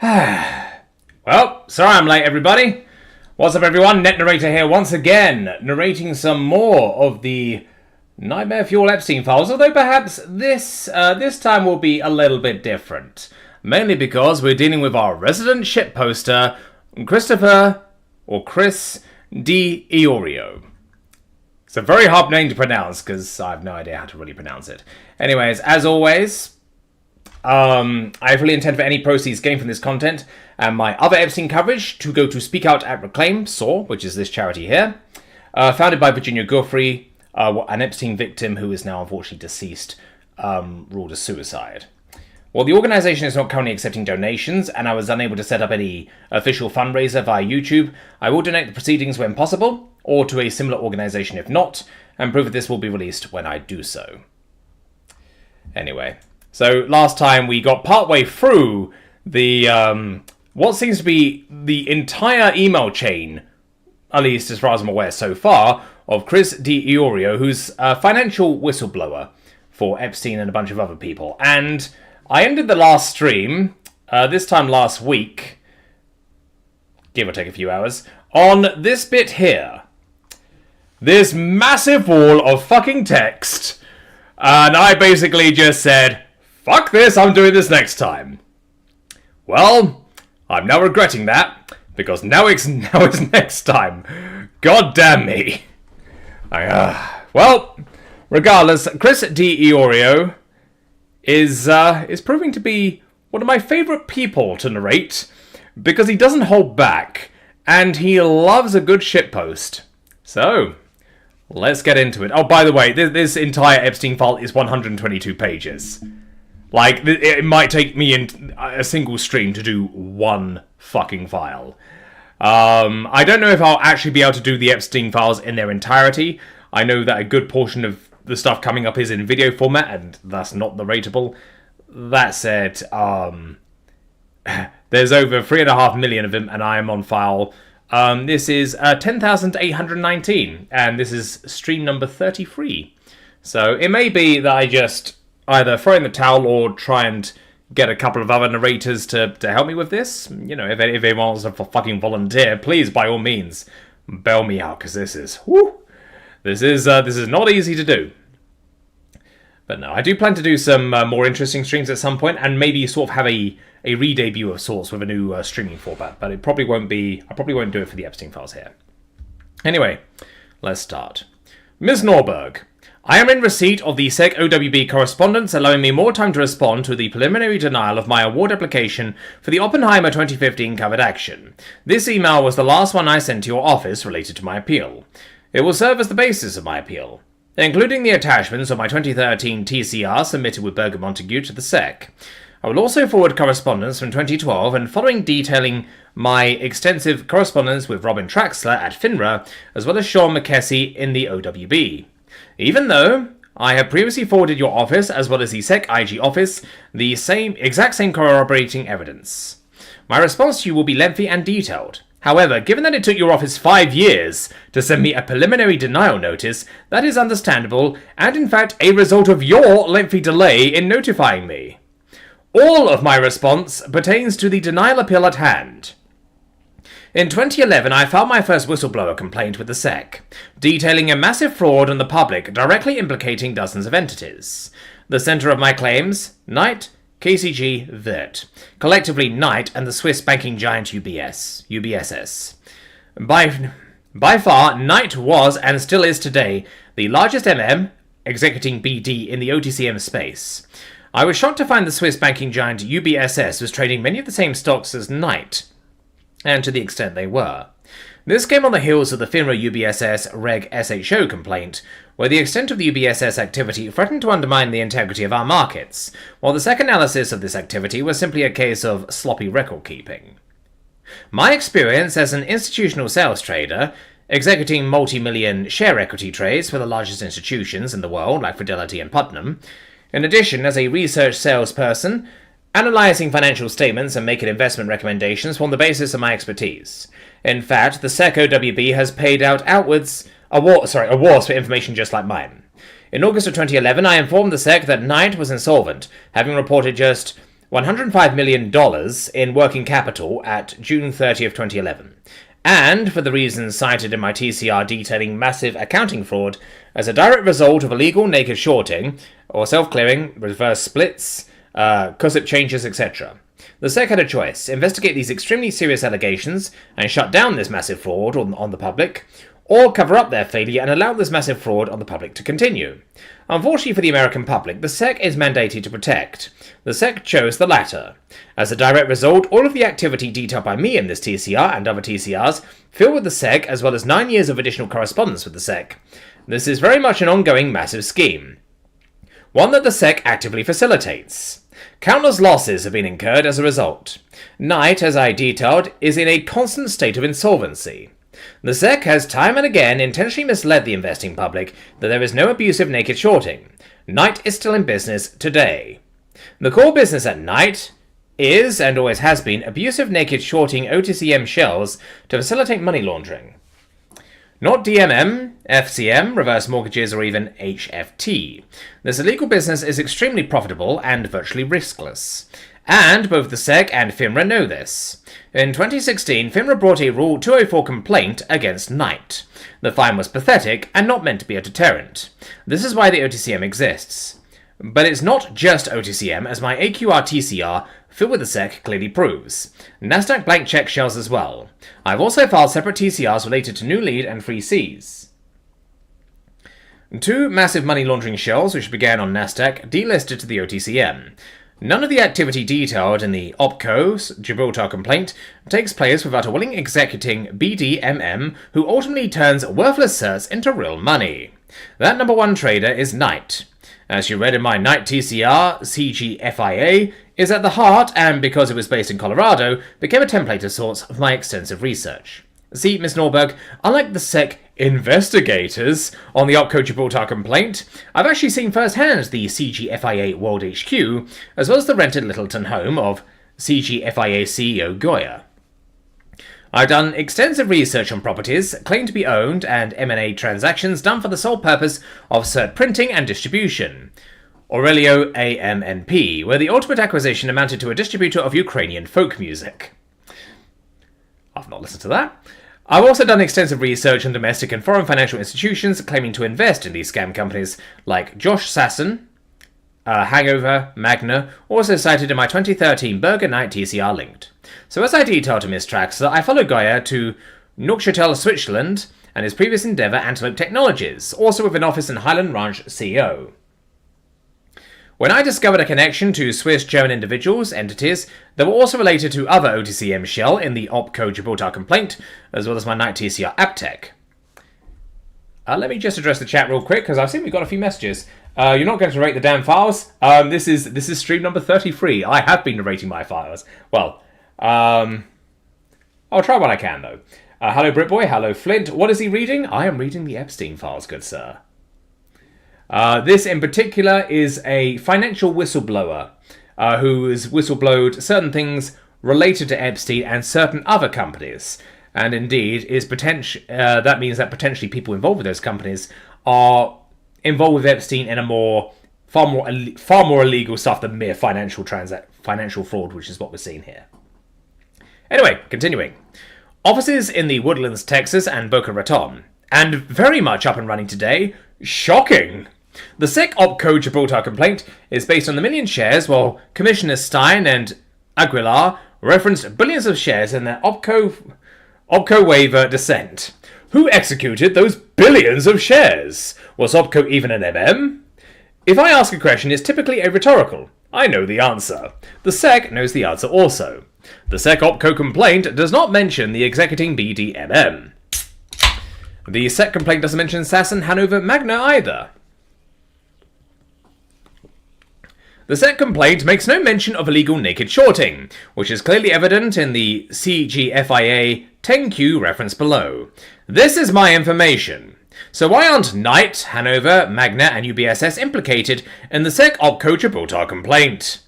Well, sorry I'm late, everybody. What's up, everyone? Net Narrator here once again, narrating some more of the Nightmare Fuel Epstein Files, although perhaps this time will be a little bit different. Mainly because we're dealing with our resident shitposter, Christopher, or Chris D. Iorio. It's a very hard name to pronounce, because I have no idea how to really pronounce it. Anyways, as always, I fully intend for any proceeds gained from this content and my other Epstein coverage to go to Speak Out at Reclaim, SOAR, which is this charity here, founded by Virginia Guthrie, an Epstein victim who is now unfortunately deceased, ruled a suicide. While the organisation is not currently accepting donations, and I was unable to set up any official fundraiser via YouTube, I will donate the proceedings when possible, or to a similar organisation if not, and proof of this will be released when I do so. Anyway, so last time we got partway through the, what seems to be the entire email chain, at least as far as I'm aware so far, of Chris D. Iorio, who's a financial whistleblower for Epstein and a bunch of other people. And I ended the last stream, this time last week, give or take a few hours, on this bit here. This massive wall of fucking text. And I basically just said, fuck this, I'm doing this next time. Well, I'm now regretting that, because now it's next time. God damn me. Well, regardless, Chris D. Iorio is proving to be one of my favourite people to narrate, because he doesn't hold back, and he loves a good shitpost. So, let's get into it. Oh, by the way, this entire Epstein file is 122 pages. Like, it might take me in a single stream to do one fucking file. I don't know if I'll actually be able to do the Epstein files in their entirety. I know that a good portion of the stuff coming up is in video format, and that's not narratable. That said, there's over 3.5 million of them, and I am on file. This is 10,819, and this is stream number 33. So it may be that I just either throw in the towel or try and get a couple of other narrators to help me with this. You know, if anyone wants to fucking volunteer, please, by all means, bail me out, because this is not easy to do. But no, I do plan to do some more interesting streams at some point, and maybe sort of have a re-debut of sorts with a new streaming format. But it probably won't be. I probably won't do it for the Epstein Files here. Anyway, let's start. Ms. Norberg, I am in receipt of the SEC OWB correspondence allowing me more time to respond to the preliminary denial of my award application for the Oppenheimer 2015 covered action. This email was the last one I sent to your office related to my appeal. It will serve as the basis of my appeal, including the attachments of my 2013 TCR submitted with Berger Montague to the SEC. I will also forward correspondence from 2012 and following detailing my extensive correspondence with Robin Traxler at FINRA, as well as Sean McKessie in the OWB. Even though I have previously forwarded your office, as well as the SEC IG office, the exact same corroborating evidence. My response to you will be lengthy and detailed. However, given that it took your office 5 years to send me a preliminary denial notice, that is understandable, and in fact a result of your lengthy delay in notifying me. All of my response pertains to the denial appeal at hand. In 2011, I filed my first whistleblower complaint with the SEC, detailing a massive fraud on the public directly implicating dozens of entities. The center of my claims, Knight, KCG, Virt. Collectively, Knight and the Swiss banking giant UBSS. By far, Knight was, and still is today, the largest executing BD in the OTCM space. I was shocked to find the Swiss banking giant UBSS was trading many of the same stocks as Knight, and to the extent they were. This came on the heels of the FINRA UBSS Reg SHO complaint, where the extent of the UBSS activity threatened to undermine the integrity of our markets, while the SEC analysis of this activity was simply a case of sloppy record-keeping. My experience as an institutional sales trader, executing multi-million share equity trades for the largest institutions in the world, like Fidelity and Putnam, in addition as a research salesperson, analyzing financial statements and making investment recommendations form the basis of my expertise. In fact, the SEC OWB has paid out awards for information just like mine. In August of 2011, I informed the SEC that Knight was insolvent, having reported just $105 million in working capital at June 30th, 2011. And for the reasons cited in my TCR detailing massive accounting fraud as a direct result of illegal naked shorting, or self-clearing, reverse splits, CUSIP changes, etc. The SEC had a choice: investigate these extremely serious allegations and shut down this massive fraud on the public, or cover up their failure and allow this massive fraud on the public to continue. Unfortunately for the American public, the SEC is mandated to protect. The SEC chose the latter. As a direct result, all of the activity detailed by me in this TCR and other TCRs fill with the SEC, as well as 9 years of additional correspondence with the SEC. This is very much an ongoing massive scheme, one that the SEC actively facilitates. Countless losses have been incurred as a result. Knight, as I detailed, is in a constant state of insolvency. The SEC has time and again intentionally misled the investing public that there is no abusive naked shorting. Knight is still in business today. The core business at Knight is, and always has been, abusive naked shorting OTCM shells to facilitate money laundering. Not DMM, FCM, reverse mortgages, or even HFT. This illegal business is extremely profitable and virtually riskless. And both the SEC and FINRA know this. In 2016, FINRA brought a Rule 204 complaint against Knight. The fine was pathetic and not meant to be a deterrent. This is why the OTCM exists. But it's not just OTCM, as my AQR TCR, filled with the SEC, clearly proves. Nasdaq blank check shells as well. I've also filed separate TCRs related to New Lead and Free Seas. 2 massive money laundering shells, which began on Nasdaq, delisted to the OTCM. None of the activity detailed in the OPCO Gibraltar complaint takes place without a willing executing BDMM who ultimately turns worthless certs into real money. That number one trader is Knight. As you read in my Knight TCR, CGFIA is at the heart, and because it was based in Colorado, became a template of sorts of my extensive research. See, Ms. Norberg, unlike the SEC investigators on the OPCO Gibraltar complaint, I've actually seen firsthand the CGFIA World HQ, as well as the rented Littleton home of CGFIA CEO Goya. I've done extensive research on properties claimed to be owned and M&A transactions done for the sole purpose of cert printing and distribution. Aurelio AMNP, where the ultimate acquisition amounted to a distributor of Ukrainian folk music. I've not listened to that. I've also done extensive research on domestic and foreign financial institutions claiming to invest in these scam companies, like Josh Sasson, Hangover, Magna, also cited in my 2013 Burger Night TCR linked. So as I detailed to Ms. Traxler, I followed Goya to Neuchâtel, Switzerland, and his previous endeavour Antelope Technologies, also with an office in Highland Ranch, CO. When I discovered a connection to Swiss-German individuals, entities, that were also related to other OTCM shell in the OPCO Gibraltar complaint, as well as my Night TCR AppTech. Let me just address the chat real quick, because I've seen we've got a few messages. You're not going to rate the damn files? This is stream number 33. I have been narrating my files. Well, I'll try what I can, though. Hello, Britboy. Hello, Flint. What is he reading? I am reading the Epstein Files, good sir. This in particular is a financial whistleblower who has whistleblowed certain things related to Epstein and certain other companies. And indeed, that means that potentially people involved with those companies are involved with Epstein in a far more illegal stuff than mere financial fraud, which is what we're seeing here. Anyway, continuing. Offices in the Woodlands, Texas and Boca Raton. And very much up and running today. Shocking! The SEC OPCO Gibraltar complaint is based on the million shares, while Commissioners Stein and Aguilar referenced billions of shares in their OPCO waiver dissent. Who executed those billions of shares? Was OPCO even an MM? If I ask a question, it's typically a rhetorical. I know the answer. The SEC knows the answer also. The SEC OPCO complaint does not mention the executing BDMM. The SEC complaint doesn't mention Sasson, Hanover, Magna either. The SEC complaint makes no mention of illegal naked shorting, which is clearly evident in the CGFIA 10Q reference below. This is my information. So why aren't Knight, Hanover, Magna and UBSS implicated in the SEC OPCO Gibraltar complaint?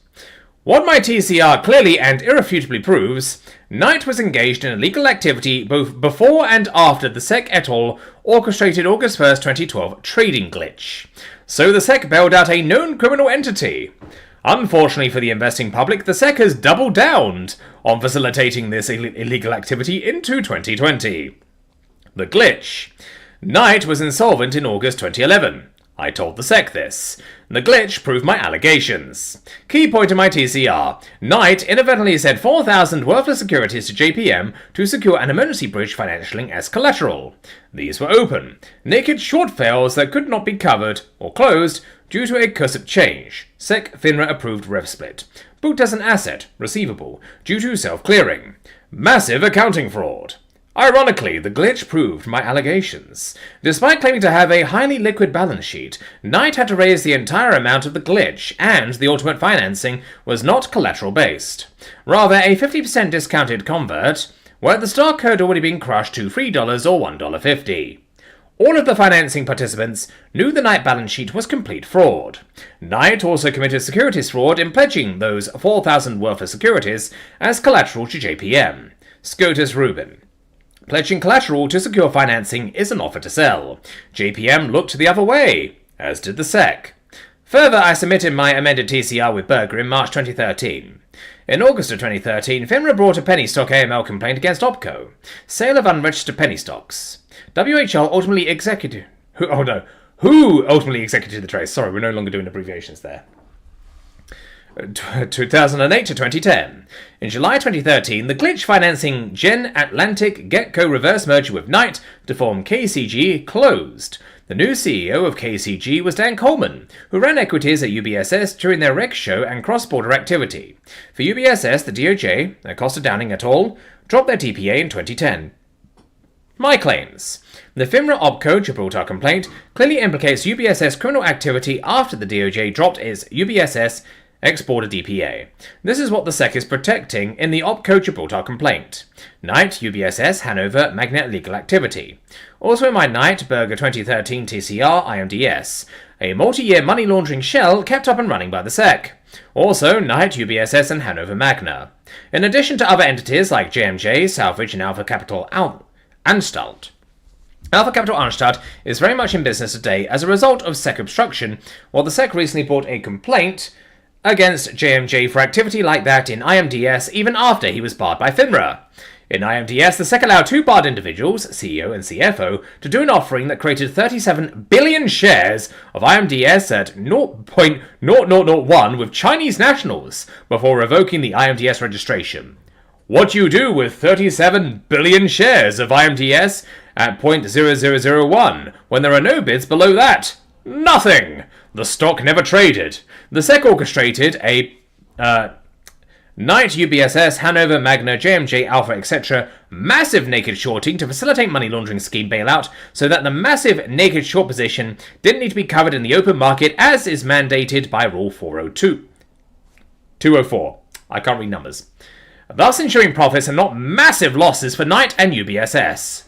What my TCR clearly and irrefutably proves, Knight was engaged in illegal activity both before and after the SEC et al. Orchestrated August 1st, 2012 trading glitch. So the SEC bailed out a known criminal entity. Unfortunately for the investing public, the SEC has doubled down on facilitating this illegal activity into 2020. The glitch. Knight was insolvent in August 2011. I told the SEC this. The glitch proved my allegations. Key point in my TCR. Knight inadvertently said 4,000 worthless securities to JPM to secure an emergency bridge financialing as collateral. These were open, naked short fails that could not be covered or closed due to a cursed change. SEC FINRA approved rev split. Booked as an asset, receivable, due to self-clearing. Massive accounting fraud. Ironically, the glitch proved my allegations. Despite claiming to have a highly liquid balance sheet, Knight had to raise the entire amount of the glitch, and the ultimate financing was not collateral-based. Rather, a 50% discounted convert, where the stock had already been crushed to $3 or $1.50. All of the financing participants knew the Knight balance sheet was complete fraud. Knight also committed securities fraud in pledging those 4,000 worthless securities as collateral to JPM. SCOTUS Rubin. Pledging collateral to secure financing is an offer to sell. JPM looked the other way, as did the SEC. Further, I submitted my amended TCR with Berger in March 2013. In August of 2013, FINRA brought a penny stock AML complaint against OPCO, sale of unregistered penny stocks. WHL ultimately executed... Who ultimately executed the trace? Sorry, we're no longer doing abbreviations there. 2008 to 2010. In July 2013, the glitch financing Gen Atlantic Getco reverse merger with Knight to form KCG closed. The new CEO of KCG was Dan Coleman, who ran equities at UBSS during their reg show and cross-border activity. For UBSS, the DOJ, Acosta Downing et al., dropped their DPA in 2010. My claims. The FINRA OPCO Gibraltar complaint clearly implicates UBSS criminal activity after the DOJ dropped its UBSS exporter DPA. This is what the SEC is protecting in the OPCO Gibraltar complaint. Knight, UBSS, Hanover, Magnet legal activity. Also in my Knight, Berger 2013 TCR, IMDS. A multi-year money laundering shell kept up and running by the SEC. Also, Knight, UBSS, and Hanover Magna. In addition to other entities like JMJ, Salvage, and Alpha Capital Anstalt. Alpha Capital Anstalt is very much in business today as a result of SEC obstruction, while the SEC recently brought a complaint against JMJ for activity like that in IMDS even after he was barred by FINRA. In IMDS, the SEC allowed two barred individuals, CEO and CFO, to do an offering that created 37 billion shares of IMDS at 0.0001 with Chinese nationals before revoking the IMDS registration. What do you do with 37 billion shares of IMDS at 0.0001 when there are no bids below that? Nothing! The stock never traded. The SEC orchestrated a Knight, UBSS, Hanover, Magna, JMJ, Alpha, etc. massive naked shorting to facilitate money laundering scheme bailout so that the massive naked short position didn't need to be covered in the open market as is mandated by Rule 204. I can't read numbers. Thus ensuring profits and not massive losses for Knight and UBSS.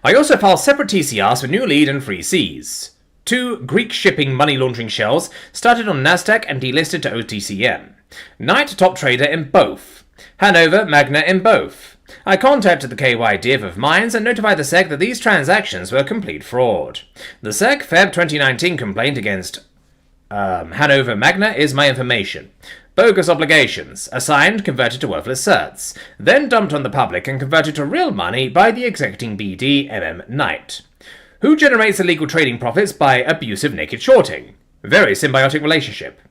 I also filed separate TCRs for New Lead and Free Seas. Two Greek shipping money laundering shells started on Nasdaq and delisted to OTCM. Knight top trader in both. Hanover, Magna in both. I contacted the KY Div of Mines and notified the SEC that these transactions were complete fraud. The SEC Feb 2019 complaint against Hanover Magna is my information. Bogus obligations, assigned, converted to worthless certs, then dumped on the public and converted to real money by the executing BD MM Knight. Who generates illegal trading profits by abusive naked shorting? Very symbiotic relationship.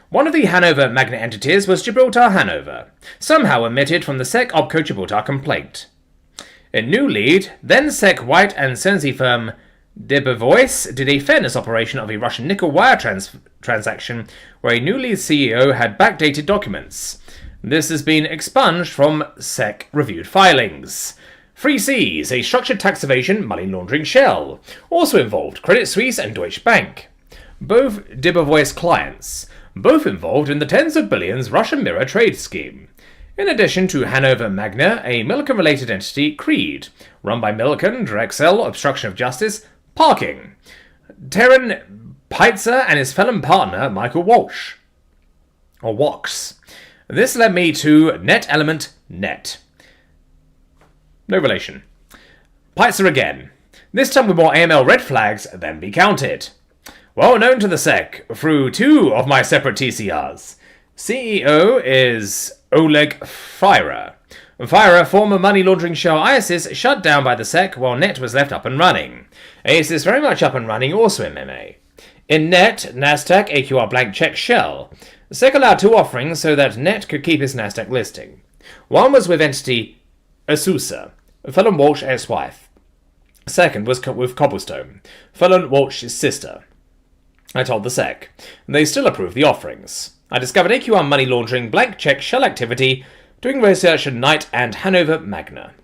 One of the Hanover Magna entities was Gibraltar Hanover, somehow omitted from the SEC OPCO Gibraltar complaint. In New Lead, then SEC White and Sensi firm Debevoise did a fairness operation of a Russian nickel wire transaction where a New Lead CEO had backdated documents. This has been expunged from SEC reviewed filings. Free Seas, a structured tax evasion money laundering shell, also involved Credit Suisse and Deutsche Bank. Both Debevoise clients, both involved in the tens of billions Russian mirror trade scheme. In addition to Hanover Magna, a Milliken-related entity, Creed, run by Milliken, Drexel, obstruction of justice, parking. Terran Peitzer and his felon partner, Michael Walsh. Or Walks. This led me to Net Element Net. No relation. Peitzer again. This time with more AML red flags than be counted. well known to the SEC through 2 of my separate TCRs. CEO is Oleg Fyra. Fyra, former money laundering shell ISIS, shut down by the SEC while Net was left up and running. ISIS very much up and running also in MMA. In Net, Nasdaq AQR blank check shell. The SEC allowed 2 offerings so that Net could keep its Nasdaq listing. One was with entity Asusa, Felon Walsh ex-wife. Second was with Cobblestone, Felon Walsh's sister. I told the SEC. They still approved the offerings. I discovered AQR money laundering blank check shell activity doing research at Knight and Hanover Magna.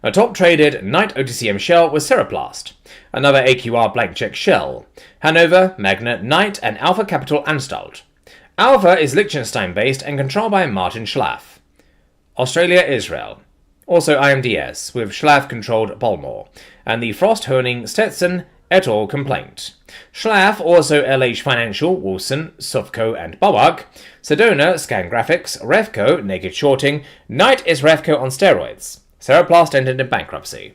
A top-traded Knight OTCM shell was Cereplast, another AQR blank check shell, Hanover, Magna, Knight, and Alpha Capital Anstalt. Alpha is Liechtenstein-based and controlled by Martin Schlaff. Australia, Israel. Also IMDS, with Schlaff-controlled Bolmore, and the Frost-Honing Stetson et al. Complaint. Schlaff, also LH Financial, Wilson, Sufco, and Bawak. Sedona, Scan Graphics, Refco, Naked Shorting. Knight is Refco on steroids. Cereplast entered in bankruptcy.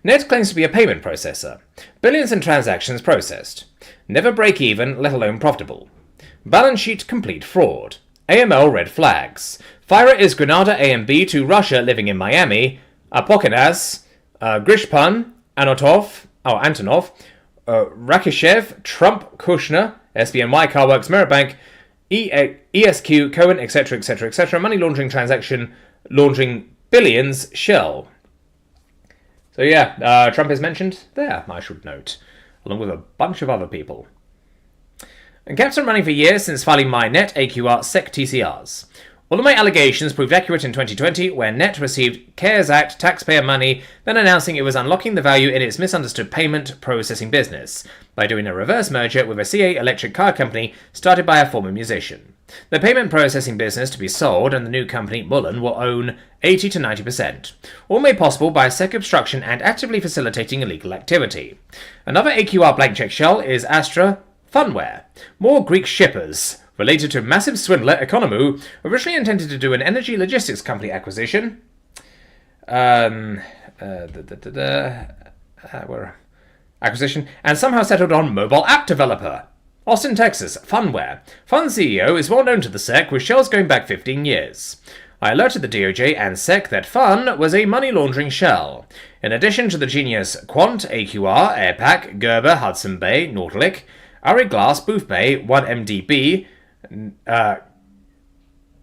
Net claims to be a payment processor. Billions in transactions processed. Never break even, let alone profitable. Balance sheet complete fraud. AML red flags. Fyra is Grenada AMB to Russia living in Miami. Apokanas, Grishpan, Antonov, Rakishev, Trump, Kushner, SBNY, Carworks, Meritbank, ESQ, Cohen, etc., etc., etc. Money laundering transaction, laundering billions, Shell. So yeah, Trump is mentioned there, I should note, along with a bunch of other people. And kept on running for years since filing my Net AQR SEC TCRs. All of my allegations proved accurate in 2020, where Net received CARES Act taxpayer money, then announcing it was unlocking the value in its misunderstood payment processing business by doing a reverse merger with a CA electric car company started by a former musician. The payment processing business to be sold, and the new company, Mullen, will own 80 to 90%, all made possible by SEC obstruction and actively facilitating illegal activity. Another AQR blank check shell is Astra Funware, more Greek shippers, related to massive swindler Economou, originally intended to do an energy logistics company acquisition. Acquisition, and somehow settled on mobile app developer. Austin, Texas, Funware. Fun CEO is well known to the SEC, with shells going back 15 years. I alerted the DOJ and SEC that Fun was a money laundering shell. In addition to the genius Quant, AQR, Airpac, Gerber, Hudson Bay, Nautilus, Ari Glass, Booth Bay, 1MDB,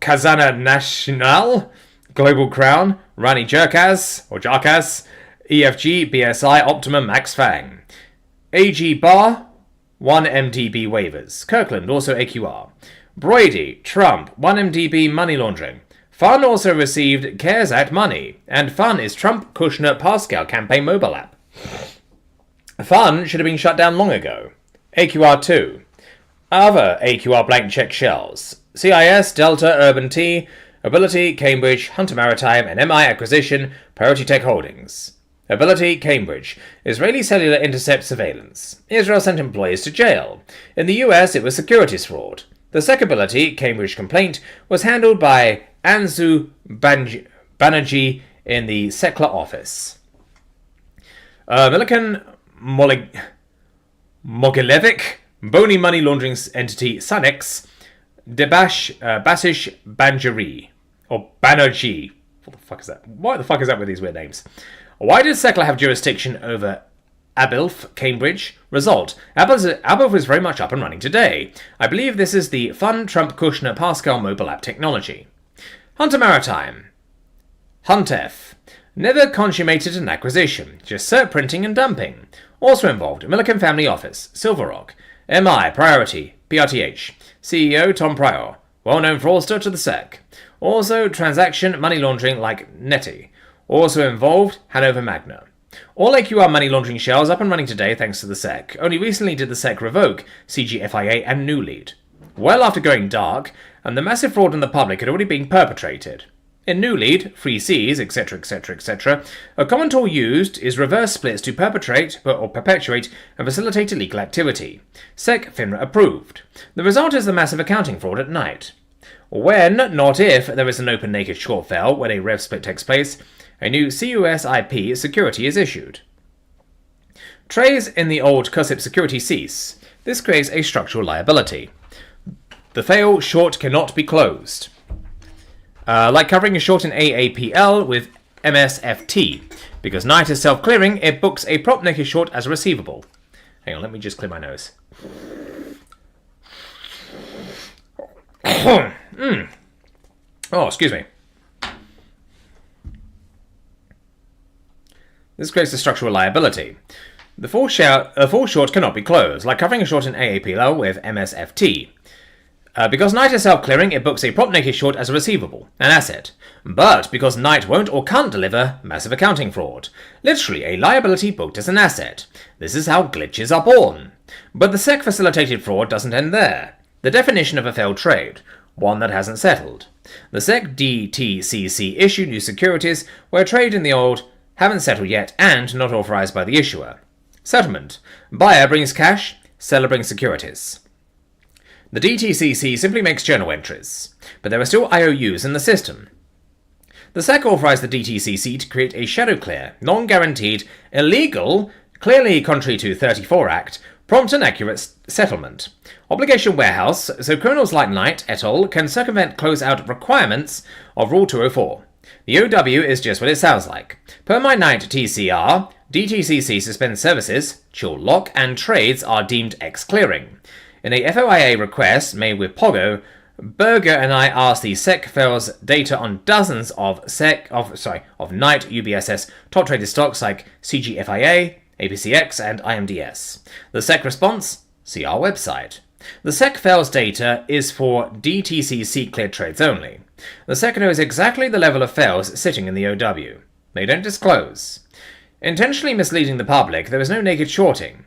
Kazana National, Global Crown, Rani Jerkaz, or Jarkaz, EFG, BSI, Optimum, Max Fang. AG Bar, 1MDB waivers. Kirkland, also AQR. Brady, Trump, 1MDB money laundering. Fun also received CARES Act money, and Fun is Trump, Kushner, Pascal campaign mobile app. Fun should have been shut down long ago. AQR 2. Other AQR blank check shells. CIS, Delta, Urban T, Ability, Cambridge, Hunter Maritime, and MI Acquisition, Priority Tech Holdings. Ability, Cambridge. Israeli cellular intercept surveillance. Israel sent employees to jail. In the US, it was securities fraud. The SEC Ability, Cambridge complaint, was handled by Anzu Banerjee in the SECLA office. Millikan Mogilevic, Bony money laundering entity Sanex, Basish Banjari, or Banerjee. What the fuck is that? What the fuck is that with these weird names? Why did SECLA have jurisdiction over Abilf, Cambridge? Result: Abilf is very much up and running today. I believe this is the Fun, Trump, Kushner, Pascal mobile app technology. Hunter Maritime. Huntef. Never consummated an acquisition, just cert printing and dumping. Also involved, Milliken Family Office, Silver Rock. MI, Priority, PRTH. CEO, Tom Pryor. Well-known fraudster to the SEC. Also, transaction money laundering like Netty. Also involved, Hanover Magna. All AQR money laundering shells up and running today thanks to the SEC. Only recently did the SEC revoke CGFIA and New Lead. Well after going dark, and the massive fraud in the public had already been perpetrated. In New Lead, Free Cs, etc., etc., etc., a common tool used is reverse splits to perpetrate or perpetuate and facilitate illegal activity. SEC FINRA approved. The result is the massive accounting fraud at night. When, not if, there is an open naked short file when a rev split takes place, a new CUSIP security is issued. Trades in the old cursive security cease. This creates a structural liability. The fail short cannot be closed. Like covering a short in AAPL with MSFT. Because Knight is self-clearing, it books a prop naked short as a receivable. Hang on, let me just clear my nose. Oh, excuse me. This creates a structural liability. The full short cannot be closed, like covering a short in AAPL with MSFT. Because Knight is self-clearing, it books a prop naked short as a receivable, an asset. But because Knight won't or can't deliver, massive accounting fraud. Literally, a liability booked as an asset. This is how glitches are born. But the SEC-facilitated fraud doesn't end there. The definition of a failed trade, one that hasn't settled. The SEC DTCC issued new securities where trade in the old haven't settled yet and not authorized by the issuer. Settlement. Buyer brings cash, seller brings securities. The DTCC simply makes journal entries, but there are still IOUs in the system. The SEC authorized the DTCC to create a shadow clear, non-guaranteed, illegal, clearly contrary to 34 Act, prompt and accurate settlement. Obligation warehouse, so criminals like Knight et al. Can circumvent close-out requirements of Rule 204. The OW is just what it sounds like. Per my Knight TCR, DTCC suspends services, chill lock, and trades are deemed ex-clearing. In a FOIA request made with Pogo, Berger and I asked the SEC fails data on dozens of Knight UBSS top traded stocks like CGFIA, APCX, and IMDS. The SEC response? See our website. The SEC fails data is for DTCC cleared trades only. The SEC knows exactly the level of fails sitting in the OW. They don't disclose. Intentionally misleading the public, there was no naked shorting.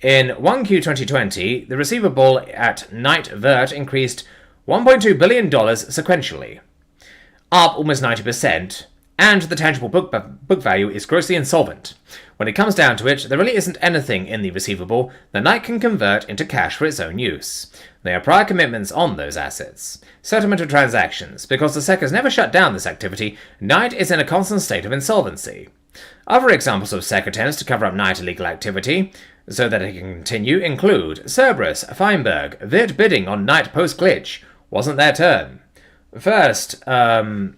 In 1Q 2020, the receivable at Knight Vert increased $1.2 billion sequentially, up almost 90%, and the tangible book value is grossly insolvent. When it comes down to it, there really isn't anything in the receivable that Knight can convert into cash for its own use. There are prior commitments on those assets. Settlement of transactions. Because the SEC has never shut down this activity, Knight is in a constant state of insolvency. Other examples of SEC attempts to cover up Knight illegal activity, so that it can continue, include Cerberus, Feinberg, vid bidding on Knight post-glitch. Wasn't their turn. First, Gen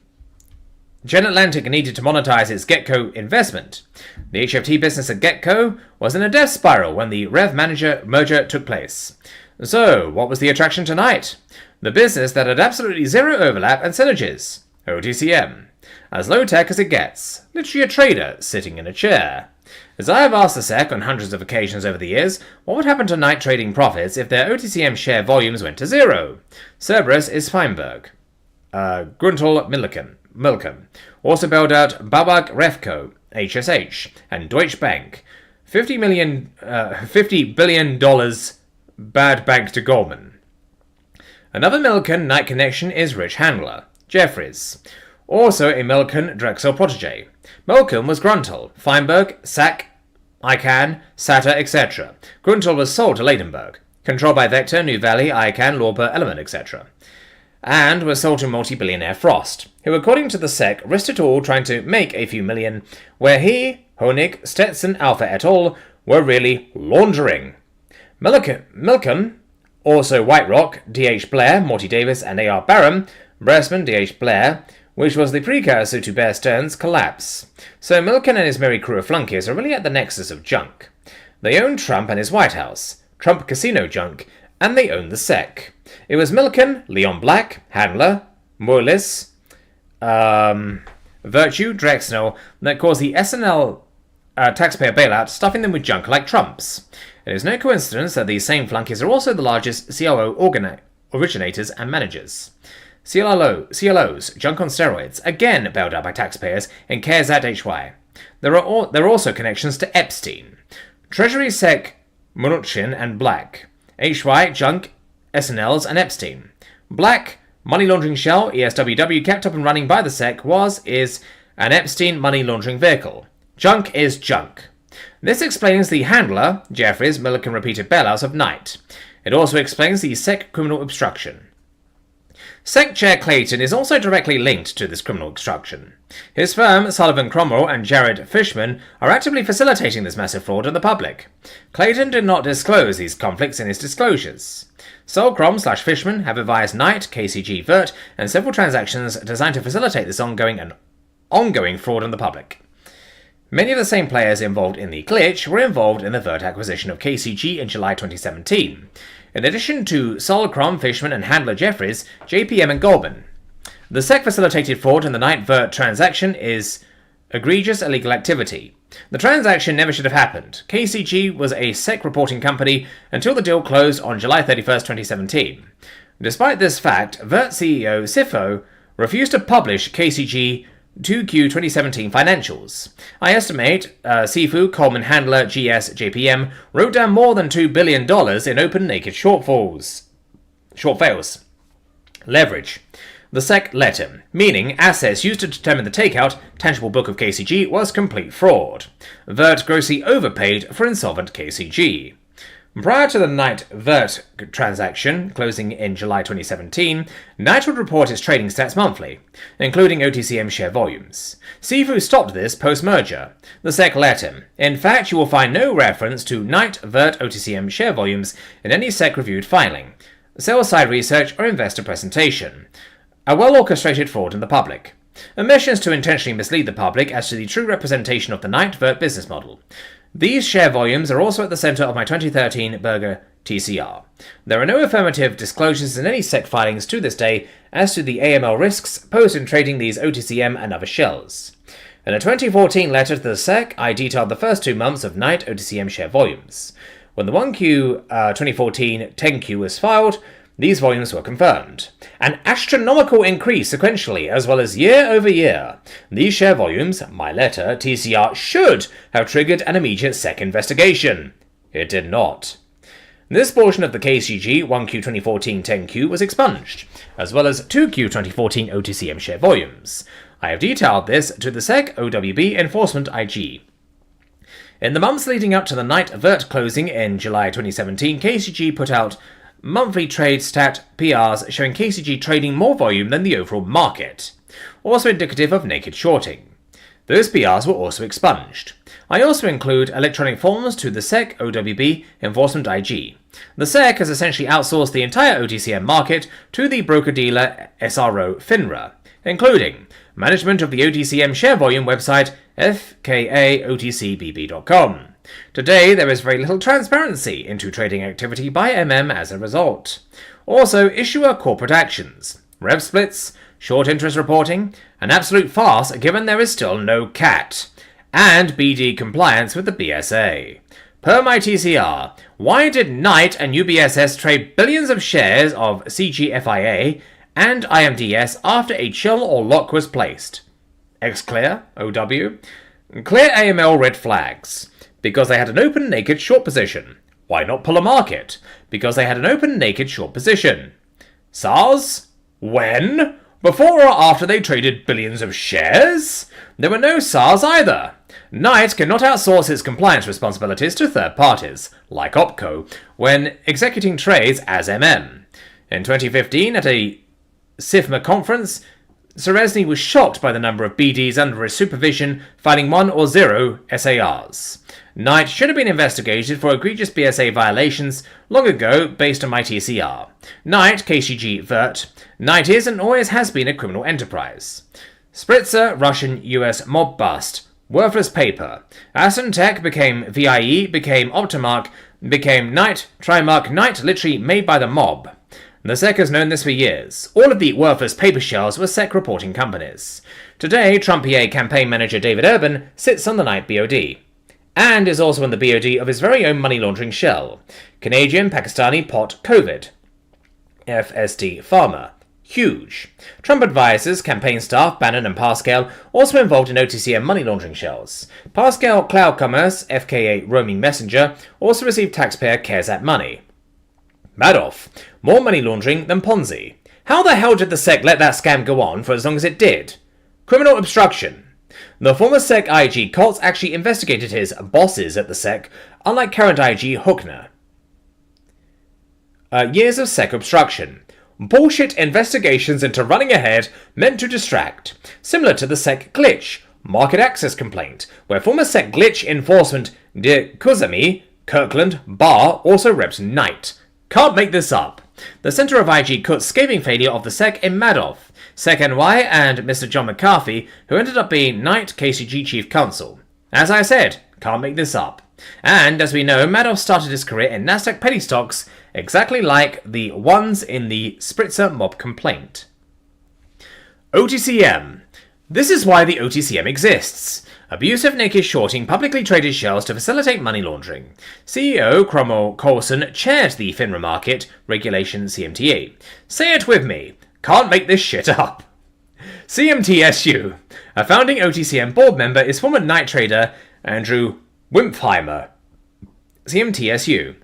Atlantic needed to monetize its Getco investment. The HFT business at Getco was in a death spiral when the Rev Manager merger took place. So, what was the attraction tonight? The business that had absolutely zero overlap and synergies. OTCM. As low-tech as it gets. Literally a trader sitting in a chair. As I have asked the SEC on hundreds of occasions over the years, what would happen to Knight trading profits if their OTCM share volumes went to zero? Cerberus is Feinberg. Gruntal Milken. Also bailed out Babak Refco, HSH, and Deutsche Bank. $50 billion bad bank to Goldman. Another Milken Knight connection is Rich Handler, Jeffries. Also a Milken Drexel protege. Milken was Gruntal, Feinberg, Sack, ICANN, SATA, etc. Gruntal was sold to Ladenburg, controlled by Vector, New Valley, ICANN, Lorber, Element, etc. And was sold to multi-billionaire Frost, who according to the SEC risked it all trying to make a few million, where he, Honig, Stetson, Alpha et al. Were really laundering. Milken, also White Rock, D.H. Blair, Morty Davis, and A.R. Barham, Bressman, D.H. Blair, which was the precursor to Bear Stearns' collapse. So Milken and his merry crew of flunkies are really at the nexus of junk. They own Trump and his White House, Trump casino junk, and they own the SEC. It was Milken, Leon Black, Handler, Moelis, Virtue, Drexel that caused the SNL taxpayer bailout, stuffing them with junk like Trump's. It is no coincidence that these same flunkies are also the largest CLO originators and managers. CLOs, junk on steroids, again bailed out by taxpayers in CARES Act HY. There are also connections to Epstein. Treasury Sec, Mnuchin and Black. HY, junk, SNLs and Epstein. Black, money laundering shell, ESWW, kept up and running by the SEC, is an Epstein money laundering vehicle. Junk is junk. This explains the Handler, Jeffries, Milliken repeated bailouts of Knight. It also explains the SEC criminal obstruction. SEC Chair Clayton is also directly linked to this criminal extraction. His firm, Sullivan Cromwell and Jared Fishman, are actively facilitating this massive fraud to the public. Clayton did not disclose these conflicts in his disclosures. Solcrom/Fishman have advised Knight, KCG Vert, and several transactions designed to facilitate this ongoing fraud on the public. Many of the same players involved in the glitch were involved in the Vert acquisition of KCG in July 2017. In addition to Solcrom, Fishman, and handler Jeffries, JPM and Goldman. The SEC-facilitated fraud in the Knight Vert transaction is egregious illegal activity. The transaction never should have happened. KCG was a SEC reporting company until the deal closed on July 31, 2017. Despite this fact, Vert CEO Sifo refused to publish KCG 2Q 2017 financials. I estimate Sifu, Coleman Handler, GS, JPM wrote down more than $2 billion in open naked short fails. Leverage. The SEC let him, meaning assets used to determine the takeout, tangible book of KCG, was complete fraud. Vert grossly overpaid for insolvent KCG. Prior to the Knight Vert transaction, closing in July 2017, Knight would report its trading stats monthly, including OTCM share volumes. Sifu stopped this post-merger. The SEC let him. In fact, you will find no reference to Knight Vert OTCM share volumes in any SEC-reviewed filing, sell-side research, or investor presentation. A well-orchestrated fraud in the public. Omissions to intentionally mislead the public as to the true representation of the Knight Vert business model. These share volumes are also at the center of my 2013 Burger TCR. There are no affirmative disclosures in any SEC filings to this day as to the AML risks posed in trading these OTCM and other shells. In a 2014 letter to the SEC, I detailed the first 2 months of Knight OTCM share volumes. When the 1Q 2014 10Q was filed, these volumes were confirmed. An astronomical increase sequentially as well as year over year. These share volumes, my letter, TCR, should have triggered an immediate SEC investigation. It did not. This portion of the KCG 1Q 2014 10Q was expunged, as well as 2Q 2014 OTCM share volumes. I have detailed this to the SEC OWB Enforcement IG. In the months leading up to the Knight Vert closing in July 2017, KCG put out monthly trade stat PRs showing KCG trading more volume than the overall market, also indicative of naked shorting. Those PRs were also expunged. I also include electronic forms to the SEC OWB Enforcement IG. The SEC has essentially outsourced the entire OTCM market to the broker-dealer SRO FINRA, including management of the OTCM share volume website fkaotcbb.com. Today, there is very little transparency into trading activity by MM as a result. Also, issuer corporate actions, rev splits, short interest reporting, an absolute farce given there is still no CAT, and BD compliance with the BSA. Per my TCR, why did Knight and UBSS trade billions of shares of CGFIA and IMDS after a chill or lock was placed? Xclear, OW. Clear AML red flags. Because they had an open naked short position. Why not pull a market? Because they had an open naked short position. SARS? When? Before or after they traded billions of shares? There were no SARS either. Knight cannot outsource its compliance responsibilities to third parties, like OPCO, when executing trades as MM. In 2015, at a SIFMA conference, Seresny was shocked by the number of BDs under his supervision filing 1 or 0 SARs. Knight should have been investigated for egregious BSA violations long ago based on my TCR. Knight, KCG Vert. Knight is and always has been a criminal enterprise. Spritzer, Russian-US mob bust. Worthless paper. Aston Tech became VIE, became Optimark, became Knight, Trimark, Knight literally made by the mob. The SEC has known this for years. All of the worthless paper shells were SEC reporting companies. Today, Trump PA campaign manager David Urban sits on the Knight BOD. And is also on the BOD of his very own money laundering shell. Canadian Pakistani pot COVID. FSD Pharma. Huge. Trump advisors, campaign staff, Bannon and Pascal also involved in OTCM money laundering shells. Pascal Cloud Commerce, FKA Roaming Messenger, also received taxpayer CARES Act money. Madoff. More money laundering than Ponzi. How the hell did the SEC let that scam go on for as long as it did? Criminal obstruction. The former SEC IG Colts actually investigated his bosses at the SEC, unlike current IG Hookner. Years of SEC obstruction. bullshit investigations into running ahead meant to distract, similar to the SEC glitch market access complaint, where former SEC glitch enforcement De Kuzami, Kirkland, Barr also reps Knight. Can't make this up. The centre of IG cut scathing failure of the SEC in Madoff, SEC NY, and Mr. John McCarthy, who ended up being Knight KCG chief counsel. As I said, can't make this up. And, as we know, Madoff started his career in Nasdaq penny stocks, exactly like the ones in the Spritzer mob complaint. OTCM. This is why the OTCM exists. Abusive naked shorting publicly traded shares to facilitate money laundering. CEO Cromwell Coulson chaired the FINRA market regulation CMTA. Say it with me. Can't make this shit up. CMTSU. A founding OTCM board member is former night trader Andrew Wimpheimer. CMTSU.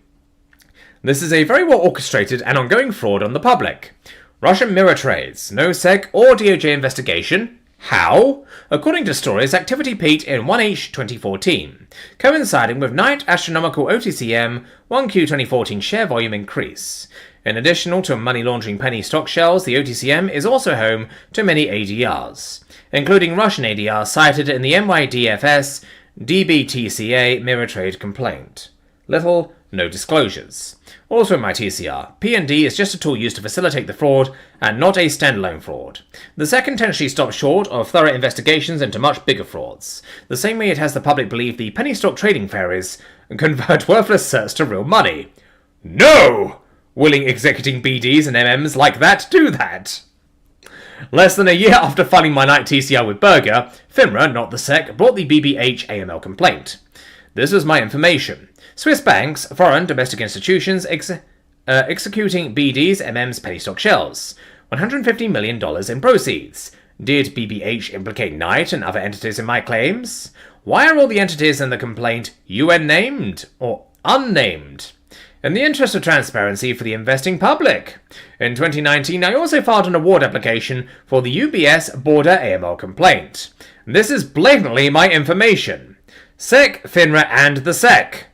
This is a very well orchestrated and ongoing fraud on the public. Russian mirror trades. No SEC or DOJ investigation. How? According to stories, activity peaked in 1H 2014, coinciding with night astronomical OTCM 1Q 2014 share volume increase. In addition to money laundering penny stock shells, the OTCM is also home to many ADRs, including Russian ADR cited in the NYDFS DBTCA mirror trade complaint. Little, no disclosures. Also in my TCR, P&D is just a tool used to facilitate the fraud and not a standalone fraud. The SEC intentionally stops short of thorough investigations into much bigger frauds, the same way it has the public believe the penny stock trading fairies convert worthless certs to real money. No! Willing executing BDs and MMs like that do that. Less than a year after filing my night TCR with Berger, FINRA, not the SEC, brought the BBH AML complaint. This was my information. Swiss banks, foreign domestic institutions, executing BDs, MMs, penny stock shells. $150 million in proceeds. Did BBH implicate Knight and other entities in my claims? Why are all the entities in the complaint UN named or unnamed? In the interest of transparency for the investing public. In 2019, I also filed an award application for the UBS Border AML complaint. This is blatantly my information. SEC, FINRA, and the SEC.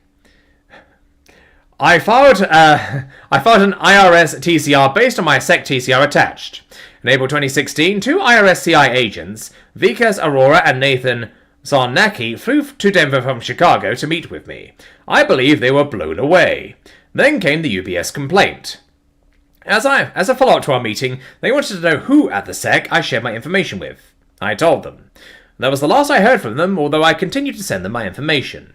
I filed an IRS TCR based on my SEC TCR attached. In April 2016, two IRS CI agents, Vikas Arora and Nathan Zarnacki, flew to Denver from Chicago to meet with me. I believe they were blown away. Then came the UBS complaint. As a follow-up to our meeting, they wanted to know who at the SEC I shared my information with. I told them. That was the last I heard from them, although I continued to send them my information.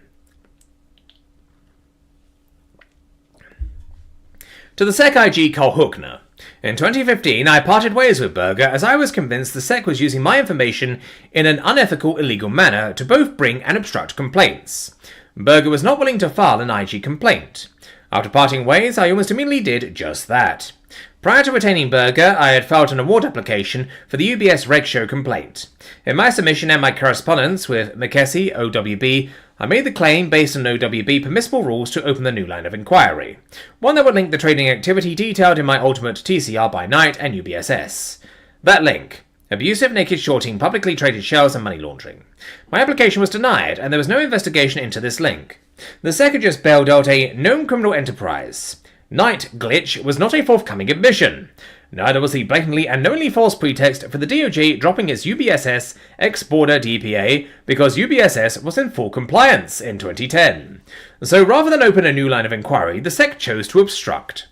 To the SEC IG Carl Huckner. In 2015, I parted ways with Berger as I was convinced the SEC was using my information in an unethical, illegal manner to both bring and obstruct complaints. Berger was not willing to file an IG complaint. After parting ways, I almost immediately did just that. Prior to retaining Berger, I had filed an award application for the UBS Reg Show complaint. In my submission and my correspondence with McKessie, OWB, I made the claim based on OWB permissible rules to open the new line of inquiry, one that would link the trading activity detailed in my ultimate TCR by Knight and UBSS. That link: abusive naked shorting publicly traded shells and money laundering. My application was denied, and there was no investigation into this link. The SEC had just bailed out a known criminal enterprise. Knight glitch was not a forthcoming admission. Neither was the blatantly and knowingly false pretext for the DOJ dropping its UBSS ex-border DPA because UBSS was in full compliance in 2010. So rather than open a new line of inquiry, the SEC chose to obstruct.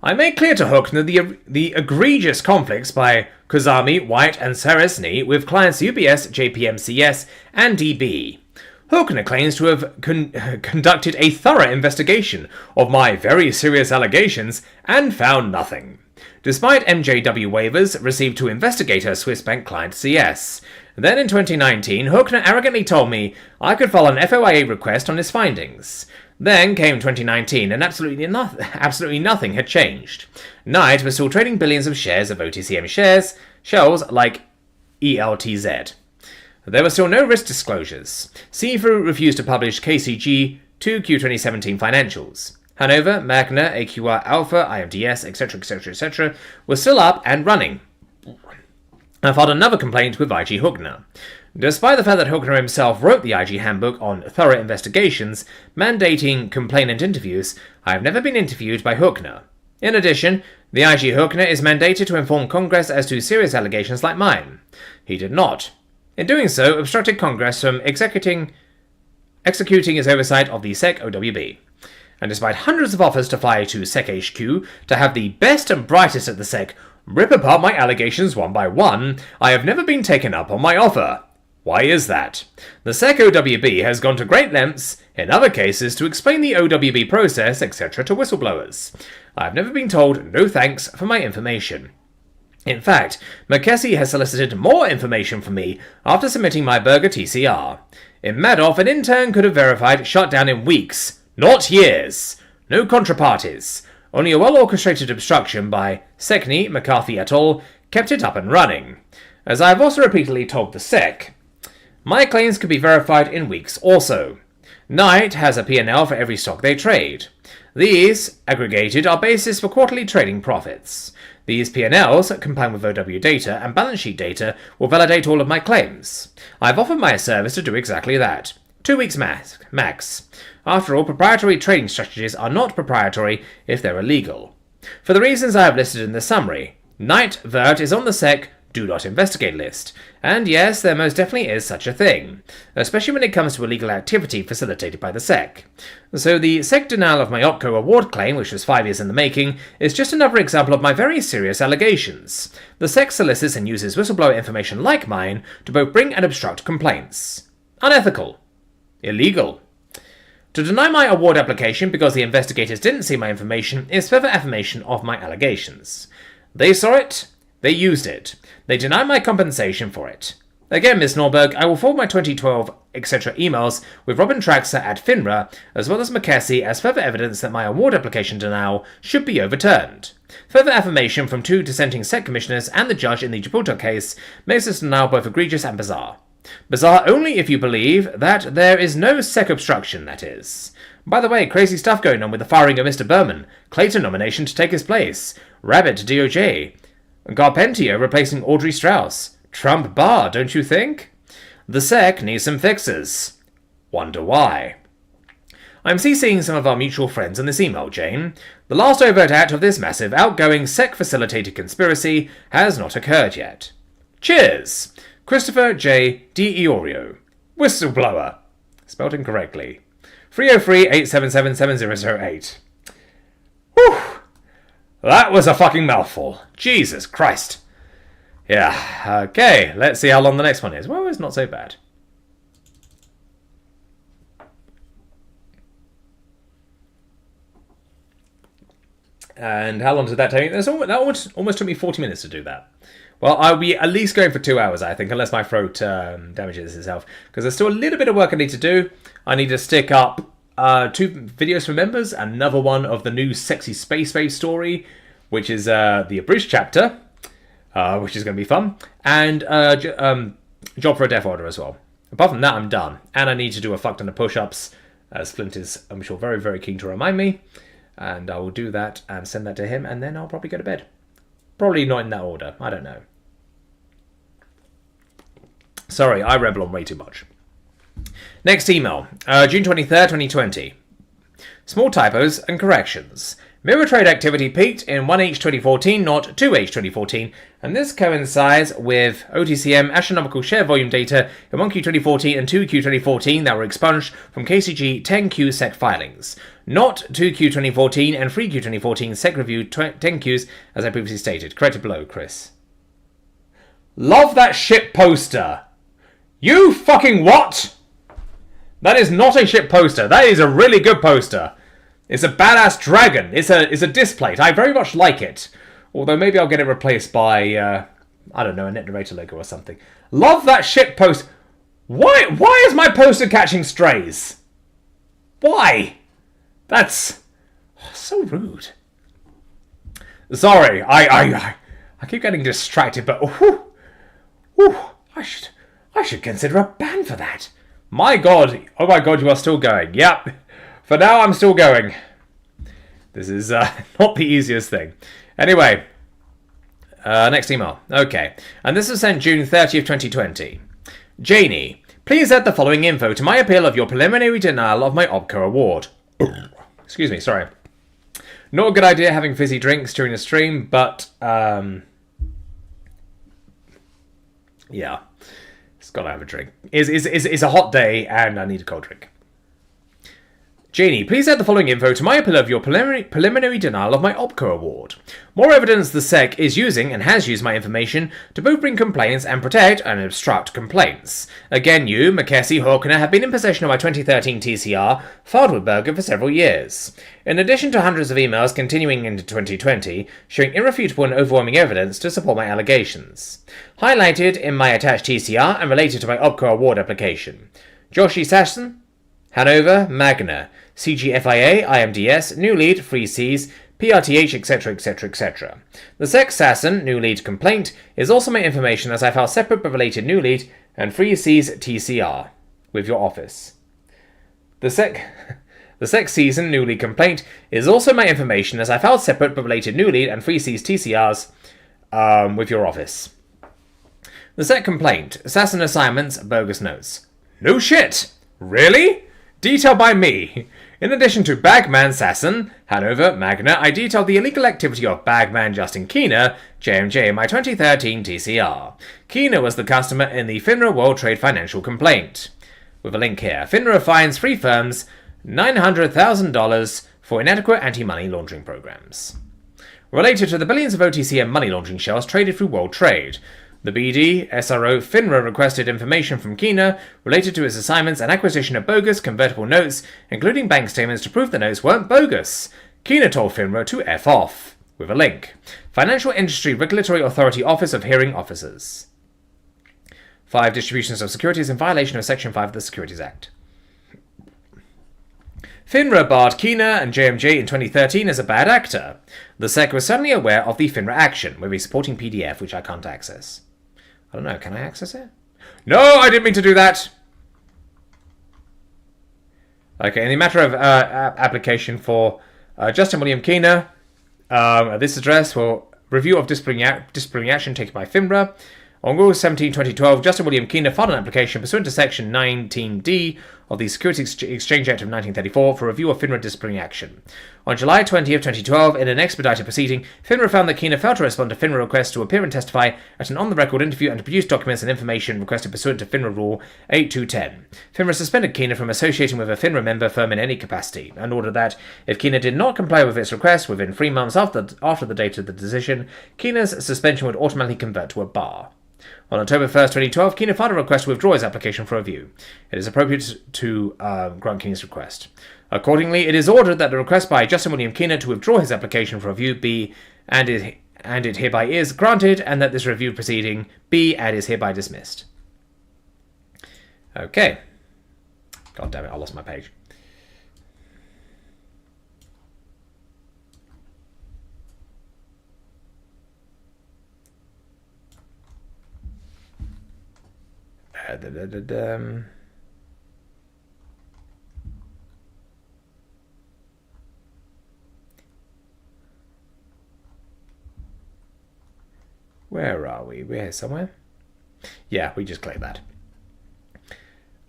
I made clear to Huckner the egregious conflicts by Kuzami, White, and Sarasny with clients UBS, JPMCS, and DB. Huckner claims to have conducted a thorough investigation of my very serious allegations and found nothing, despite MJW waivers received to investigate her Swiss bank client CS. Then in 2019, Huckner arrogantly told me I could file an FOIA request on his findings. Then came 2019, and absolutely nothing had changed. Knight was still trading billions of shares of OTCM shells like ELTZ. There were still no risk disclosures. CFRU refused to publish KCG 2Q 2017 financials. Hanover, Magna, AQR Alpha, IMDS, etc. were still up and running. I filed another complaint with IG Huckner. Despite the fact that Huckner himself wrote the IG handbook on thorough investigations, mandating complainant interviews, I have never been interviewed by Huckner. In addition, the IG Hoekner is mandated to inform Congress as to serious allegations like mine. He did not. In doing so, obstructed Congress from executing his oversight of the SEC OWB. And despite hundreds of offers to fly to SEC HQ to have the best and brightest at the SEC rip apart my allegations one by one, I have never been taken up on my offer. Why is that? The SEC OWB has gone to great lengths, in other cases, to explain the OWB process, etc. to whistleblowers. I have never been told no thanks for my information. In fact, McKessie has solicited more information from me after submitting my Burger TCR. In Madoff, an intern could have verified shut down in weeks, not years. No contraparties. Only a well-orchestrated obstruction by Sekni, McCarthy et al. Kept it up and running. As I have also repeatedly told the SEC, my claims could be verified in weeks also. Knight has a P&L for every stock they trade. These, aggregated, are basis for quarterly trading profits. These P&Ls, combined with OW data and balance sheet data, will validate all of my claims. I have offered my service to do exactly that. 2 weeks max. After all, proprietary trading strategies are not proprietary if they're illegal. For the reasons I have listed in the summary, Knight Vert is on the SEC Do Not Investigate list. And yes, there most definitely is such a thing, especially when it comes to illegal activity facilitated by the SEC. So the SEC denial of my OPCO award claim, which was 5 years in the making, is just another example of my very serious allegations. The SEC solicits and uses whistleblower information like mine to both bring and obstruct complaints. Unethical. Illegal. To deny my award application because the investigators didn't see my information is further affirmation of my allegations. They saw it. They used it. They denied my compensation for it. Again, Ms. Norberg, I will forward my 2012 etc. emails with Robin Traxler at FINRA, as well as McKessie, as further evidence that my award application denial should be overturned. Further affirmation from 2 dissenting SEC commissioners and the judge in the Gibraltar case makes this denial both egregious and bizarre. Bizarre only if you believe that there is no SEC obstruction, that is. By the way, crazy stuff going on with the firing of Mr. Berman, Clayton nomination to take his place, Rabbit to DOJ, Garpentio replacing Audrey Strauss, Trump Barr, don't you think? The SEC needs some fixes. Wonder why. I'm CCing some of our mutual friends in this email, Jane. The last overt act of this massive outgoing SEC-facilitated conspiracy has not occurred yet. Cheers! Christopher J. D. Iorio. Whistleblower. Spelled incorrectly. 303-877-7008. Whew! That was a fucking mouthful. Jesus Christ. Yeah, okay, let's see how long the next one is. Well, it's not so bad. And how long did that take? That almost took me 40 minutes to do that. Well, I'll be at least going for 2 hours, I think, unless my throat damages itself. Because there's still a little bit of work I need to do. I need to stick up 2 videos for members, another one of the new Sexy Space Wave story, which is the abridged chapter, which is going to be fun, and Job for a Death Order as well. Apart from that, I'm done. And I need to do a fuck ton of push-ups, as Flint is, I'm sure, very, very keen to remind me. And I will do that and send that to him, and then I'll probably go to bed. Probably not in that order. I don't know. Sorry, I rebel on way too much. Next email. June 23rd, 2020. Small typos and corrections. Mirror trade activity peaked in 1H 2014, not 2H 2014, and this coincides with OTCM astronomical share volume data in 1Q 2014 and 2Q 2014 that were expunged from KCG 10Q SEC filings, not 2Q 2014 and 3Q 2014 SEC review 10Qs as I previously stated. Corrected below, Chris. Love that shit poster. You fucking what? That is not a shit poster. That is a really good poster. It's a badass dragon. It's a displate. I very much like it. Although maybe I'll get it replaced by, I don't know, a Net Narrator logo or something. Love that shit post. Why is my poster catching strays? Why? That's so rude. Sorry, I keep getting distracted, but I should consider a ban for that. My God, oh my God, you are still going. Yep. For now, I'm still going. This is not the easiest thing. Anyway, next email. Okay, and this was sent June 30th, 2020. Janie, please add the following info to my appeal of your preliminary denial of my OPCO award. Excuse me, sorry. Not a good idea having fizzy drinks during a stream, but yeah, it's got to have a drink. It's a hot day and I need a cold drink. Janie, please add the following info to my appeal of your preliminary denial of my OPCO award. More evidence the SEC is using and has used my information to both bring complaints and protect and obstruct complaints. Again, you, McKessie, Hawkener, have been in possession of my 2013 TCR, filed with Berger for several years. In addition to hundreds of emails continuing into 2020, showing irrefutable and overwhelming evidence to support my allegations. Highlighted in my attached TCR and related to my OPCO award application. Joshi Sasson, Hanover, Magna, CGFIA, IMDS, New Lead, Free Seas, PRTH, etc., etc., etc. The SEC Sasson New Lead complaint is also my information as I file separate but related New Lead and Free Seas TCR with your office. The SEC Season New Lead complaint is also my information as I filed separate but related New Lead and Free Seas TCRs with your office. The SEC complaint, Sasson assignments, bogus notes. No shit! Really? Detailed by me. In addition to Bagman Sasson, Hanover, Magna, I detailed the illegal activity of Bagman Justin Keener, JMJ, in my 2013 TCR. Keener was the customer in the FINRA World Trade Financial Complaint. With a link here. FINRA fines 3 firms $900,000 for inadequate anti-money laundering programs. Related to the billions of OTC and money laundering shells traded through World Trade. The BD, SRO, FINRA requested information from Keener related to his assignments and acquisition of bogus convertible notes, including bank statements to prove the notes weren't bogus. Keener told FINRA to F off. With a link. Financial Industry Regulatory Authority Office of Hearing Officers. 5 distributions of securities in violation of Section 5 of the Securities Act. FINRA barred Keener and JMJ in 2013 as a bad actor. The SEC was certainly aware of the FINRA action, with a supporting PDF which I can't access. I don't know, can I access it? No, I didn't mean to do that! Okay, in the matter of application for Justin William Keener, this address for review of disciplinary action taken by FINRA. On August 17, 2012, Justin William Keener filed an application pursuant to Section 19D of the Securities Exchange Act of 1934 for review of FINRA disciplinary action. On July 20, 2012, in an expedited proceeding, FINRA found that Keener failed to respond to FINRA requests to appear and testify at an on-the-record interview and to produce documents and information requested pursuant to FINRA Rule 8210. FINRA suspended Keener from associating with a FINRA member firm in any capacity, and ordered that, if Keener did not comply with its request within 3 months after the date of the decision, Keener's suspension would automatically convert to a bar. On October 1st, 2012, Keener filed a request to withdraw his application for review. It is appropriate to grant Keener's request. Accordingly, it is ordered that the request by Justin William Keener to withdraw his application for review be, and it hereby is, granted, and that this review proceeding be, and is hereby dismissed. Okay. God damn it, I lost my page. Where are we? We're here somewhere. Yeah, we just clicked that.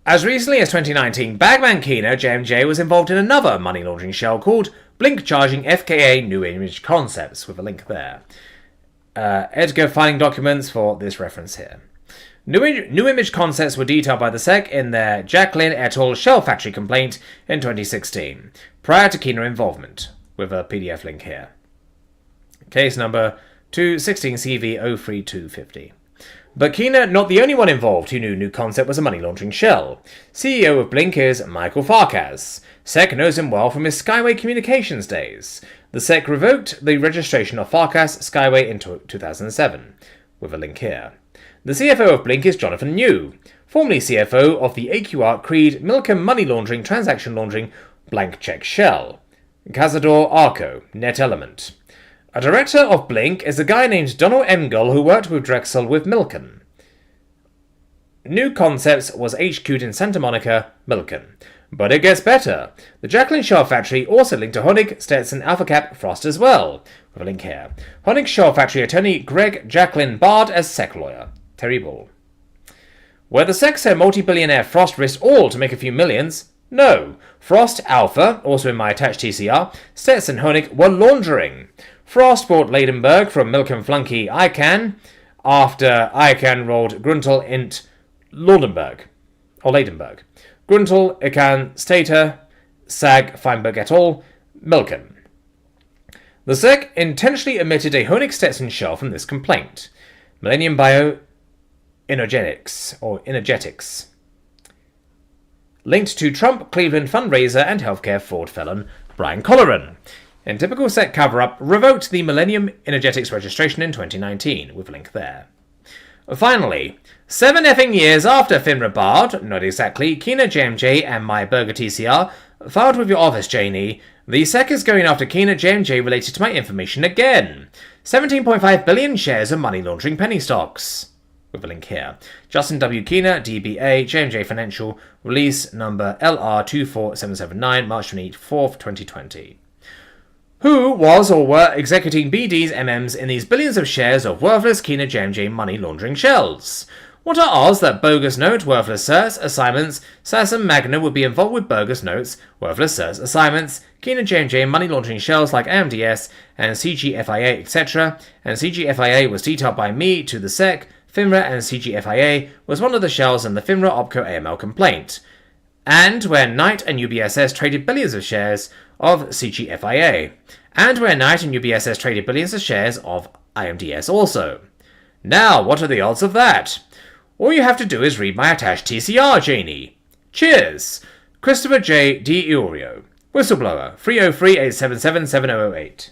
As recently as 2019, Bagman Keener, JMJ, was involved in another money laundering shell called Blink Charging FKA New Image Concepts, with a link there. Edgar filing documents for this reference here. New image concepts were detailed by the SEC in their Jacqueline et al. Shell Factory complaint in 2016, prior to Keener involvement, with a PDF link here. Case number 216CV03250. But Keener, not the only one involved who knew New Concept was a money laundering shell. CEO of Blink is Michael Farkas. SEC knows him well from his Skyway Communications days. The SEC revoked the registration of Farkas Skyway in 2007, with a link here. The CFO of Blink is Jonathan New, formerly CFO of the AQR Creed Milcom Money Laundering Transaction Laundering Blank Check Shell. Cazador Arco, Net Element. A director of Blink is a guy named Donald Engel who worked with Drexel with Milcom. New Concepts was HQ'd in Santa Monica, Milcom. But it gets better. The Jacqueline Shell Factory also linked to Honig, Stetson, AlphaCap, Frost as well. With a link here. Honig Shell Factory attorney Greg Jacqueline barred as SEC lawyer. Terry Ball. Where the SEC said multi-billionaire Frost risked all to make a few millions, No. Frost, Alpha, also in my attached TCR, Stets and Honig were laundering. Frost bought Ladenburg from Milk and Flunky Ican after Ican rolled Gruntel int Ladenburg. Or Ladenburg. Gruntel, Ican, Stater, Sag, Feinberg et al., Milken. The SEC intentionally omitted a Honig Stetson shell from this complaint. Millennium Bio Energetics. Linked to Trump, Cleveland fundraiser and healthcare fraud felon Brian Colleran. In typical SEC cover-up, revoked the Millennium Energetics registration in 2019, with a link there. Finally, 7 effing years after FINRA barred, not exactly, Kina JMJ and my Burger TCR filed with your office, Janie, the SEC is going after Kina JMJ related to my information again. 17.5 billion shares of money laundering penny stocks. With a link here. Justin W. Kina, DBA, JMJ Financial, release number LR24779, March 24th, 2020. Who was or were executing BD's MMs in these billions of shares of worthless Kina JMJ money laundering shells? What are odds that bogus note, worthless certs, assignments, SAS and Magna would be involved with bogus notes, worthless certs, assignments, Kina JMJ money laundering shells like AMDS and CGFIA, etc., and CGFIA was detailed by me to the SEC. FINRA and CGFIA was one of the shells in the FINRA OPCO AML complaint, and where Knight and UBSS traded billions of shares of CGFIA, and where Knight and UBSS traded billions of shares of IMDS also. Now, what are the odds of that? All you have to do is read my attached TCR, Janie. Cheers! Christopher J. D. Iorio. Whistleblower, 303-877-7008.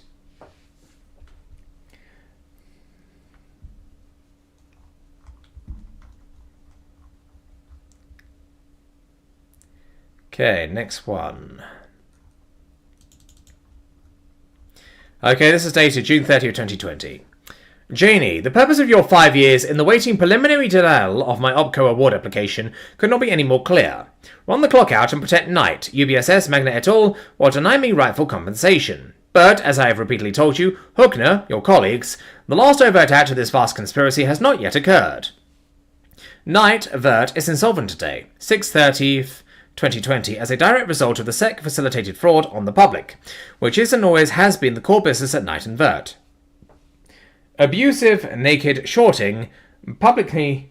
Okay, next one. Okay, this is dated June 30th, 2020. Janie, the purpose of your 5 years in the waiting preliminary denial of my OPCO award application could not be any more clear. Run the clock out and protect Knight, UBSS, Magna et al., or deny me rightful compensation. But, as I have repeatedly told you, Hookner, your colleagues, the last overt act of this vast conspiracy has not yet occurred. Knight, Vert, is insolvent today, 6/30th, 2020, as a direct result of the SEC facilitated fraud on the public, which is and always has been the core business at Knight and Vert. Abusive naked shorting publicly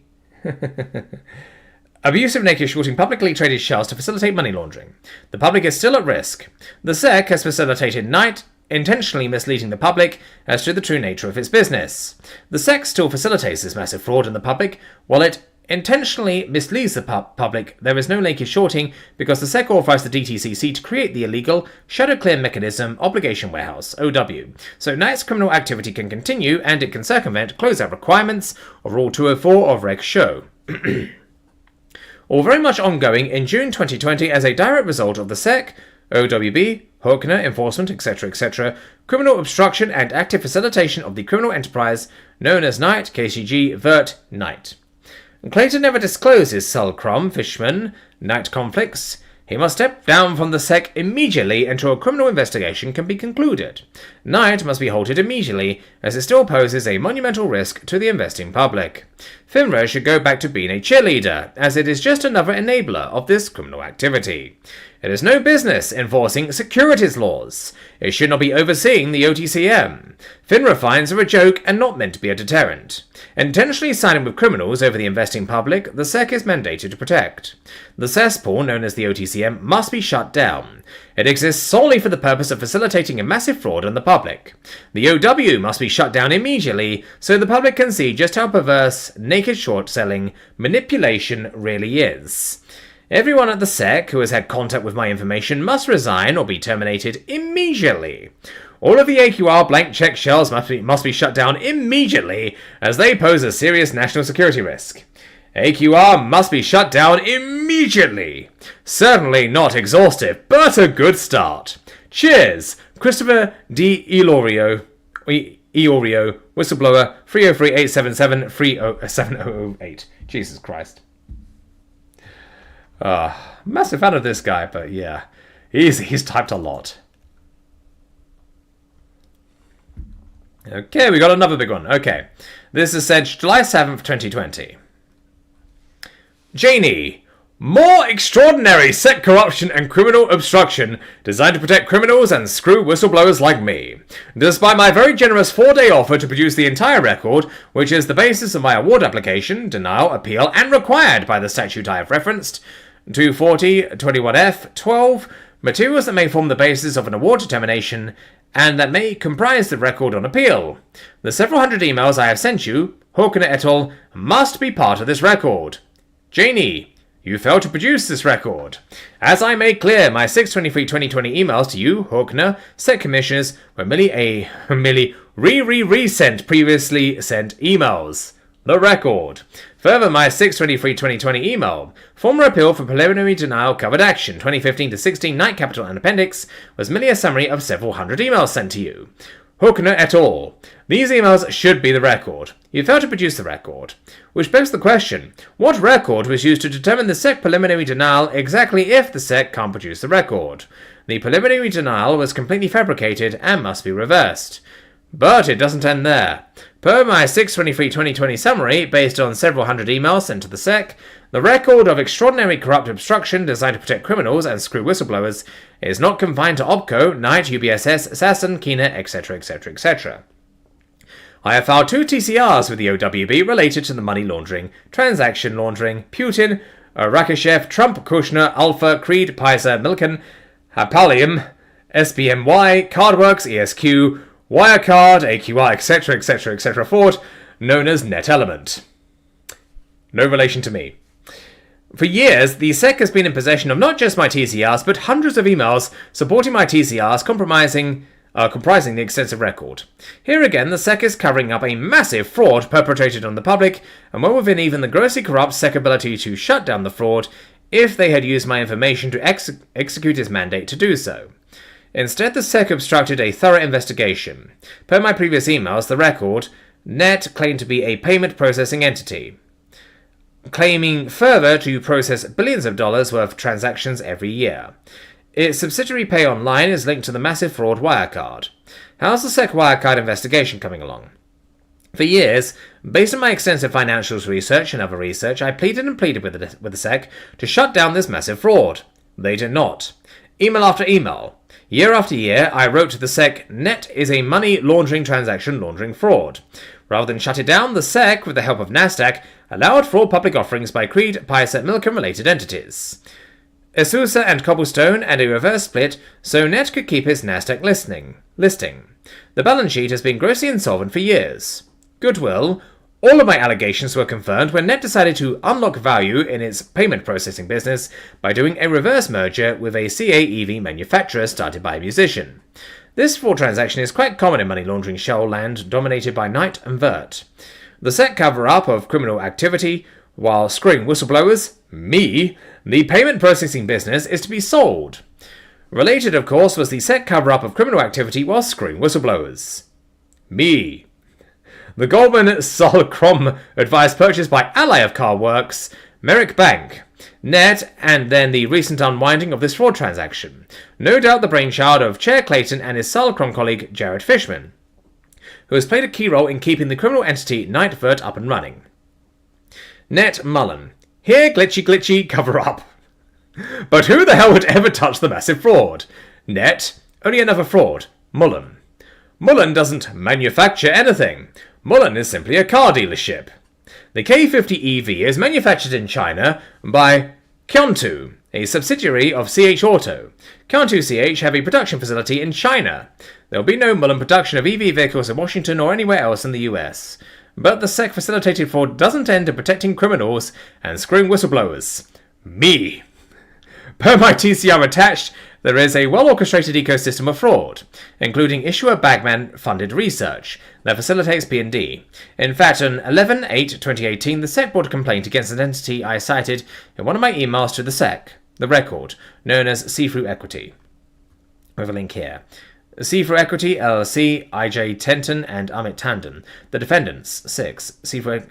traded shells to facilitate money laundering. The public is still at risk. The SEC has facilitated Knight intentionally misleading the public as to the true nature of its business. The SEC still facilitates this massive fraud in the public, while it intentionally misleads the public. There is no naked shorting because the SEC authorized the DTCC to create the illegal shadow clear mechanism obligation warehouse, OW, so Knight's criminal activity can continue and it can circumvent closeout requirements of Rule 204 of Reg Show. All very much ongoing in June 2020 as a direct result of the SEC, OWB, Hoekner, enforcement, etc., criminal obstruction and active facilitation of the criminal enterprise known as Knight, KCG, Vert, Knight. Clayton never discloses Sulcrum, Fishman, Knight conflicts. He must step down from the SEC immediately until a criminal investigation can be concluded. Knight must be halted immediately, as it still poses a monumental risk to the investing public. FINRA should go back to being a cheerleader, as it is just another enabler of this criminal activity. It has no business enforcing securities laws. It should not be overseeing the OTCM. FINRA fines are a joke and not meant to be a deterrent. Intentionally siding with criminals over the investing public, the SEC is mandated to protect. The cesspool, known as the OTCM, must be shut down. It exists solely for the purpose of facilitating a massive fraud on the public. The OW must be shut down immediately so the public can see just how perverse naked short-selling manipulation really is. Everyone at the SEC who has had contact with my information must resign or be terminated immediately. All of the AQR blank check shells must be shut down immediately, as they pose a serious national security risk. AQR must be shut down immediately. Certainly not exhaustive, but a good start. Cheers, Christopher D. Iorio, whistleblower, 303-877-7008. Jesus Christ. Massive fan of this guy, but yeah, he's typed a lot. Okay, we got another big one. Okay, this is said July 7th, 2020. Janie, More extraordinary SEC corruption and criminal obstruction designed to protect criminals and screw whistleblowers like me. Despite my very generous 4-day offer to produce the entire record, which is the basis of my award application, denial, appeal, and required by the statute I have referenced, 240, 21F, 12, materials that may form the basis of an award determination, and that may comprise the record on appeal. The several hundred emails I have sent you, Hawkner et al., must be part of this record. Janie, you failed to produce this record. As I made clear, my 6/23/2020 emails to you, Hawkner, SEC commissioners, were merely resent previously sent emails. The record. Further, my 6/23/2020 email, former appeal for preliminary denial covered action, 2015 to 16 Night Capital and Appendix, was merely a summary of several hundred emails sent to you. Hawkner et al. These emails should be the record. You failed to produce the record. Which begs the question, what record was used to determine the SEC preliminary denial exactly if the SEC can't produce the record? The preliminary denial was completely fabricated and must be reversed. But it doesn't end there. Per my 6/23/2020 summary, based on several hundred emails sent to the SEC, the record of extraordinary corrupt obstruction designed to protect criminals and screw whistleblowers is not confined to OPCO, Knight, UBSS, Sasson, Keener, etc., etc., etc. I have filed 2 TCRs with the OWB related to the money laundering, transaction laundering, Putin, Rakashev, Trump, Kushner, Alpha, Creed, Pfizer, Milken, Hapalium, SBMY, Cardworks, ESQ, Wirecard, AQR, etc., etc., etc. fraud, known as Net Element. No relation to me. For years, the SEC has been in possession of not just my TCRs, but hundreds of emails supporting my TCRs comprising the extensive record. Here again, the SEC is covering up a massive fraud perpetrated on the public, and well within even the grossly corrupt SEC ability to shut down the fraud if they had used my information to execute its mandate to do so. Instead, the SEC obstructed a thorough investigation. Per my previous emails, the record, Net claimed to be a payment processing entity, claiming further to process billions of dollars worth of transactions every year. Its subsidiary Pay Online is linked to the massive fraud Wirecard. How's the SEC Wirecard investigation coming along? For years, based on my extensive financials research and other research, I pleaded with the SEC to shut down this massive fraud. They did not. Email after email. Year after year, I wrote to the SEC, Net is a money laundering transaction laundering fraud. Rather than shut it down, the SEC, with the help of NASDAQ, allowed fraud public offerings by Creed, Pfizer, Milken related entities, Azusa and Cobblestone, and a reverse split so Net could keep its NASDAQ listing. The balance sheet has been grossly insolvent for years. Goodwill. All of my allegations were confirmed when Net decided to unlock value in its payment processing business by doing a reverse merger with a CAEV manufacturer started by a musician. This fraud transaction is quite common in money laundering shell land dominated by Knight and Vert. The SEC cover-up of criminal activity, while screwing whistleblowers, me, the payment processing business is to be sold. Related, of course, was the SEC cover-up of criminal activity while screwing whistleblowers, me. The Goldman Sol-Crom advised purchase by ally of Carworks, Merrick Bank, Net, and then the recent unwinding of this fraud transaction. No doubt the brainchild of Chair Clayton and his Sol-Crom colleague Jared Fishman, who has played a key role in keeping the criminal entity Knight Vert up and running. Net Mullen. Here, glitchy, cover up. But who the hell would ever touch the massive fraud? Net. Only another fraud. Mullen. Mullen doesn't manufacture anything. Mullen is simply a car dealership. The K50 EV is manufactured in China by Kyontu, a subsidiary of CH Auto. Kyontu CH have a production facility in China. There will be no Mullen production of EV vehicles in Washington or anywhere else in the US. But the SEC facilitated fraud doesn't end in protecting criminals and screwing whistleblowers. Me. Per my TCR attached, there is a well-orchestrated ecosystem of fraud, including issuer Bagman-funded research that facilitates P&D. In fact, on 11/8/2018, the SEC brought a complaint against an entity I cited in one of my emails to the SEC, the record, known as See-Through Equity. With a link here. See-Through Equity, LLC, IJ Tenton and Amit Tandon. The defendants, 6. See-Through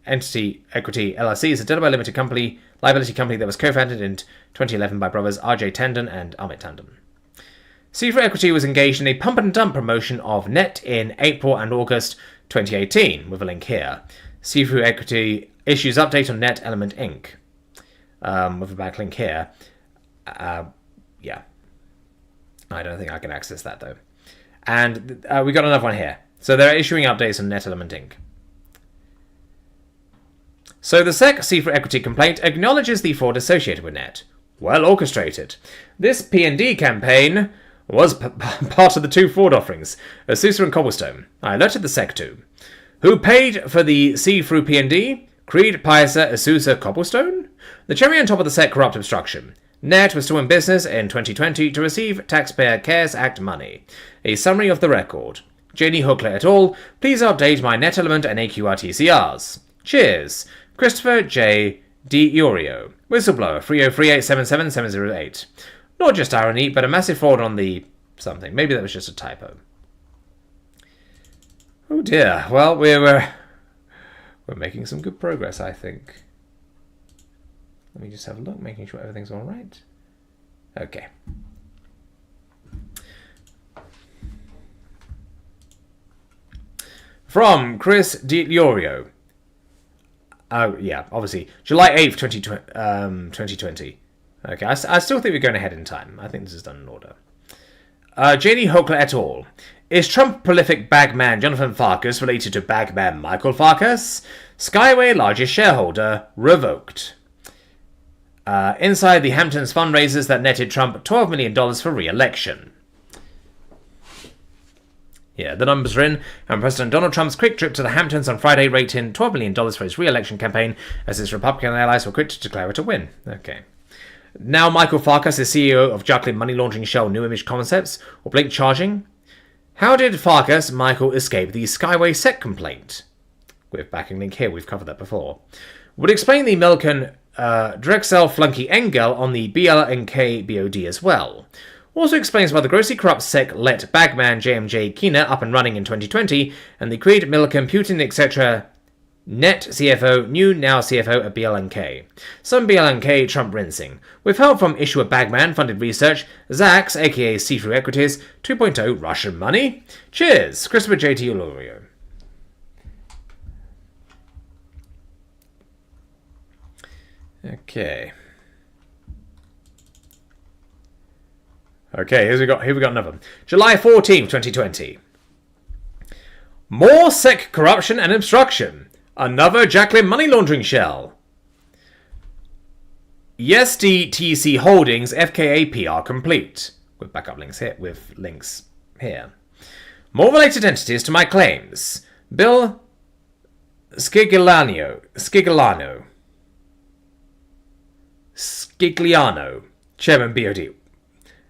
Entity Equity, LLC is a Delaware limited liability company that was co-founded in 2011 by brothers RJ Tandon and Amit Tandon. See-Through Equity was engaged in a pump-and-dump promotion of Net in April and August 2018, with a link here. See-Through Equity issues update on Net Element Inc. with a backlink here. Yeah. I don't think I can access that, though. And we got another one here. So they're issuing updates on NetElement Inc. So the SEC Secret Equity complaint acknowledges the fraud associated with Net. Well orchestrated. This P&D campaign was part of the two fraud offerings, Azusa and Cobblestone. I alerted the SEC to. Who paid for the see-through P&D? Creed, Pisa, Azusa, Cobblestone? The cherry on top of the SEC corrupt obstruction. Net was still in business in 2020 to receive Taxpayer Cares Act money. A summary of the record. J.D. Hookler et al. Please update my NetElement and AQR TCRs. Cheers. Christopher J. D. Iorio. Whistleblower 303877708. Not just irony, but a massive fraud on the something. Maybe that was just a typo. Oh dear. Well, we're making some good progress, I think. Let me just have a look, making sure everything's all right. Okay. From Chris Di Liorio. Oh, yeah, obviously. July 8th, 2020. Okay, I still think we're going ahead in time. I think this is done in order. J.D. Hookler et al. Is Trump prolific bagman Jonathan Farkas related to bagman Michael Farkas? Skyway largest shareholder revoked. Inside the Hamptons fundraisers that netted Trump $12 million for re-election. Yeah, the numbers are in, and President Donald Trump's quick trip to the Hamptons on Friday raked in $12 million for his re-election campaign, as his Republican allies were quick to declare it a win. Okay. Now Michael Farkas is CEO of juggling money laundering shell New Image Concepts, or Blink Charging. How did Farkas Michael escape the Skyway SEC complaint? With backing link here, we've covered that before. Would explain the Milken Drexel flunky Engel on the BLNK BOD as well. Also explains why the grossly corrupt SEC let bagman JMJ Keener up and running in 2020, and the Creed, Milken, Putin, etc. Net CFO, new now CFO at BLNK. Some BLNK Trump rinsing. With help from issuer bagman funded research, Zax, aka See-Through Equities, 2.0 Russian money. Cheers, Christopher J.T. Olorio. Okay. Okay, here we got another one. July 14th, 2020. More SEC corruption and obstruction. Another Jacqueline money laundering shell. YesDTC Holdings FKA PR complete. With backup links here. More related entities to my claims. Bill Scigliano, Chairman BOD.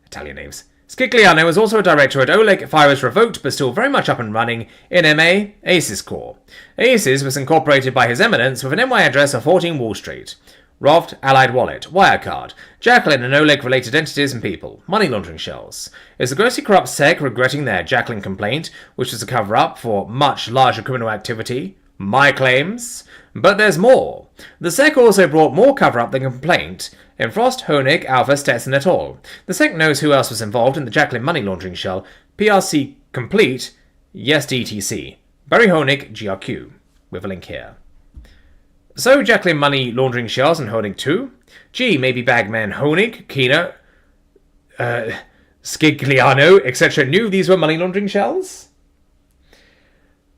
Italian names. Scigliano is also a director at Oleg Files revoked but still very much up and running in MA ACES Corp. ACES was incorporated by His Eminence with an NY address of 14 Wall Street. Roft, Allied Wallet, Wirecard, Jacqueline and Oleg related entities and people, money laundering shells. Is the grossly corrupt SEC regretting their Jacqueline complaint, which was a cover-up for much larger criminal activity? My claims. But there's more. The SEC also brought more cover-up than complaint in Frost, Honig, Alpha, Stetson et al. The SEC knows who else was involved in the Jacqueline money laundering shell. PRC complete, YesDTC. Barry Honig, GRQ. With a link here. So Jacqueline money laundering shells and Honig too? Gee, maybe bagman Honig, Keener, Scigliano, etc. knew these were money laundering shells?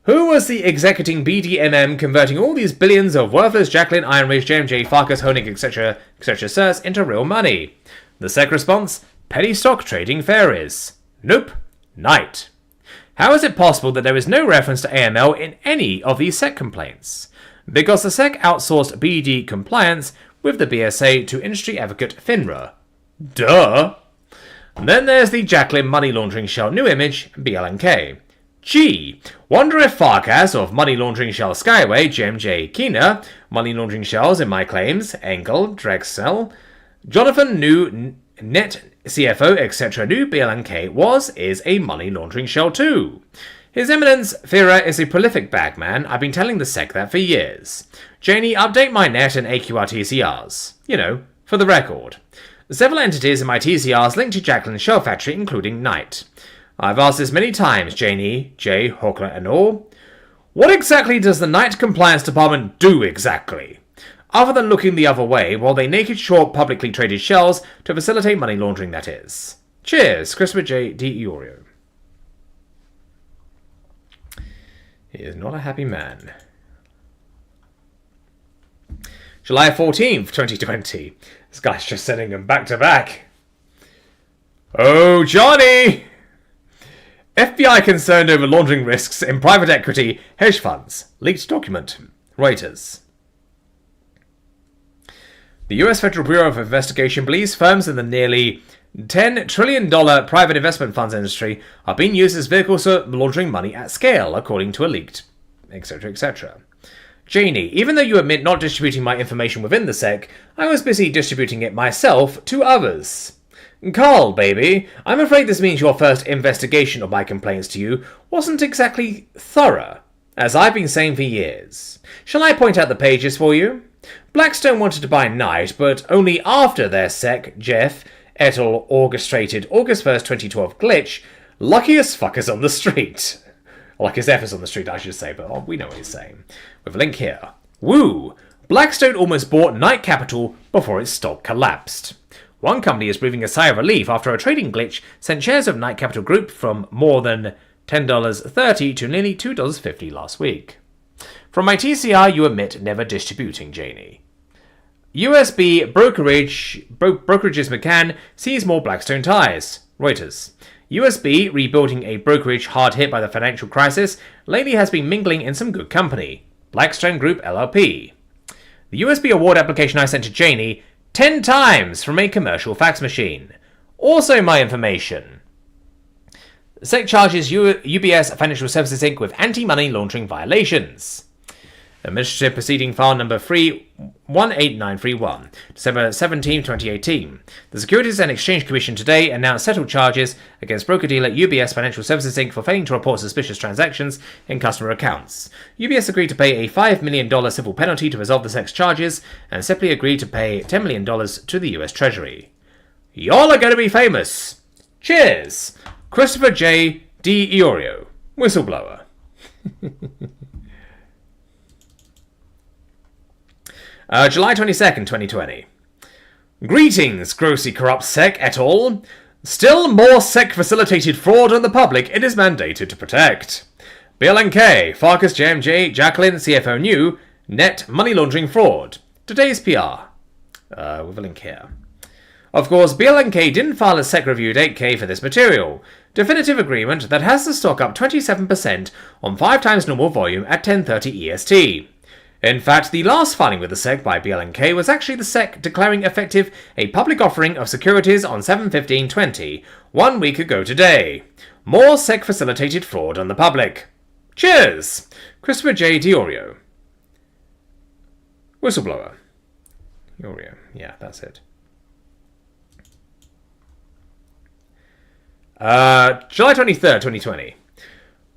Who was the executing BDMM converting all these billions of worthless Jacqueline, Ironridge, JMJ, Farkas, Honig, etc., sirs into real money? The SEC response, petty stock trading fairies. Nope. Night. How is it possible that there is no reference to AML in any of these SEC complaints? Because the SEC outsourced BD compliance with the BSA to industry advocate FINRA. Duh. Then there's the Jacqueline money laundering shell New Image, BLNK. Gee, wonder if Farkas of money laundering shell Skyway, JMJ Keener, money laundering shells in my claims, Engel, Drexel, Jonathan New, Net CFO, etc. New BLNK is a money laundering shell too. His Eminence Fira is a prolific bagman. I've been telling the SEC that for years. Janie, update my net and AQR TCRs. You know, for the record. Several entities in my TCRs linked to Jacqueline's shell factory, including Knight. I've asked this many times, Janie, J, Hookler and all. What exactly does the Knight Compliance Department do exactly? other than looking the other way while they naked short publicly traded shells to facilitate money laundering, that is. Cheers, Christopher J. DiIorio. He is not a happy man. July 14th, 2020. This guy's just sending them back to back. Oh, Johnny! FBI concerned over laundering risks in private equity hedge funds. Leaked document. Reuters. The US Federal Bureau of Investigation believes firms in the nearly $10 trillion private investment funds industry are being used as vehicles for laundering money at scale, according to a leaked, etc., etc. Janie, even though you admit not distributing my information within the SEC, I was busy distributing it myself to others. Carl, baby, I'm afraid this means your first investigation of my complaints to you wasn't exactly thorough, as I've been saying for years. Shall I point out the pages for you? Blackstone wanted to buy Knight, but only after their SEC, Jeff, et al. Orchestrated August 1st, 2012 glitch, luckiest fuckers on the street. Luckiest effers on the street, I should say, but we know what he's saying. With a link here. Woo! Blackstone almost bought Knight Capital before its stock collapsed. One company is breathing a sigh of relief after a trading glitch sent shares of Knight Capital Group from more than $10.30 to nearly $2.50 last week. From my TCR, you admit never distributing, Janie. USB brokerages McCann sees more Blackstone ties. Reuters. USB, rebuilding a brokerage hard hit by the financial crisis, lately has been mingling in some good company. Blackstone Group LLP. The USB award application I sent to Janie 10 times from a commercial fax machine. Also my information. SEC charges UBS Financial Services Inc. with anti-money laundering violations. Administrative Proceeding File Number 318931, December 17, 2018. The Securities and Exchange Commission today announced settled charges against broker-dealer UBS Financial Services Inc. for failing to report suspicious transactions in customer accounts. UBS agreed to pay a $5 million civil penalty to resolve the SEC's charges and simply agreed to pay $10 million to the US Treasury. Y'all are going to be famous. Cheers! Christopher J. DiIorio, whistleblower. July 22nd, 2020. Greetings, grossly corrupt SEC et al. Still more SEC-facilitated fraud on the public it is mandated to protect. BLNK, Farkas JMJ, Jacqueline, CFO New, Net Money Laundering Fraud. Today's PR. With a link here. Of course, BLNK didn't file a SEC-reviewed 8K for this material. Definitive agreement that has the stock up 27% on 5 times normal volume at 10:30 EST. In fact, the last filing with the SEC by BLNK was actually the SEC declaring effective a public offering of securities on 7/15/20, 1 week ago today. More SEC-facilitated fraud on the public. Cheers! Christopher J. DiIorio. Whistleblower. Iorio. Yeah, that's it. July 23rd, 2020.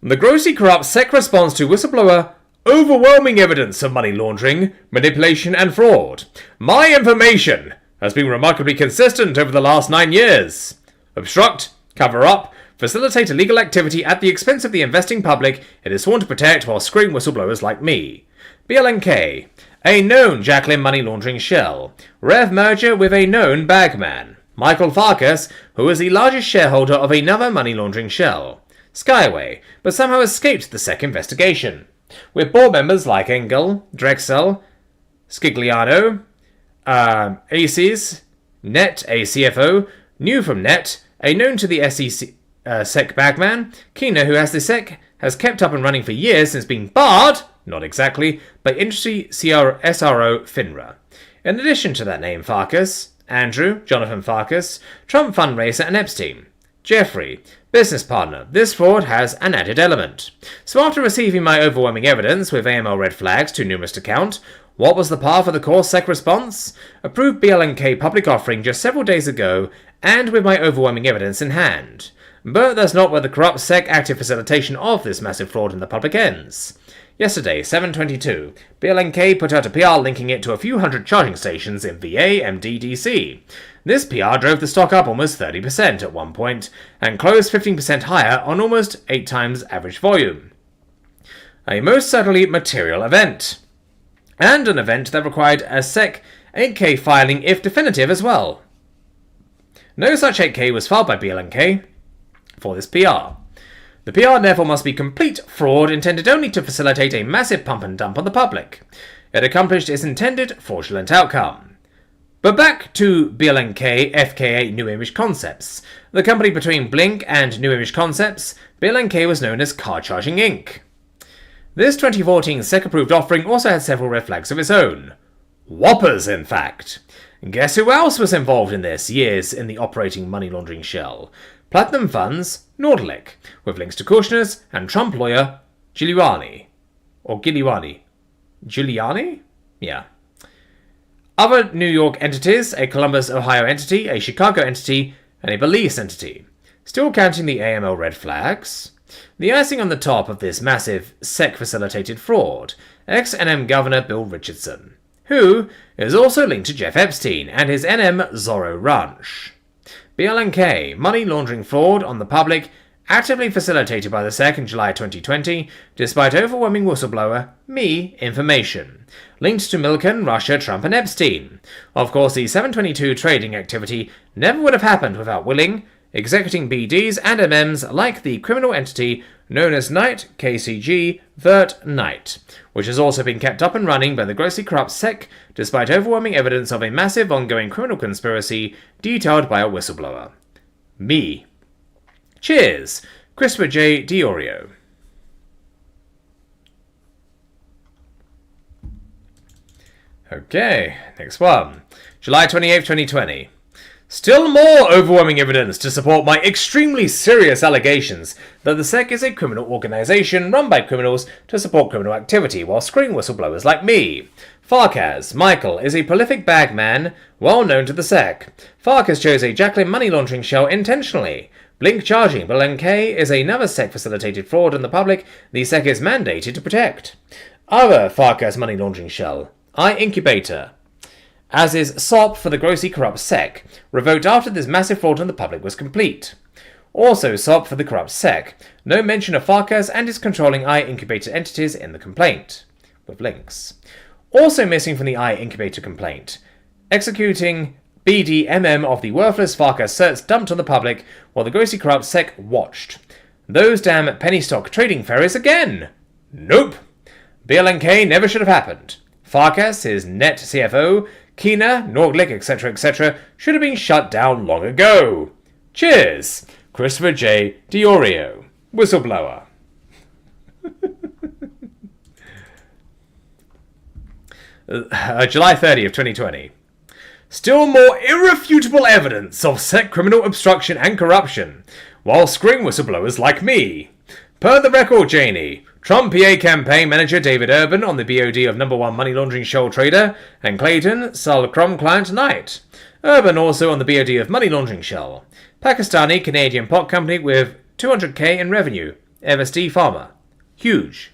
The grossly corrupt SEC response to whistleblower overwhelming evidence of money laundering, manipulation, and fraud. My information has been remarkably consistent over the last 9 years. Obstruct, cover up, facilitate illegal activity at the expense of the investing public it is sworn to protect while screwing whistleblowers like me. BLNK, a known Jacqueline money laundering shell. Rev merger with a known bagman. Michael Farkas, who is the largest shareholder of another money laundering shell. Skyway, but somehow escaped the SEC investigation. With board members like Engel, Drexel, Scigliano, Aces, Net, a CFO, New from Net, a known to the SEC bagman, Keener, who has the SEC has kept up and running for years since being barred, not exactly, by industry SRO FINRA. In addition to that name, Farkas, Andrew, Jonathan Farkas, Trump fundraiser, and Epstein. Jeffrey, business partner. This fraud has an added element. So after receiving my overwhelming evidence with AML red flags too numerous to count, what was the par for the course SEC response? Approved BLNK public offering just several days ago, and with my overwhelming evidence in hand. But that's not where the corrupt SEC active facilitation of this massive fraud in the public ends. Yesterday, 7/22, BLNK put out a PR linking it to a few hundred charging stations in VA, MD, DC. This PR drove the stock up almost 30% at one point, and closed 15% higher on almost 8 times average volume. A most certainly material event. and an event that required a SEC 8K filing if definitive as well. No such 8K was filed by BLNK for this PR. The PR therefore must be complete fraud intended only to facilitate a massive pump and dump on the public. It accomplished its intended fraudulent outcome. But back to BLNK FKA New Image Concepts. The company between Blink and New Image Concepts, BLNK was known as Car Charging Inc. This 2014 SEC-approved offering also had several red flags of its own. Whoppers, in fact. Guess who else was involved in this years in the operating money laundering shell? Platinum Funds, Nordlick, with links to Kushner's and Trump lawyer Giuliani. Or Giuliani? Giuliani? Yeah. Other New York entities, a Columbus, Ohio entity, a Chicago entity, and a Belize entity. Still counting the AML red flags? The icing on the top of this massive SEC-facilitated fraud, ex-NM Governor Bill Richardson, who is also linked to Jeff Epstein and his NM Zorro Ranch. BLNK, money laundering fraud on the public, actively facilitated by the SEC in July 2020, despite overwhelming whistleblower, me, information, linked to Milken, Russia, Trump and Epstein. Of course, the 722 trading activity never would have happened without willing, executing BDs and MMs like the criminal entity known as Knight KCG Vert Knight, which has also been kept up and running by the grossly corrupt SEC despite overwhelming evidence of a massive ongoing criminal conspiracy detailed by a whistleblower. Me. Cheers, Christopher J. Diorio. Okay, next one. July 28th, 2020. Still more overwhelming evidence to support my extremely serious allegations that the SEC is a criminal organization run by criminals to support criminal activity while screwing whistleblowers like me. Farkas Michael is a prolific bagman well known to the SEC. Farkas chose a Jacqueline money laundering shell intentionally. Blink charging BLNK is another SEC-facilitated fraud on the public the SEC is mandated to protect. Other Farkas money laundering shell, iIncubator, as is SOP for the grossly corrupt SEC, revoked after this massive fraud on the public was complete. Also SOP for the corrupt SEC, no mention of Farkas and its controlling iIncubator entities in the complaint, with links. Also missing from the iIncubator complaint, executing BDMM of the worthless Farkas certs dumped on the public while the grossly corrupt SEC watched. Those damn penny stock trading ferries again! Nope! BLNK never should have happened. Farkas, his net CFO, Kina, Nordlick, etc., should have been shut down long ago. Cheers! Christopher J. Diorio, whistleblower. July 30th, 2020. Still more irrefutable evidence of SEC criminal obstruction and corruption, while screwing whistleblowers like me. Per the record, Janie, Trump PA campaign manager David Urban on the BOD of #1 money laundering shell trader, and Clayton Salcrom client Knight. Urban also on the BOD of money laundering shell. Pakistani-Canadian pot company with 200k in revenue. Eversty Pharma. Huge.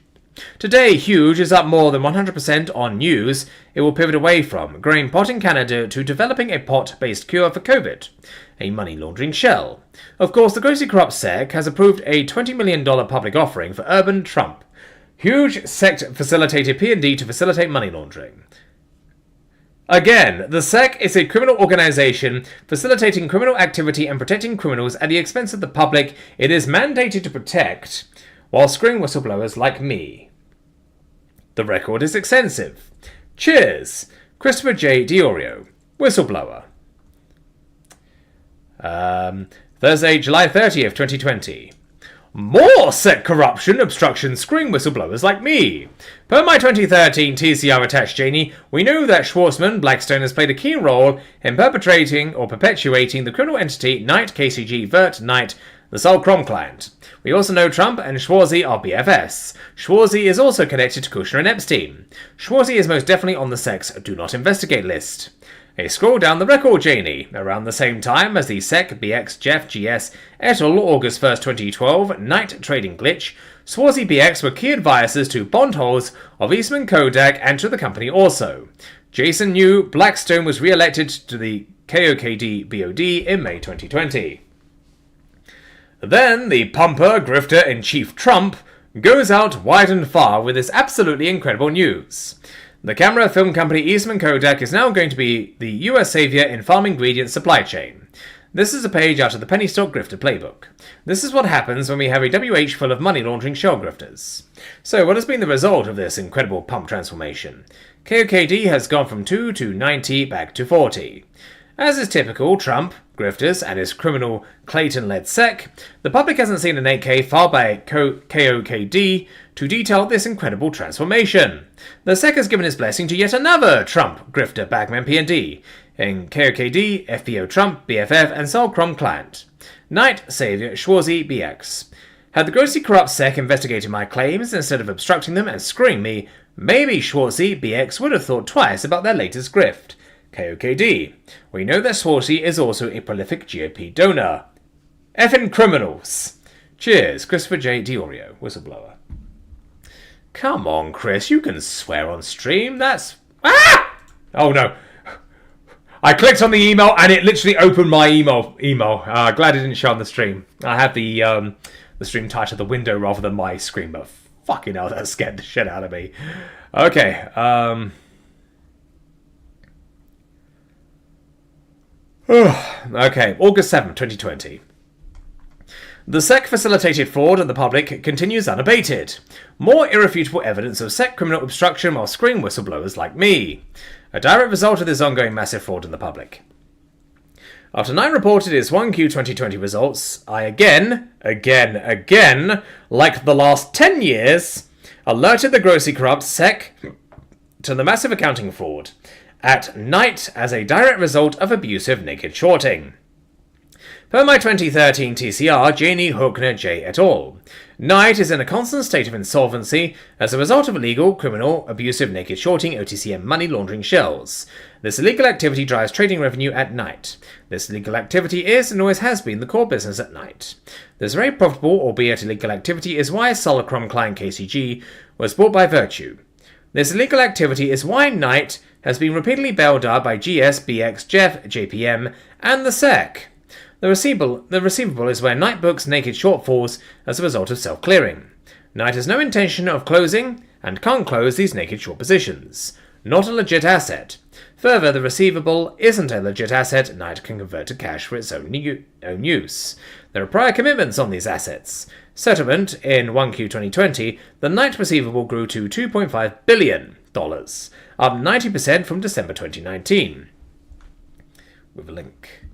Today, Huge is up more than 100% on news it will pivot away from growing pot in Canada to developing a pot-based cure for COVID, a money laundering shell. Of course, the grossly corrupt SEC has approved a $20 million public offering for Urban Trump. Huge SEC-facilitated P&D to facilitate money laundering. Again, the SEC is a criminal organization facilitating criminal activity and protecting criminals at the expense of the public it is mandated to protect, while screwing whistleblowers like me. The record is extensive. Cheers! Christopher J. Diorio, whistleblower. Thursday, July 30th, 2020. More SEC corruption, obstruction, screwing whistleblowers like me. Per my 2013 TCR attached Janie, we know that Schwartzman Blackstone has played a key role in perpetrating or perpetuating the criminal entity Knight KCG Vert Knight, the sole Crom client. We also know Trump and Schwarzy are BFS. Schwarzy is also connected to Kushner and Epstein. Schwarzy is most definitely on the SEC's Do Not Investigate list. A scroll down the record, Janie. Around the same time as the SEC BX Jeff GS et al. August 1st, 2012 night trading glitch, Schwarzy BX were key advisors to bondholders of Eastman Kodak and to the company also. Jason New Blackstone was re-elected to the KOKD BOD in May 2020. Then the pumper, grifter-in-chief Trump goes out wide and far with this absolutely incredible news. The camera film company Eastman Kodak is now going to be the US savior in farm ingredients supply chain. This is a page out of the penny stock grifter playbook. This is what happens when we have a WH full of money laundering shell grifters. So what has been the result of this incredible pump transformation? KOKD has gone from 2 to 90 back to 40. As is typical, Trump, grifters, and his criminal Clayton-led SEC, the public hasn't seen an 8K filed by KOKD to detail this incredible transformation. The SEC has given his blessing to yet another Trump grifter Bagman P&D, in KOKD, FBO Trump, BFF, and Solcrom client. Knight, Savior, Schwarzy, BX. Had the grossly corrupt SEC investigated my claims instead of obstructing them and screwing me, maybe Schwarzy, BX would have thought twice about their latest grift. KOKD. We know that Schwarzy is also a prolific GOP donor. Effing criminals. Cheers, Christopher J. Diorio, whistleblower. Come on, Chris, you can swear on stream. That's... Ah! Oh, no. I clicked on the email and it literally opened my email. Glad it didn't show on the stream. I have the stream tied to the window rather than my screen, but fucking hell, that scared the shit out of me. Okay, okay, August 7th, 2020. The SEC facilitated fraud and the public continues unabated. More irrefutable evidence of SEC criminal obstruction while screwing whistleblowers like me. A direct result of this ongoing massive fraud in the public. After Knight reported his 1Q 2020 results, I again, like the last 10 years, alerted the grossly corrupt SEC to the massive accounting fraud at Knight as a direct result of abusive naked shorting. Per my 2013 TCR, Janie Hoekner J. et al., Knight is in a constant state of insolvency as a result of illegal, criminal, abusive naked shorting OTCM money laundering shells. This illegal activity drives trading revenue at Knight. This illegal activity is and always has been the core business at Knight. This very profitable, albeit illegal activity is why Solacrom client KCG was bought by Virtue. This illegal activity is why Knight has been repeatedly bailed out by GS, BX, Jeff, JPM, and the SEC. The receivable is where Knight books naked shortfalls as a result of self-clearing. Knight has no intention of closing and can't close these naked short positions. Not a legit asset. Further, the receivable isn't a legit asset Knight can convert to cash for its own use. There are prior commitments on these assets. Settlement in 1Q 2020, the Knight receivable grew to $2.5 billion, up 90% from December 2019. With a link.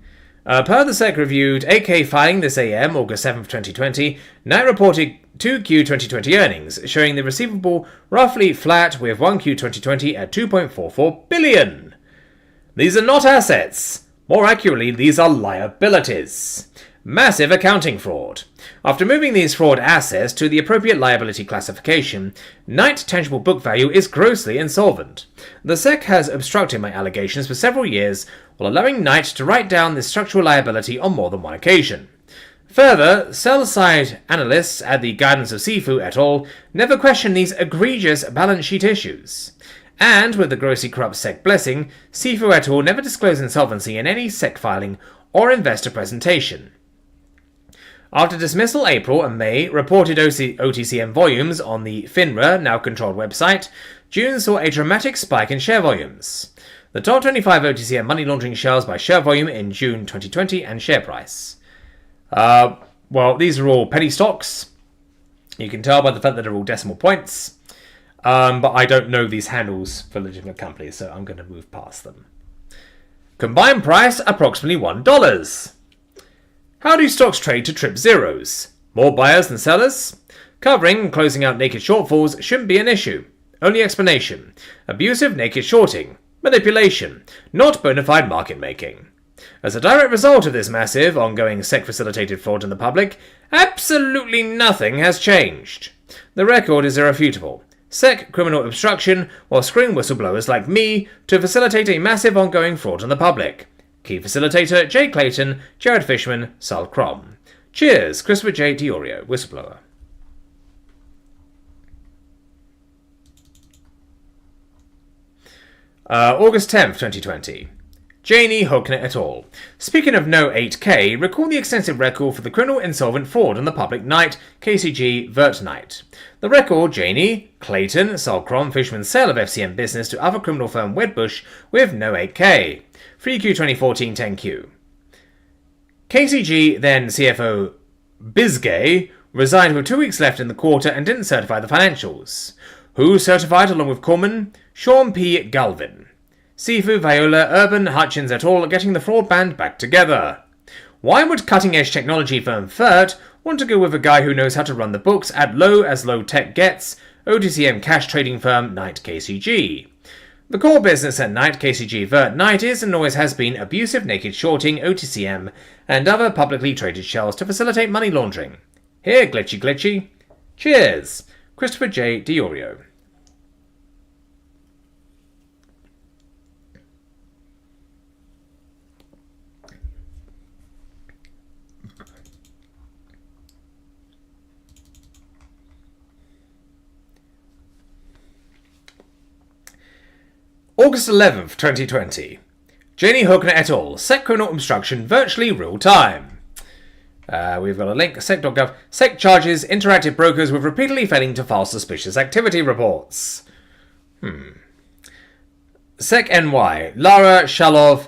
Per the SEC reviewed 8K filing this AM, August 7th, 2020, Knight reported 2Q 2020 earnings, showing the receivable roughly flat with 1Q 2020 at $2.44 billion. These are not assets. More accurately, these are liabilities. Massive accounting fraud. After moving these fraud assets to the appropriate liability classification, Knight tangible book value is grossly insolvent. The SEC has obstructed my allegations for several years while allowing Knight to write down this structural liability on more than one occasion. Further, sell-side analysts at the guidance of Sifu et al. Never questioned these egregious balance sheet issues. And, with the grossly corrupt SEC blessing, Sifu et al. Never disclosed insolvency in any SEC filing or investor presentation. After dismissal, April and May reported OTCM volumes on the FINRA, now controlled website. June saw a dramatic spike in share volumes. The top 25 OTCM money laundering shells by share volume in June 2020 and share price. Well, these are all penny stocks. You can tell by the fact that they're all decimal points. But I don't know these handles for legitimate companies, so I'm going to move past them. Combined price approximately $1. How do stocks trade to trip zeros? More buyers than sellers? Covering and closing out naked shortfalls shouldn't be an issue. Only explanation. Abusive naked shorting. Manipulation. Not bona fide market making. As a direct result of this massive, ongoing SEC-facilitated fraud in the public, absolutely nothing has changed. The record is irrefutable. SEC criminal obstruction while screwing whistleblowers like me to facilitate a massive ongoing fraud in the public. Key facilitator Jay Clayton, Jared Fishman, Sal Crom. Cheers, Christopher J. Diorio, whistleblower. August 10th, 2020. Janie Hoekner et al. Speaking of no 8K, recall the extensive record for the criminal insolvent fraud on the public Knight, KCG, Vert Knight. The record, Janie, Clayton, Solcrom, Fishman's sale of FCM business to other criminal firm Wedbush with no 8K. 3Q 2014 10Q. KCG, then CFO Bisgay, resigned with 2 weeks left in the quarter and didn't certify the financials. Who certified along with Corman? Sean P. Galvin. Sifu, Viola, Urban, Hutchins et al. Getting the fraud band back together. Why would cutting-edge technology firm Fert want to go with a guy who knows how to run the books at low as low tech gets, OTCM cash trading firm Knight KCG? The core business at Knight KCG Vert Knight is and always has been abusive naked shorting, OTCM, and other publicly traded shells to facilitate money laundering. Here, glitchy. Cheers! Christopher J. Diorio. August 11th, 2020. Janie Hoekner et al. SEC criminal obstruction virtually real time. We've got a link. SEC.gov. SEC charges interactive brokers with repeatedly failing to file suspicious activity reports. SEC NY. Lara Shalov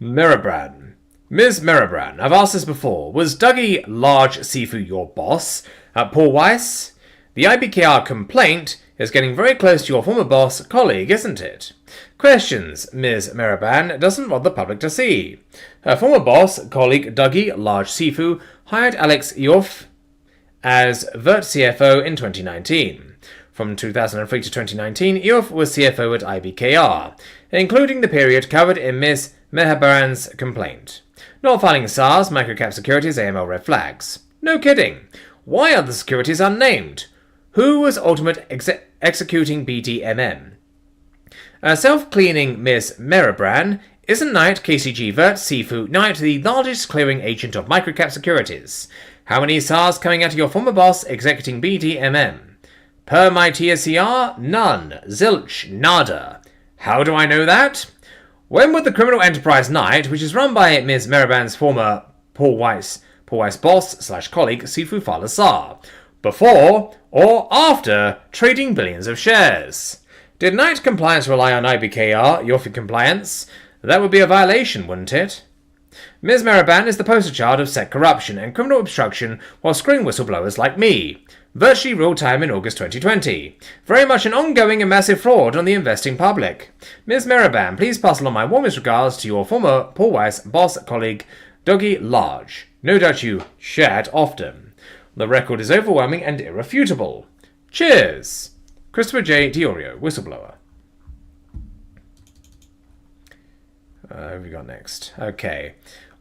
Mirabran. Ms. Mirabran, I've asked this before. Was Dougie Large Sifu your boss at Paul Weiss? The IBKR complaint is getting very close to your former boss, colleague, isn't it? Questions Ms. Miraban doesn't want the public to see. Her former boss, colleague Dougie Large Sifu, hired Alex Yoff as Vert CFO in 2019. From 2003 to 2019, Yoff was CFO at IBKR, including the period covered in Ms. Miraban's complaint. Not filing SARS, microcap securities, AML red flags. No kidding. Why are the securities unnamed? Who was ultimate executing BDMM? Self-cleaning Ms. Meribran, isn't Knight KCG Vert Sifu Knight the largest clearing agent of microcap securities? How many SARs coming out of your former boss executing BDMM? Per my TSCR, none. Zilch, nada. How do I know that? When would the criminal enterprise Knight, which is run by Ms. Meriban's former Paul Weiss boss/colleague, Sifu file a SAR? Before or after trading billions of shares? Did Knight compliance rely on IBKR, Yoffi compliance? That would be a violation, wouldn't it? Ms. Meriban is the poster child of SEC corruption and criminal obstruction while screwing whistleblowers like me. Virtually real time in August 2020. Very much an ongoing and massive fraud on the investing public. Ms. Meriban, please pass along my warmest regards to your former Paul Weiss boss colleague, Dougie Large. No doubt you share it often. The record is overwhelming and irrefutable. Cheers! Christopher J. Diorio, whistleblower. Who have we got next? Okay.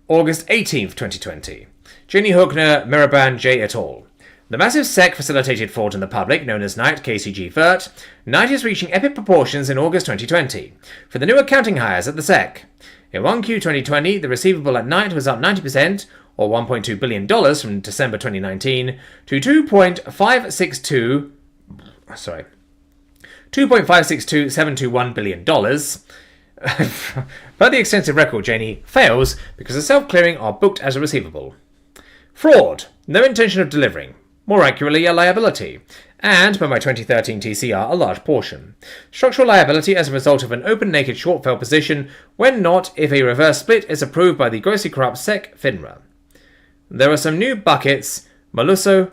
August 18th, 2020. Janie Hoekner, Miraban J. et al. The massive SEC-facilitated fraud in the public, known as Knight KCG Vert, Knight is reaching epic proportions in August 2020 for the new accounting hires at the SEC. In 1Q 2020, the receivable at Knight was up 90%, or $1.2 billion from December 2019, to $2.562721 billion. But the extensive record, Janie, fails because the self-clearing are booked as a receivable. Fraud. No intention of delivering. More accurately, a liability. And, by my 2013 TCR, a large portion. Structural liability as a result of an open naked short fell position, when not if a reverse split is approved by the grossly corrupt SEC FINRA. There are some new buckets Maluso,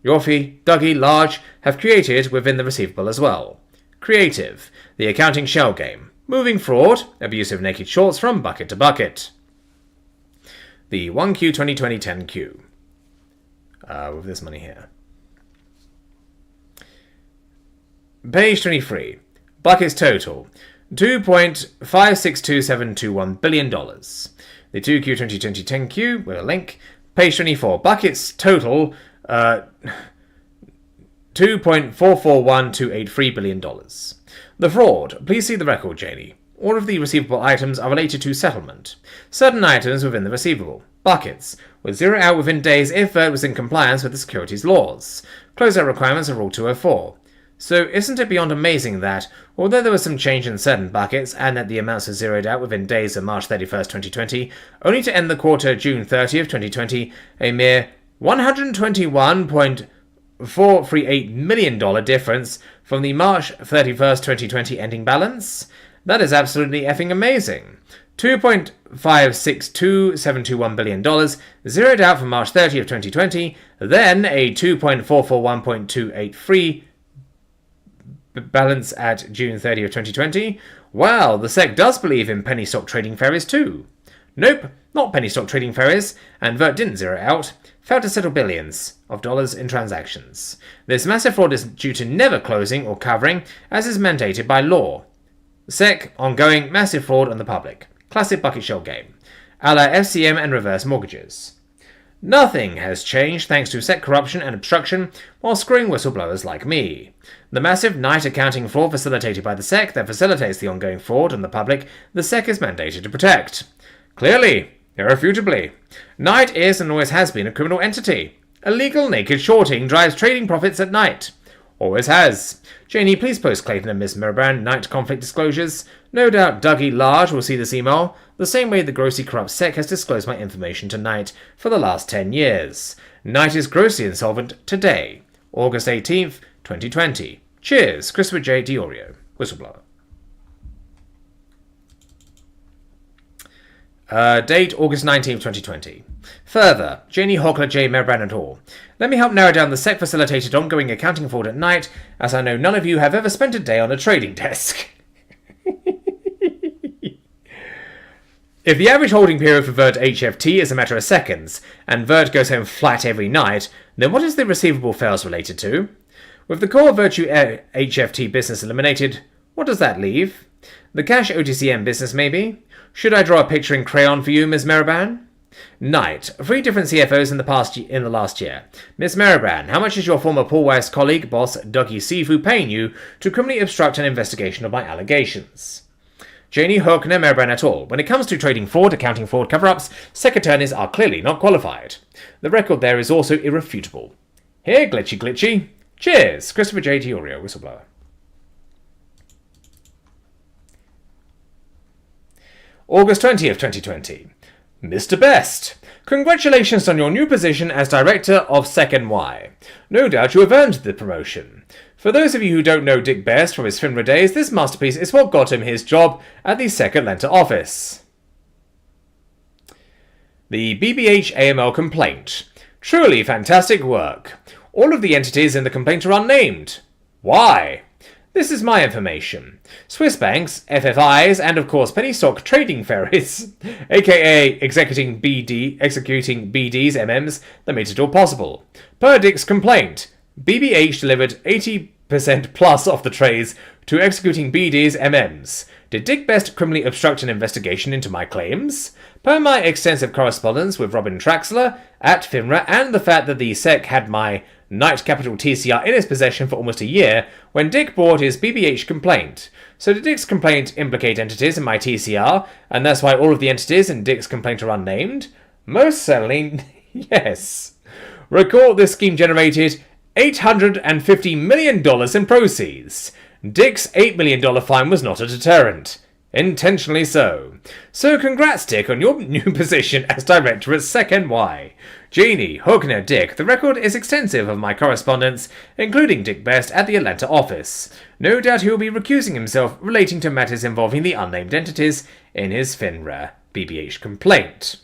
Yorfi, Dougie, Large have created within the receivable as well. Creative, the accounting shell game. Moving fraud, abusive naked shorts from bucket to bucket. The 1Q 2020 10Q. With this money here. Page 23. Buckets total. $2.562721 billion. The 2Q 2020 10Q with a link. Page 24. Buckets total $2.441283 billion. The fraud. Please see the record, Janie. All of the receivable items are related to settlement. Certain items within the receivable. Buckets. With zero out within days if Vert was in compliance with the securities laws. Closeout requirements of Rule 204. So isn't it beyond amazing that, although there was some change in certain buckets and that the amounts are zeroed out within days of March 31st, 2020, only to end the quarter June 30th, 2020, a mere $121.438 million difference from the March 31st, 2020 ending balance? That is absolutely effing amazing. $2.562721 billion zeroed out from March 30th, 2020, then a $2.441.283 balance at June 30th, 2020. Wow, the SEC does believe in penny stock trading ferries too. Nope, not penny stock trading ferries, and Vert didn't zero out, failed to settle billions of dollars in transactions. This massive fraud is due to never closing or covering, as is mandated by law. SEC, ongoing massive fraud on the public. Classic bucket shell game. A la FCM and reverse mortgages. Nothing has changed thanks to SEC corruption and obstruction while screwing whistleblowers like me. The massive night accounting fraud facilitated by the SEC that facilitates the ongoing fraud on the public, the SEC is mandated to protect. Clearly, irrefutably, Night is and always has been a criminal entity. Illegal naked shorting drives trading profits at night. Always has. Janie, please post Clayton and Miss Mirbrand Night conflict disclosures. No doubt Dougie Large will see this email, the same way the grossly corrupt SEC has disclosed my information to Night for the last 10 years. Night is grossly insolvent today, August 18th, 2020. Cheers, Christopher J. Diorio, whistleblower. Date August 19th, 2020. Further, Janie Hockler J. Mirbrand et al. Let me help narrow down the SEC-facilitated ongoing accounting fraud at Night, as I know none of you have ever spent a day on a trading desk. If the average holding period for Vert HFT is a matter of seconds, and Vert goes home flat every night, then what is the receivable fails related to? With the core Virtue HFT business eliminated, what does that leave? The cash OTCM business, maybe? Should I draw a picture in crayon for you, Ms. Mirbrand? Night. 3 different CFOs in the last year. Ms. Mirbrand, how much is your former Paul Weiss colleague, boss Dougie Sifu, paying you to criminally obstruct an investigation of my allegations? Janie Hockner Mirbrand et al. When it comes to trading fraud, accounting fraud, cover-ups, SEC attorneys are clearly not qualified. The record there is also irrefutable. Here, glitchy glitchy. Cheers, Christopher J. Diorio, whistleblower. August 20th, 2020. Mr. Best, congratulations on your new position as Director of SEC-NY. No doubt you have earned the promotion. For those of you who don't know Dick Best from his FINRA days, this masterpiece is what got him his job at the SEC Atlanta office. The BBH AML complaint. Truly fantastic work. All of the entities in the complaint are unnamed. Why? This is my information. Swiss banks, FFIs, and of course penny stock trading ferries, aka executing BDs, MMs, that made it all possible. Per Dick's complaint, BBH delivered 80% plus of the trades to executing BDs, MMs. Did Dick Best criminally obstruct an investigation into my claims? Per my extensive correspondence with Robin Traxler at FINRA and the fact that the SEC had my Night Capital TCR in his possession for almost a year when Dick brought his BBH complaint. So did Dick's complaint implicate entities in my TCR, and that's why all of the entities in Dick's complaint are unnamed? Most certainly, yes. Recall this scheme generated $850 million in proceeds. Dick's $8 million fine was not a deterrent. Intentionally so. So congrats, Dick, on your new position as Director at SEC-NY. Janie, Hockner, Dick, the record is extensive of my correspondence, including Dick Best at the Atlanta office. No doubt he will be recusing himself relating to matters involving the unnamed entities in his FINRA BBH complaint.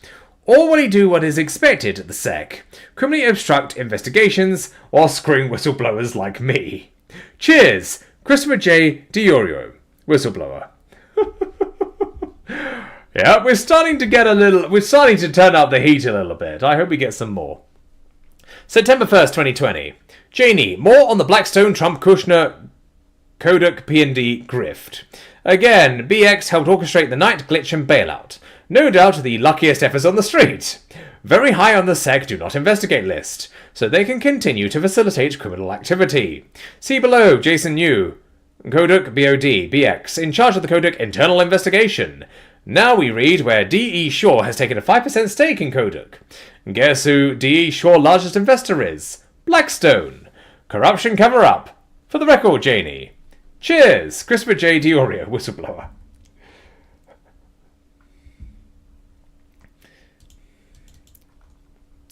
Or will he do what is expected at the SEC? Criminally obstruct investigations while screwing whistleblowers like me. Cheers, Christopher J. Diorio, whistleblower. Yeah, we're starting to turn up the heat a little bit. I hope we get some more. September 1st, 2020. Janie, more on the Blackstone, Trump, Kushner, Kodak, P&D grift. Again, BX helped orchestrate the night glitch and bailout. No doubt the luckiest efforts on the street. Very high on the SEC do not investigate list, so they can continue to facilitate criminal activity. See below, Jason Yu, Kodak, BOD, BX, in charge of the Kodak internal investigation. Now we read where D.E. Shaw has taken a 5% stake in Kodak. Guess who D.E. Shaw's largest investor is? Blackstone. Corruption cover-up. For the record, Janie. Cheers, Christopher J. Diorio, whistleblower.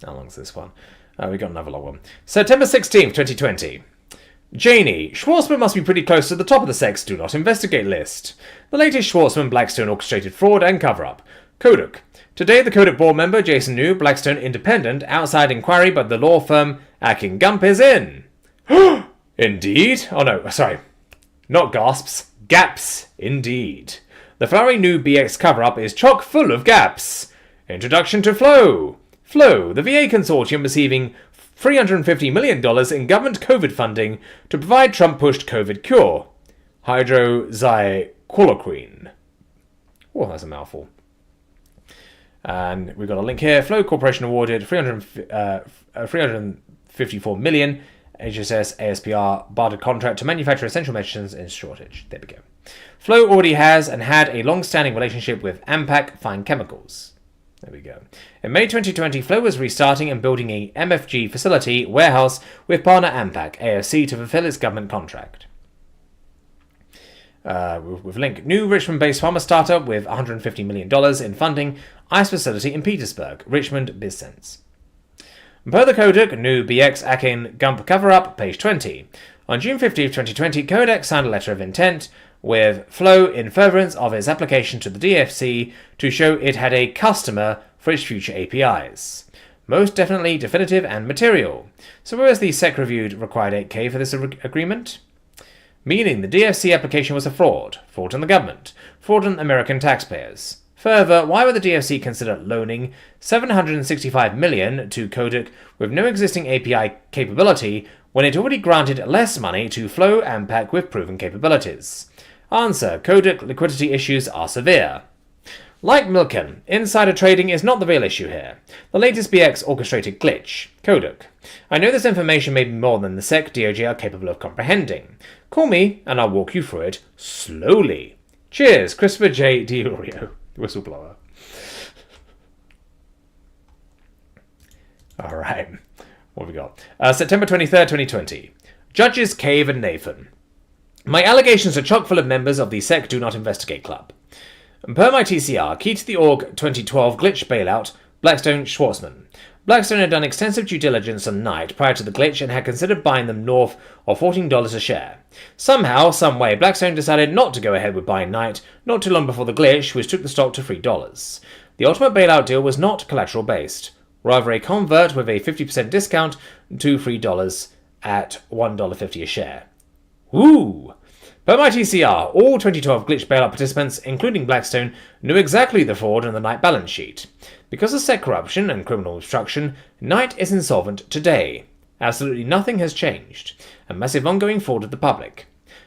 How long's this one? We got another long one. September 16th, 2020. Janie, Schwarzman must be pretty close to the top of the SEC's Do Not Investigate list. The latest Schwarzman-Blackstone orchestrated fraud and cover-up. Kodak. Today, the Kodak board member, Jason New, Blackstone independent, outside inquiry by the law firm Akin Gump is in. Indeed? Oh no, sorry. Not gasps. Gaps, indeed. The flowering new BX cover-up is chock full of gaps. Introduction to Flow. Flow, the VA consortium receiving $350 million in government COVID funding to provide Trump-pushed COVID cure. Hydroxychloroquine. Oh, that's a mouthful. And we've got a link here. Flow Corporation awarded $354 million HSS ASPR bartered contract to manufacture essential medicines in shortage. There we go. Flow already has and had a long-standing relationship with Ampac Fine Chemicals. There we go. In May 2020, Flow was restarting and building a MFG facility warehouse with partner Ampac AFC to fulfill its government contract. With link, new Richmond-based pharma startup with $150 million in funding, ICE facility in Petersburg, Richmond BizSense. Per the Kodak, new BX Akin Gump cover-up, page 20. On June 15, 2020, Kodak signed a letter of intent with Flow in furtherance of its application to the DFC to show it had a customer for its future APIs. Most definitely definitive and material. So whereas the SEC-reviewed required 8K for this agreement? Meaning the DFC application was a fraud on the government, fraud on American taxpayers. Further, why would the DFC consider loaning $765 million to Kodak with no existing API capability when it already granted less money to Flow Ampac with proven capabilities? Answer, Kodak liquidity issues are severe. Like Milken, insider trading is not the real issue here. The latest BX orchestrated glitch. Kodak. I know this information may be more than the SEC DOJ are capable of comprehending. Call me, and I'll walk you through it slowly. Cheers, Christopher J. Diorio, whistleblower. Alright, what have we got? September 23rd, 2020. Judges Cave and Nathan. My allegations are chock full of members of the SEC Do Not Investigate Club. Per my TCR, key to the Org 2012 glitch bailout, Blackstone Schwarzman. Blackstone had done extensive due diligence on Knight prior to the glitch and had considered buying them north of $14 a share. Somehow, some way, Blackstone decided not to go ahead with buying Knight not too long before the glitch, which took the stock to $3. The ultimate bailout deal was not collateral-based, rather a convert with a 50% discount to $3 at $1.50 a share. Woo! Per my TCR, all 2012 glitch bailout participants, including Blackstone, knew exactly the fraud in the Knight balance sheet. Because of SEC corruption and criminal obstruction, Knight is insolvent today. Absolutely nothing has changed. A massive ongoing fraud of the public.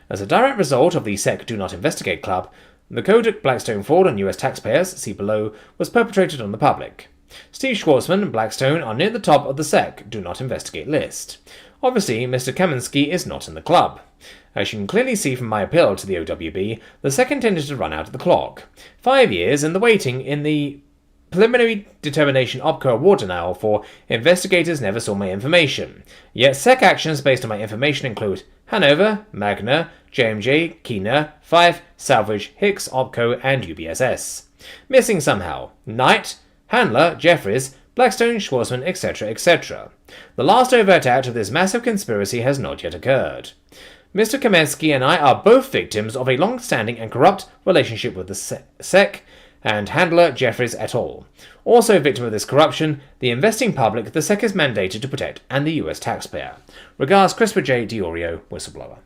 As a direct result of the SEC Do Not Investigate Club, the Kodak Blackstone fraud on US taxpayers, see below, was perpetrated on the public. Steve Schwarzman and Blackstone are near the top of the SEC Do Not Investigate list. Obviously, Mr. Kaminsky is not in the club. As you can clearly see from my appeal to the OWB, the SEC intended to run out of the clock. 5 years in the waiting in the preliminary determination OPCO award denial for investigators never saw my information. Yet SEC actions based on my information include Hanover, Magna, JMJ, Keener, Fife, Salvage, Hicks, OPCO, and UBSS. Missing somehow. Knight, Handler, Jeffries, Blackstone, Schwarzman, etc., etc. The last overt act of this massive conspiracy has not yet occurred. Mr. Kaminsky and I are both victims of a long-standing and corrupt relationship with the SEC and Handler, Jeffries et al. Also a victim of this corruption, the investing public the SEC is mandated to protect and the US taxpayer. Regards, Christopher J. Diorio, whistleblower.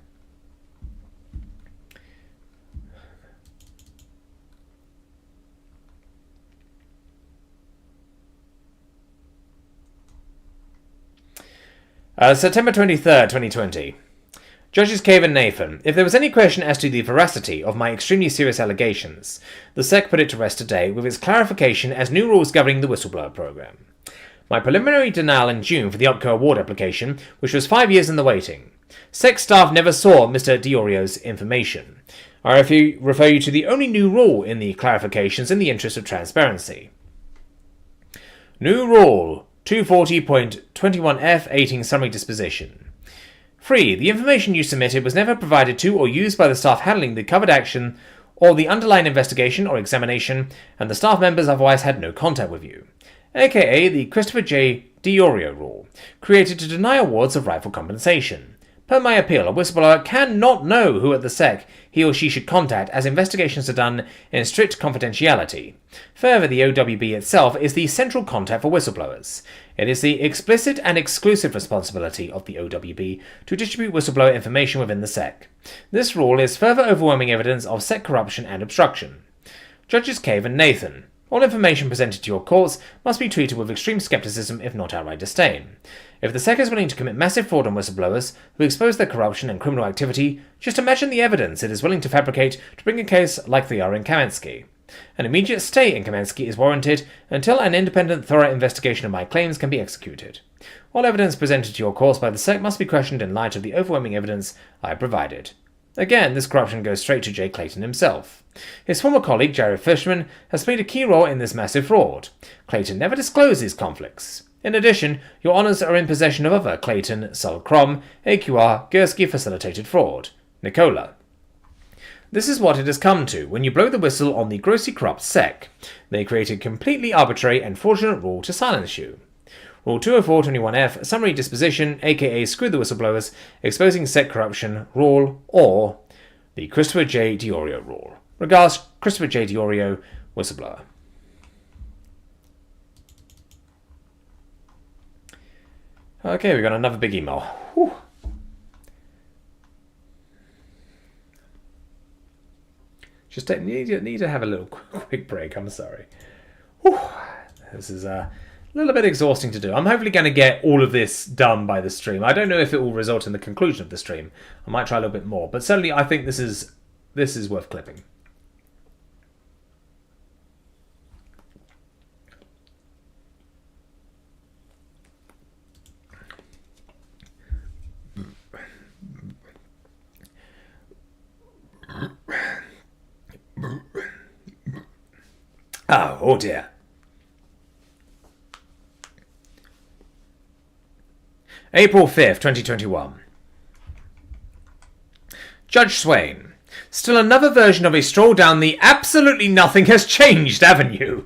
September 23rd, 2020. Judges Cave and Nathan, if there was any question as to the veracity of my extremely serious allegations, the SEC put it to rest today with its clarification as new rules governing the whistleblower program. My preliminary denial in June for the OPCO award application, which was 5 years in the waiting. SEC staff never saw Mr. Diorio's information. I refer you to the only new rule in the clarifications in the interest of transparency. New Rule 240.21F 18 Summary Disposition. 3. The information you submitted was never provided to or used by the staff handling the covered action or the underlying investigation or examination, and the staff members otherwise had no contact with you. AKA the Christopher J. DiOrio rule, created to deny awards of rightful compensation. Per my appeal, a whistleblower cannot know who at the SEC he or she should contact, as investigations are done in strict confidentiality. Further, the OWB itself is the central contact for whistleblowers. It is the explicit and exclusive responsibility of the OWB to distribute whistleblower information within the SEC. This rule is further overwhelming evidence of SEC corruption and obstruction. Judges Cave and Nathan. All information presented to your courts must be treated with extreme skepticism, if not outright disdain. If the SEC is willing to commit massive fraud on whistleblowers who expose their corruption and criminal activity, just imagine the evidence it is willing to fabricate to bring a case like they are in Kaminsky. An immediate stay in Kaminsky is warranted until an independent, thorough investigation of my claims can be executed. All evidence presented to your courts by the SEC must be questioned in light of the overwhelming evidence I have provided. Again, this corruption goes straight to Jay Clayton himself. His former colleague, Jared Fishman, has played a key role in this massive fraud. Clayton never disclosed his conflicts. In addition, your honours are in possession of other Clayton, Sol Crom, AQR, Gursky facilitated fraud. Nicola. This is what it has come to when you blow the whistle on the grossly corrupt SEC. They created a completely arbitrary and fraudulent rule to silence you. Rule 204.21f, Summary Disposition, aka Screw the Whistleblowers, Exposing SEC Corruption Rule, or the Christopher J. DiOrio Rule. Regards, Christopher J. DiOrio, Whistleblower. Okay, we got another big email. Whew. Just need to have a little quick break, I'm sorry. Whew. This is a little bit exhausting to do. I'm hopefully going to get all of this done by the stream. I don't know if it will result in the conclusion of the stream. I might try a little bit more, but certainly I think this is worth clipping. Oh dear. April 5th, 2021. Judge Swain. Still another version of a stroll down the absolutely nothing has changed avenue.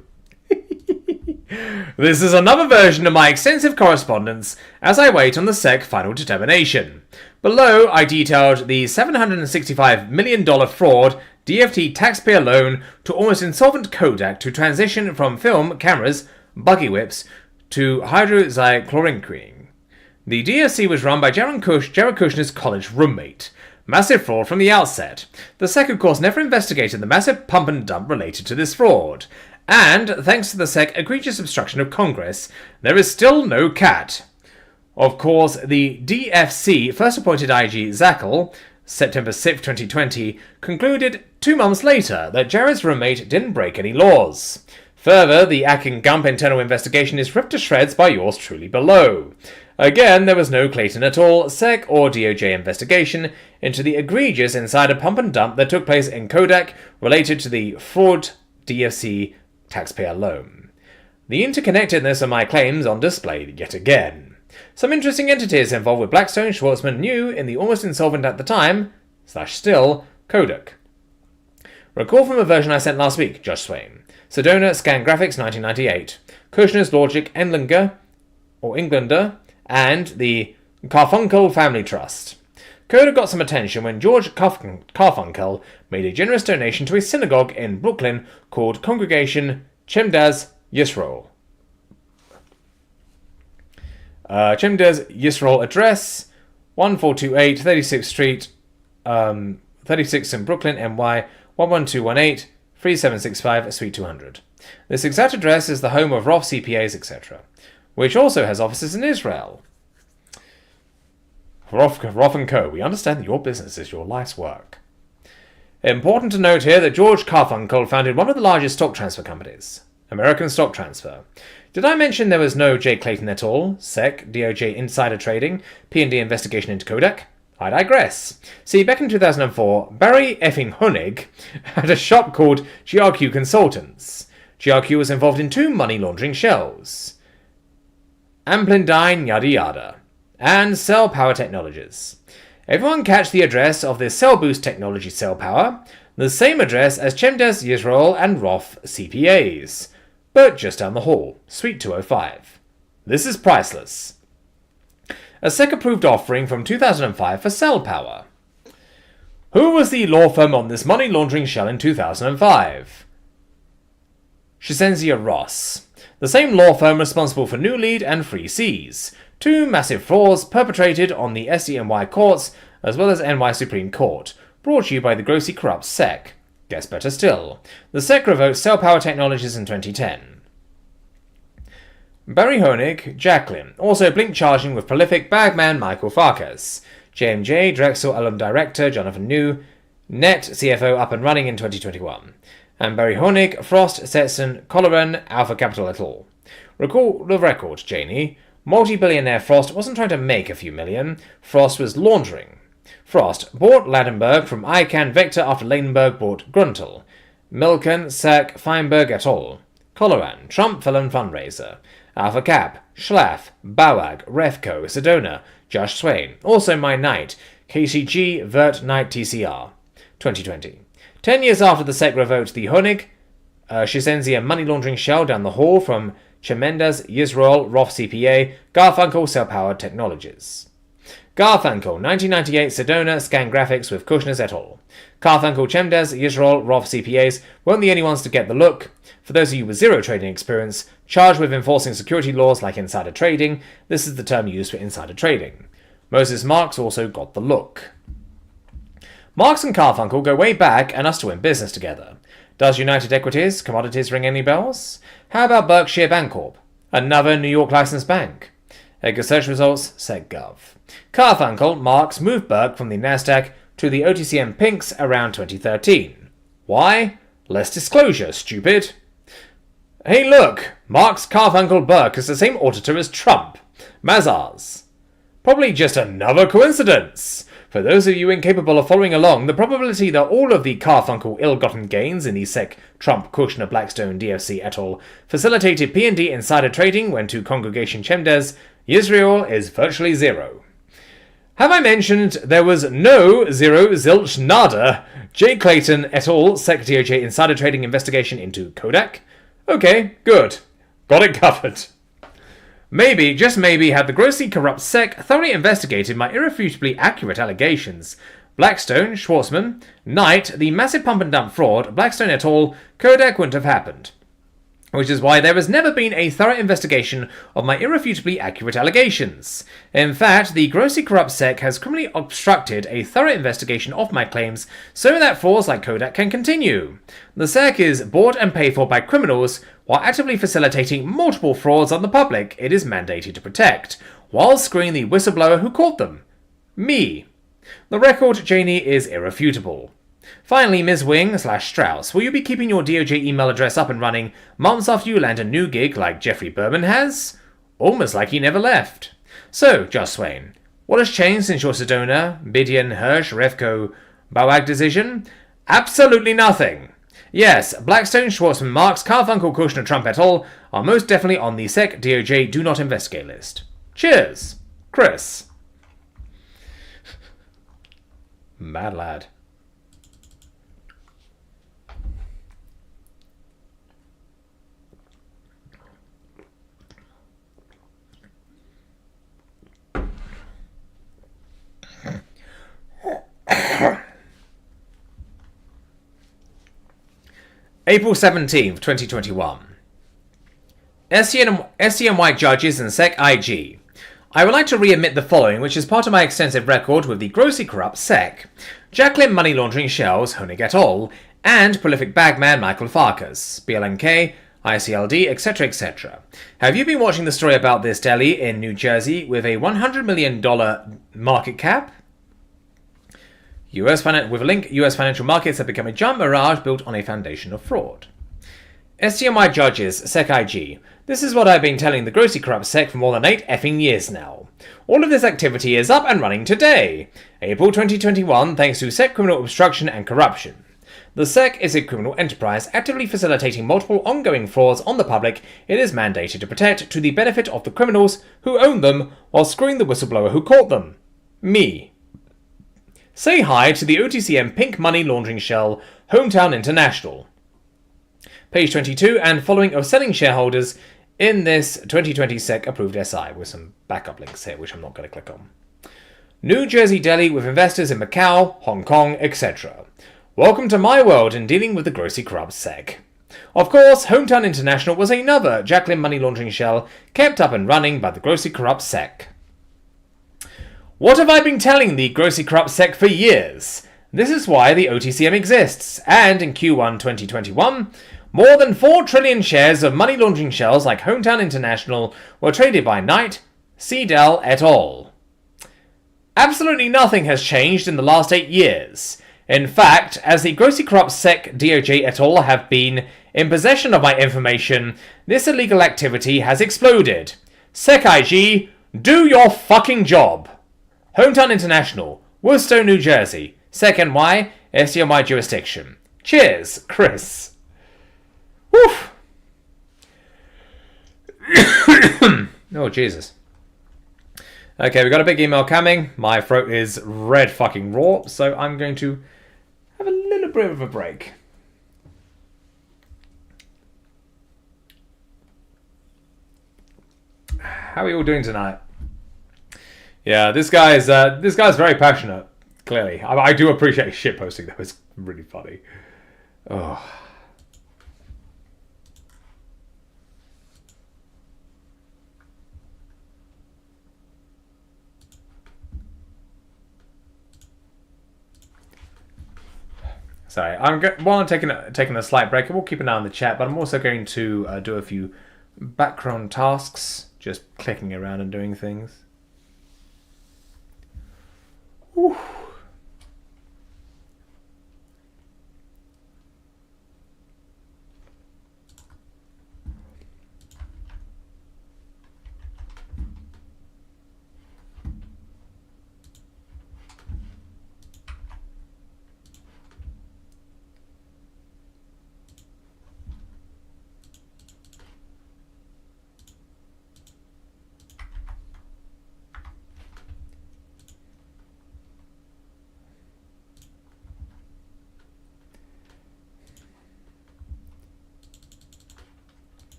This is another version of my extensive correspondence as I wait on the SEC final determination. Below, I detailed the $765 million fraud DFT taxpayer loan to almost insolvent Kodak to transition from film cameras, buggy whips, to hydroxychloroquine. The DFC was run by Jared Kushner's college roommate. Massive fraud from the outset. The SEC, of course, never investigated the massive pump and dump related to this fraud. And, thanks to the SEC egregious obstruction of Congress, there is still no cat. Of course, the DFC first appointed IG Zackel, September 6, 2020, concluded 2 months later that Jared's roommate didn't break any laws. Further, the Akin-Gump internal investigation is ripped to shreds by yours truly below. Again, there was no Clayton at all, SEC or DOJ investigation into the egregious insider pump and dump that took place in Kodak related to the fraud DFC taxpayer loan. The interconnectedness of my claims on display yet again. Some interesting entities involved with Blackstone, Schwartzman, New in the almost insolvent at the time, / Kodak. Recall from a version I sent last week, Judge Swain. Sedona, Scan Graphics, 1998. Kushner's Logic, Englander, and the Carfunkel Family Trust. Kodak got some attention when George Carfunkel made a generous donation to a synagogue in Brooklyn called Congregation Chemdaz Yisroel. Chemdaz Yisroel address 1428 36th Street, 36 in Brooklyn, NY 11218 3765 Suite 200. This exact address is the home of Roth CPAs, etc., which also has offices in Israel. Roth & Co., we understand that your business is your life's work. Important to note here that George Carfunkel founded one of the largest stock transfer companies, American Stock Transfer. Did I mention there was no J. Clayton et al., SEC, DOJ insider trading, P&D investigation into Kodak? I digress. See, back in 2004, Barry effing Honig had a shop called GRQ Consultants. GRQ was involved in 2 money laundering shells. Amplindine, yada yada. and Cell Power Technologies. Everyone catch the address of the Cell Boost Technology Cell Power, the same address as Chemdes, Yisrael, and Roth CPAs, but just down the hall, Suite 205. This is priceless. A SEC-approved offering from 2005 for Cell Power. Who was the law firm on this money laundering shell in 2005? Shizenzia Ross, the same law firm responsible for New Lead and Free Seas, two massive frauds perpetrated on the SDNY courts as well as NY Supreme Court, brought to you by the grossly corrupt SEC. Guess better still, the SEC revoked Cell Power Technologies in 2010. Barry Honig, Jacqueline, also blink charging with prolific bagman Michael Farkas, JMJ, Drexel Alum Director Jonathan New, Net CFO up and running in 2021, and Barry Honig, Frost, Setson, Colleran, Alpha Capital et al. Recall the record, Janie. Multi-billionaire Frost wasn't trying to make a few million, Frost was laundering. Frost bought Ladenburg from ICANN Vector after Ladenburg bought Gruntel. Milken, Sack, Feinberg et al. Colleran, Trump felon fundraiser. Alpha Cap, Schlaff, Bauag, Refco, Sedona, Josh Swain, also My Knight, KCG, Vert Knight TCR. 2020. 10 years after the SEC revoked the Honig, Shizenzia money laundering shell down the hall from Chemendas, Yisrael, Roth CPA, Garfunkel, Cell Power Technologies. Garfunkel, 1998, Sedona, Scan Graphics with Kushner's et al. Garfunkel, Chemdes, Yisrael, Roth CPAs weren't the only ones to get the look. For those of you with zero trading experience, charged with enforcing security laws like insider trading, this is the term used for insider trading. Moses Marks also got the look. Marks and Garfunkel go way back and are still in business together. Does United Equities, Commodities ring any bells? How about Berkshire Bancorp? Another New York licensed bank. Edgar search results, SecGov. Garfunkel, Marks moved Berk from the Nasdaq to the OTCM Pinks around 2013. Why? Less disclosure, stupid. Hey look, Marks, Garfunkel, Berk is the same auditor as Trump. Mazars. Probably just another coincidence. For those of you incapable of following along, the probability that all of the Garfunkel ill-gotten gains in the SEC, Trump, Kushner, Blackstone, DFC et al. Facilitated P&D insider trading went to Congregation Chemdes, Yisrael is virtually zero. Have I mentioned there was no zero zilch nada J. Clayton et al. SEC DOJ insider trading investigation into Kodak? Okay, good. Got it covered. Maybe, just maybe, had the grossly corrupt SEC thoroughly investigated my irrefutably accurate allegations. Blackstone, Schwartzman, Knight, the massive pump and dump fraud, Blackstone et al., Kodak wouldn't have happened. Which is why there has never been a thorough investigation of my irrefutably accurate allegations. In fact, the grossly corrupt SEC has criminally obstructed a thorough investigation of my claims so that frauds like Kodak can continue. The SEC is bought and paid for by criminals while actively facilitating multiple frauds on the public it is mandated to protect, while screening the whistleblower who caught them. Me. The record, Janie, is irrefutable. Finally, Ms. Wing/Strauss, will you be keeping your DOJ email address up and running months after you land a new gig like Jeffrey Berman has? Almost like he never left. So, Josh Swain, what has changed since your Sedona, Bidian, Hirsch, Refco, Bauag decision? Absolutely nothing. Yes, Blackstone, Schwartzman, Marks, Garfunkel, Kushner, Trump et al. Are most definitely on the SEC DOJ Do Not Investigate list. Cheers, Chris. Mad lad. April 17th, 2021. SCNY judges and SEC IG. I would like to readmit the following, which is part of my extensive record with the grossly corrupt SEC, Jacqueline money laundering shells, Honig et al., and prolific bagman Michael Farkas, BLNK, ICLD, etc., etc. Have you been watching the story about this deli in New Jersey with a $100 million market cap? with a link, US financial markets have become a giant mirage built on a foundation of fraud. SCMI judges, SEC IG. This is what I've been telling the grossly corrupt SEC for more than 8 effing years now. All of this activity is up and running today, April 2021, thanks to SEC criminal obstruction and corruption. The SEC is a criminal enterprise actively facilitating multiple ongoing frauds on the public it is mandated to protect to the benefit of the criminals who own them while screwing the whistleblower who caught them. Me. Say hi to the OTCM pink money laundering shell, Hometown International. Page 22 and following of selling shareholders in this 2020 SEC approved SI with some backup links here, which I'm not going to click on. New Jersey Deli with investors in Macau, Hong Kong, etc. Welcome to my world in dealing with the grossly corrupt SEC. Of course, Hometown International was another Jacqueline money laundering shell kept up and running by the grossly corrupt SEC. What have I been telling the grossly corrupt SEC for years? This is why the OTCM exists, and in Q1 2021, more than 4 trillion shares of money laundering shells like Hometown International were traded by Knight, Seidel et al. Absolutely nothing has changed in the last 8 years. In fact, as the grossly corrupt SEC, DOJ et al. Have been in possession of my information, this illegal activity has exploded. SEC IG, do your fucking job. Hometown International, Worcester, New Jersey. SEC NY, SCMY jurisdiction. Cheers, Chris. Woof. Oh, Jesus. Okay, we got a big email coming. My throat is red fucking raw, so I'm going to have a little bit of a break. How are you all doing tonight? Yeah, this guy's very passionate. Clearly, I do appreciate shit posting though. It's really funny. Oh. Sorry, while I'm taking a slight break, I will keep an eye on the chat, but I'm also going to do a few background tasks, just clicking around and doing things. Whew.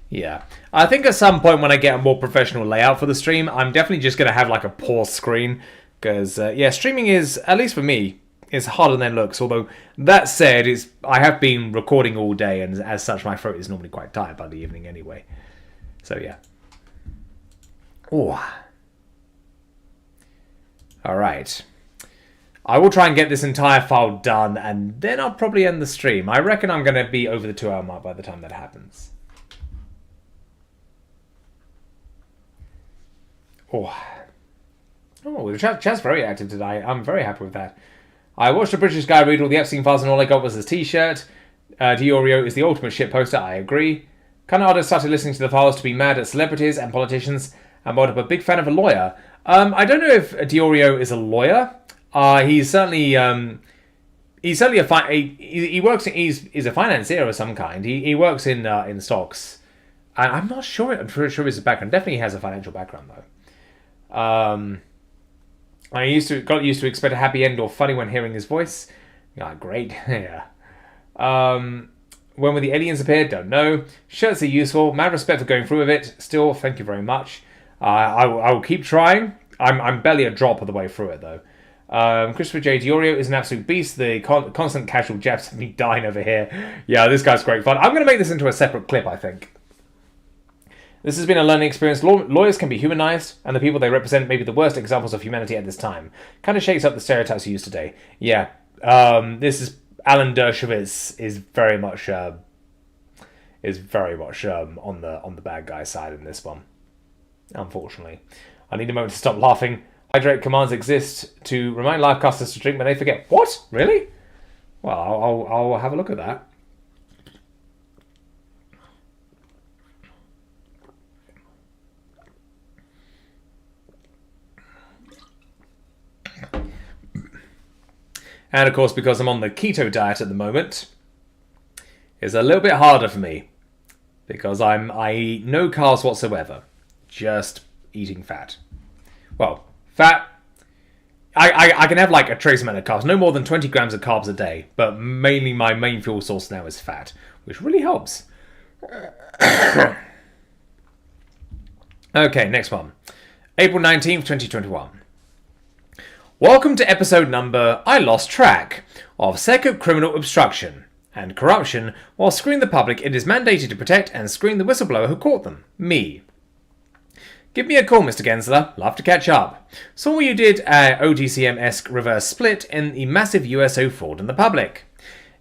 Yeah, I think at some point when I get a more professional layout for the stream, I'm definitely just going to have like a pause screen. Because, yeah, streaming is, at least for me, is harder than it looks. Although, that said, I have been recording all day, and as such, my throat is normally quite tired by the evening anyway. So, yeah. Oh. Alright. I will try and get this entire file done, and then I'll probably end the stream. I reckon I'm going to be over the 2-hour mark by the time that happens. Oh, the chat's very active today. I'm very happy with that. I watched a British guy read all the Epstein Files and all I got was his T-shirt. Diorio is the ultimate shitposter. I agree. Kind of odd started listening to the files to be mad at celebrities and politicians and wound up a big fan of a lawyer. I don't know if Diorio is a lawyer. He's certainly he's a financier of some kind. He works in stocks. And I'm not sure. I'm pretty sure his background. Definitely has a financial background though. I got used to expect a happy end or funny when hearing his voice. Great. Yeah. When will the aliens appear? Don't know. Shirts are useful. Mad respect for going through with it. Still, thank you very much. I will keep trying. I'm barely a drop of the way through it though. Christopher J. Diorio is an absolute beast. The constant casual Jeffs have me dying over here. Yeah, this guy's great fun. I'm going to make this into a separate clip, I think. This has been a learning experience. Lawyers can be humanized, and the people they represent may be the worst examples of humanity at this time. Kind of shakes up the stereotypes we use today. Yeah, this is Alan Dershowitz is very much on the bad guy side in this one. Unfortunately, I need a moment to stop laughing. Hydrate commands exist to remind live customers to drink when they forget. What? Really? Well, I'll have a look at that. And of course, because I'm on the keto diet at the moment, it's a little bit harder for me. Because I eat no carbs whatsoever. Just eating fat. Well, fat... I can have like a trace amount of carbs. No more than 20 grams of carbs a day. But mainly my main fuel source now is fat. Which really helps. Okay, next one. April 19th, 2021. Welcome to episode number, I lost track, of Second Criminal Obstruction and Corruption while screwing the public it is mandated to protect and screen the whistleblower who caught them. Me. Give me a call, Mr. Gensler. Love to catch up. Saw what you did at OTCM-esque reverse split in the massive USO fraud in the public.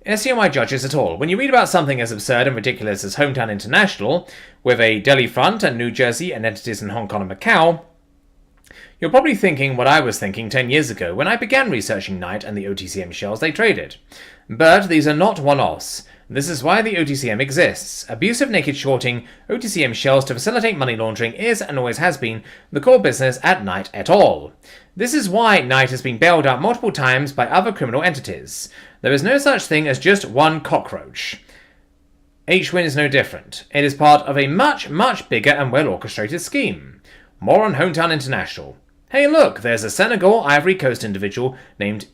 SCMI judges at all. When you read about something as absurd and ridiculous as Hometown International, with a Delhi front and New Jersey and entities in Hong Kong and Macau, you're probably thinking what I was thinking 10 years ago when I began researching Knight and the OTCM shells they traded. But these are not one-offs. This is why the OTCM exists. Abusive naked shorting OTCM shells to facilitate money laundering is, and always has been, the core business at Knight et al. This is why Knight has been bailed out multiple times by other criminal entities. There is no such thing as just one cockroach. HWIN is no different. It is part of a much, much bigger and well-orchestrated scheme. More on Hometown International. Hey look, there's a Senegal Ivory Coast individual named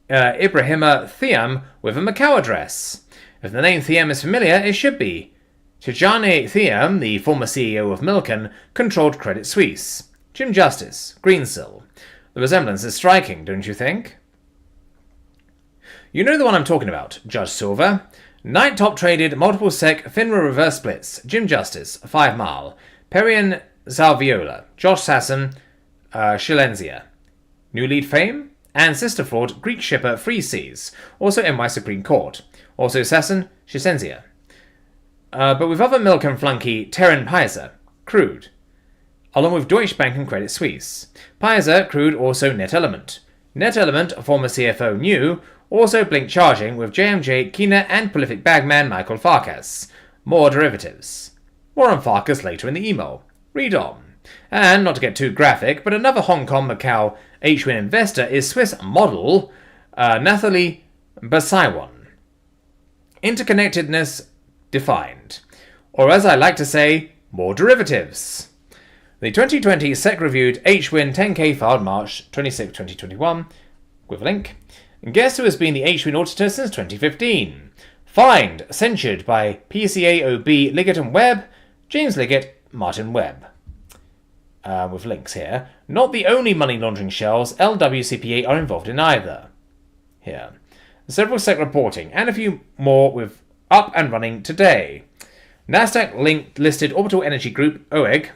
Ibrahima Thiam with a Macau address. If the name Thiam is familiar, it should be. Tijane Thiam, the former CEO of Milken, controlled Credit Suisse. Jim Justice, Greensill. The resemblance is striking, don't you think? You know the one I'm talking about, Judge Silver. Knight top traded multiple sec FINRA reverse splits. Jim Justice, 5 Mile. Perian Zalviola. Josh Sasson, Shilenzia. New lead fame? And sister fraud, Greek shipper Free Seas. Also NY Supreme Court. Also Sasson, Shilenzia. But with other Milken flunky Terran Peiser, crude. Along with Deutsche Bank and Credit Suisse. Peiser, crude, also Net Element. Net Element, former CFO New, also Blink Charging with JMJ, Kina, and prolific bagman Michael Farkas. More derivatives. More on Farkas later in the email. Read on. And, not to get too graphic, but another Hong Kong Macau HWIN investor is Swiss model Nathalie Basaiwan. Interconnectedness defined. Or as I like to say, more derivatives. The 2020 SEC-reviewed HWIN 10K filed March 26, 2021, with a link. Guess who has been the HWIN auditor since 2015? Fined, censured by PCAOB Liggett and Webb, James Liggett, Martin Webb. With links here. Not the only money laundering shells, LWCPA are involved in either. Here. Several SEC reporting, and a few more with up and running today. Nasdaq linked listed Orbital Energy Group, OEG.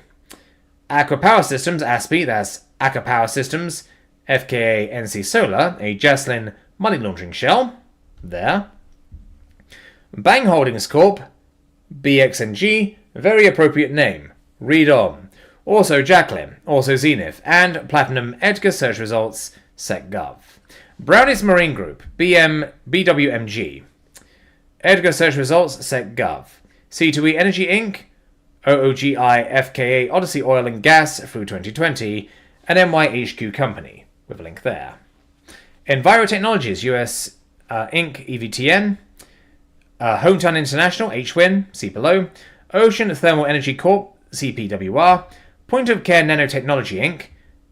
Aqua Power Systems, ASPI, that's Aqua Power Systems, FKA NC Solar, a Jaslin money laundering shell. There. Bang Holdings Corp, BXNG, very appropriate name. Read on. Also Jacqueline, also Zenith, and Platinum Edgar search results, SecGov. Brownies Marine Group, BWMG. Edgar search results, SecGov. C2E Energy Inc., OOGI FKA Odyssey Oil and Gas through 2020, and NYHQ Company, with a link there. Enviro Technologies, US Inc., EVTN. Hometown International, HWIN, see below. Ocean Thermal Energy Corp., CPWR. Point of Care Nanotechnology Inc.,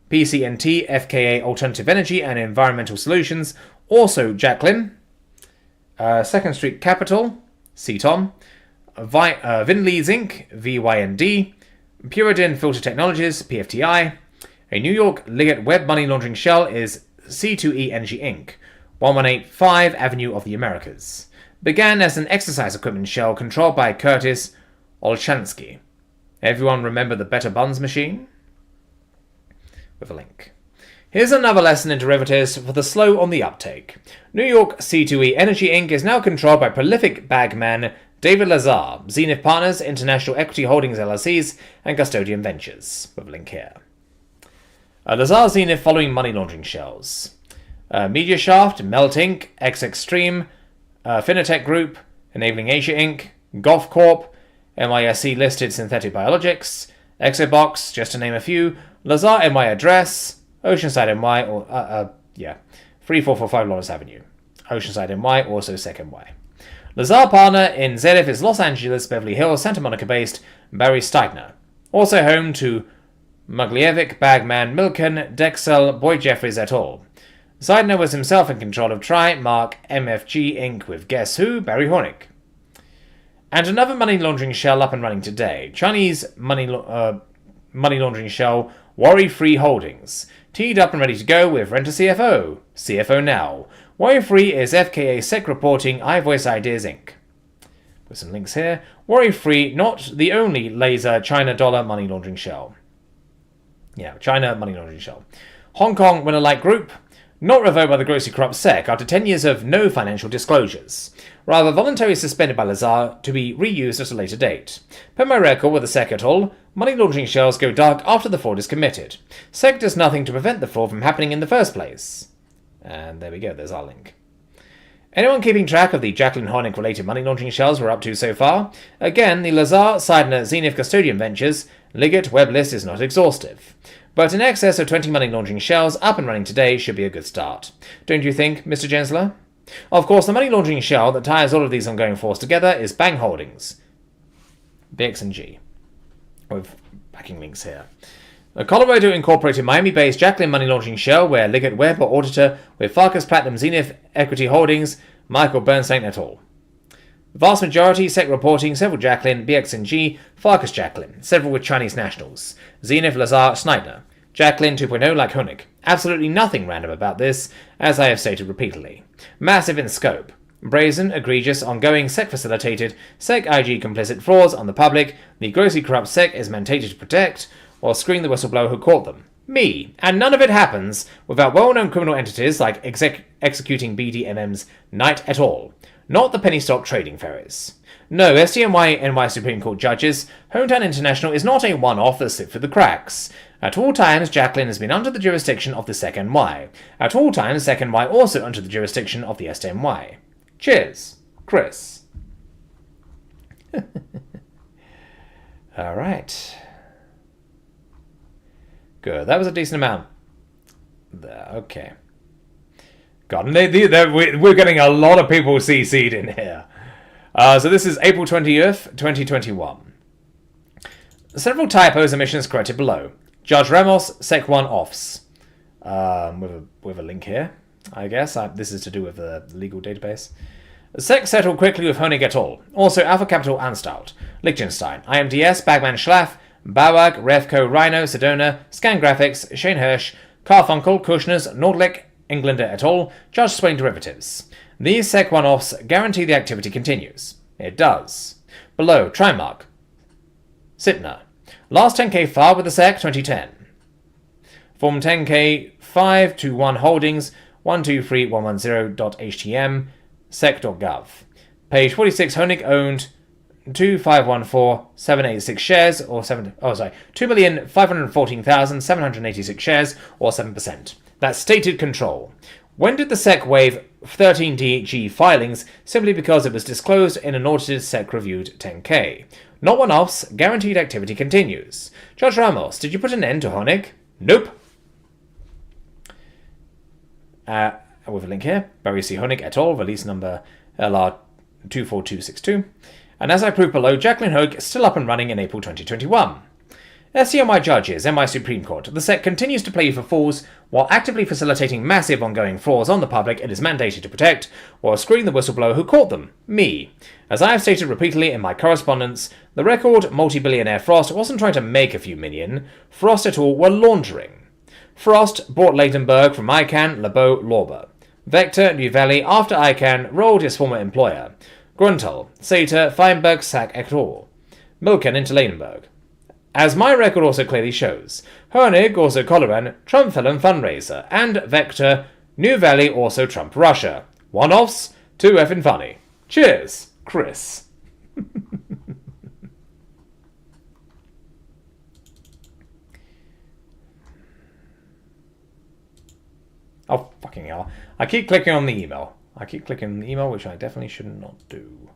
PCNT, FKA Alternative Energy and Environmental Solutions, also Jacqueline. Second Street Capital, CTOM. Vinlees Inc., VYND. Puridin Filter Technologies, PFTI. A New York Liggett Web money laundering shell is C2E Energy Inc., 1185 Avenue of the Americas. Began as an exercise equipment shell controlled by Curtis Olshansky. Everyone remember the Better Buns machine? With a link. Here's another lesson in derivatives for the slow on the uptake. New York C2E Energy Inc. is now controlled by prolific bagman David Lazar, Zenith Partners, International Equity Holdings LLCs, and Custodian Ventures. With a link here. Lazar Zenith following money laundering shells. Media Shaft, Melt Inc., X Extreme, Finitech Group, Enabling Asia Inc., Golf Corp., MISC listed Synthetic Biologics, Exobox, just to name a few, Lazar NY Address, Oceanside NY, 3445 Lawrence Avenue. Oceanside NY, also SEC NY. Lazar partner in ZF is Los Angeles, Beverly Hills, Santa Monica-based Barry Steitner. Also home to Muglievic, Bagman, Milken, Dexel, Boyd Jeffries et al. Steitner was himself in control of Tri-Mark MFG Inc. with guess who? Barry Hornick. And another money laundering shell up and running today. Chinese money laundering shell Worry-Free Holdings. Teed up and ready to go with Rent a CFO. CFO now. Worry-Free is FKA SEC reporting iVoice Ideas Inc. Put some links here. Worry-Free, not the only laser China dollar money laundering shell. Yeah, China money laundering shell. Hong Kong Winner-like Group. Not revoked by the grossly corrupt SEC after 10 years of no financial disclosures. Rather, voluntarily suspended by Lazar to be reused at a later date. Per my record with the SEC et al., money laundering shells go dark after the fraud is committed. SEC does nothing to prevent the fraud from happening in the first place. And there we go, there's our link. Anyone keeping track of the Jacqueline Hornick-related money laundering shells we're up to so far? Again, the Lazar, Seidner, Zenith custodian ventures, Liggett web list is not exhaustive. But in excess of 20 money laundering shells up and running today should be a good start. Don't you think, Mr. Gensler? Of course, the money laundering shell that ties all of these ongoing frauds together is Bang Holdings. BXG. With backing links here. A Colorado Incorporated Miami-based Jacqueline money laundering shell where Liggett Webb or auditor with Farkas Platinum Zenith Equity Holdings, Michael Bernstein et al. The vast majority, SEC reporting, several Jacqueline, BXG, Farkas Jacqueline, several with Chinese nationals, Zenith Lazar Snyder, Jacqueline 2.0 like Honig. Absolutely nothing random about this, as I have stated repeatedly. Massive in scope. Brazen, egregious, ongoing, SEC-facilitated, SEC-IG complicit frauds on the public, the grossly corrupt SEC is mandated to protect, or screen the whistleblower who caught them. Me. And none of it happens without well-known criminal entities like executing BDMM's Knight et al. Not the penny stock trading ferries. No, SDNY NY Supreme Court judges, Hometown International is not a one-off that slipped through the cracks. At all times, Jacqueline has been under the jurisdiction of the SEC NY. At all times, SEC NY also under the jurisdiction of the SDNY. Cheers, Chris. All right. Good. That was a decent amount. There. Okay. God, we're getting a lot of people CC'd in here. So this is April 20th, 2021. Several typos and omissions corrected below. Judge Ramos, Sec1 offs. With a link here, I guess. This is to do with the legal database. SEC settled quickly with Honig et al. Also Alpha Capital Anstalt, Liechtenstein, IMDS, Bagman Schlaff, Bauag, Revco, Rhino, Sedona, Scan Graphics, Shane Hirsch, Carfunkel, Kushner's, Nordlick, Englander et al., Judge Swain Derivatives. These SEC one-offs guarantee the activity continues. It does. Below, Trimark. Sitner. Last 10K filed with the SEC 2010. Form 10K 521 Holdings 123110.htm sec.gov. Page 46 Honig owned 2,514,786 shares, or 2,514,786 shares, or 7%. That's stated control. When did the SEC waive 13DG filings simply because it was disclosed in an audited SEC-reviewed 10K? Not one-offs, guaranteed activity continues. Judge Ramos, did you put an end to Honig? Nope. With a link here, Barry C. Honig et al., release number LR24262. And as I proved below, Jacqueline Hogue is still up and running in April 2021. SCMI judges, MI Supreme Court, the SEC continues to play for fools while actively facilitating massive ongoing frauds on the public it is mandated to protect, while screwing the whistleblower who caught them, me. As I have stated repeatedly in my correspondence, the record multi-billionaire Frost wasn't trying to make a few million. Frost et al. Were laundering. Frost bought Leidenberg from ICANN, Lebeau, Lorber. Vector, New Valley, after ICANN, rolled his former employer. Gruntal, Sater, Feinberg, Sack et al. Milken into Leidenberg. As my record also clearly shows, Honig, also Coloran, Trump felon fundraiser, and Vector, New Valley, also Trump Russia. One-offs, too effing funny. Cheers, Chris. Oh, fucking hell. I keep clicking on the email. Which I definitely should not do.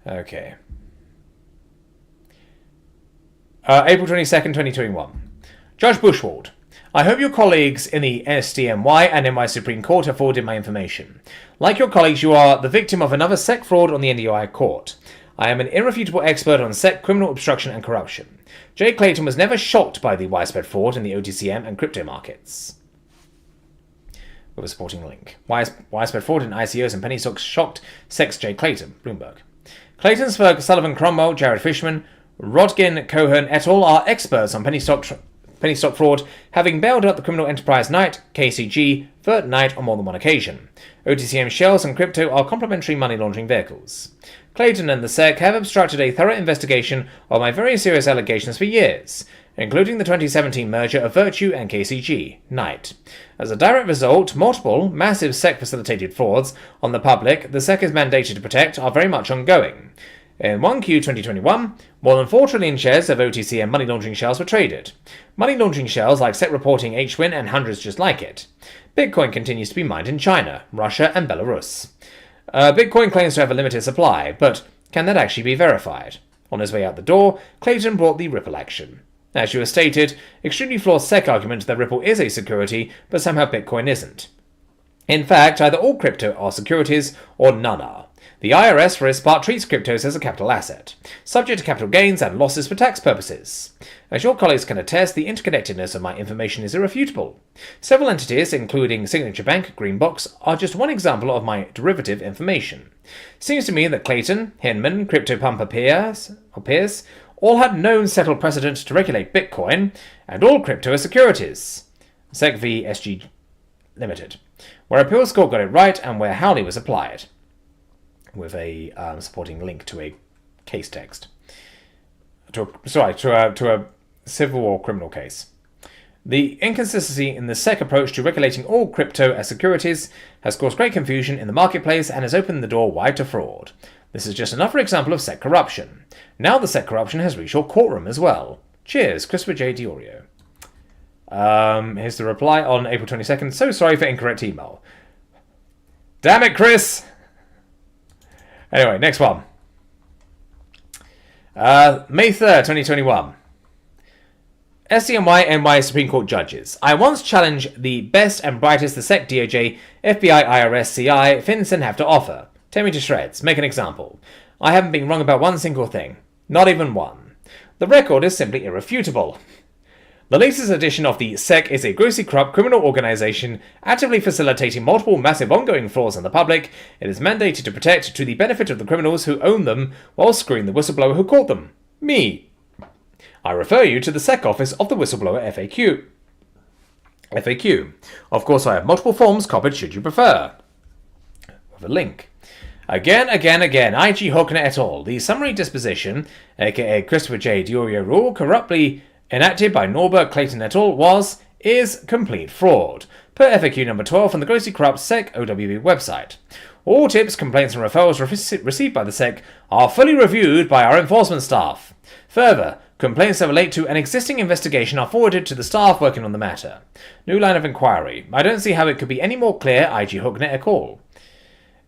Okay. April 22nd, 2021. Judge Bushwald. I hope your colleagues in the SDNY and in my Supreme Court have forwarded my information. Like your colleagues, you are the victim of another SEC fraud on the NDOI court. I am an irrefutable expert on SEC criminal obstruction and corruption. Jay Clayton was never shocked by the widespread fraud in the OTCM and crypto markets. With a supporting link. Widespread fraud in ICOs and penny stocks shocked SEC's Jay Clayton, Bloomberg. Clayton, Sverg, Sullivan, Cromwell, Jared Fishman, Rodgin, Cohen et al. Are experts on penny stock fraud, having bailed out the criminal enterprise Knight, KCG, Vert Knight on more than one occasion. OTCM shells and crypto are complementary money laundering vehicles. Clayton and the SEC have obstructed a thorough investigation of my very serious allegations for years, including the 2017 merger of Virtue and KCG, Knight. As a direct result, multiple, massive SEC-facilitated frauds on the public the SEC is mandated to protect are very much ongoing. In 1Q 2021, more than 4 trillion shares of OTC and money laundering shells were traded. Money laundering shells like SEC reporting HWIN and hundreds just like it. Bitcoin continues to be mined in China, Russia, and Belarus. Bitcoin claims to have a limited supply, but can that actually be verified? On his way out the door, Clayton brought the Ripple action. As you have stated, extremely flawed SEC argument that Ripple is a security, but somehow Bitcoin isn't. In fact, either all crypto are securities, or none are. The IRS, for its part, treats cryptos as a capital asset, subject to capital gains and losses for tax purposes. As your colleagues can attest, the interconnectedness of my information is irrefutable. Several entities, including Signature Bank, Greenbox, are just one example of my derivative information. Seems to me that Clayton, Hinman, CryptoPumper Pierce, all had known settled precedent to regulate Bitcoin, and all crypto are securities. SEC v. SG Limited, where Appeals Court got it right and where Howley was applied. With a supporting link to a case text. To a civil or criminal case. The inconsistency in the SEC approach to regulating all crypto as securities has caused great confusion in the marketplace and has opened the door wide to fraud. This is just another example of SEC corruption. Now the SEC corruption has reached your courtroom as well. Cheers, Christopher J. Diorio. Here's the reply on April 22nd. So sorry for incorrect email. Damn it, Chris! Anyway, next one. May 3rd, 2021. SDNY NY Supreme Court judges. I once challenged the best and brightest the SEC, DOJ, FBI, IRS, CI, FinCEN have to offer. Tear me to shreds. Make an example. I haven't been wrong about one single thing. Not even one. The record is simply irrefutable. The latest edition of the SEC is a grossly corrupt criminal organization actively facilitating multiple massive ongoing frauds on the public. It is mandated to protect to the benefit of the criminals who own them while screwing the whistleblower who caught them. Me. I refer you to the SEC office of the whistleblower FAQ. Of course, I have multiple forms copied should you prefer. With a link. Again, IG Hockner et al. The summary disposition, aka Christopher J. Diorio rule, corruptly enacted by Norbert Clayton et al. Is complete fraud, per FAQ number 12 from the grossly corrupt SEC OWB website. All tips, complaints, and referrals received by the SEC are fully reviewed by our enforcement staff. Further, complaints that relate to an existing investigation are forwarded to the staff working on the matter. New line of inquiry. I don't see how it could be any more clear, IG Hockner et al.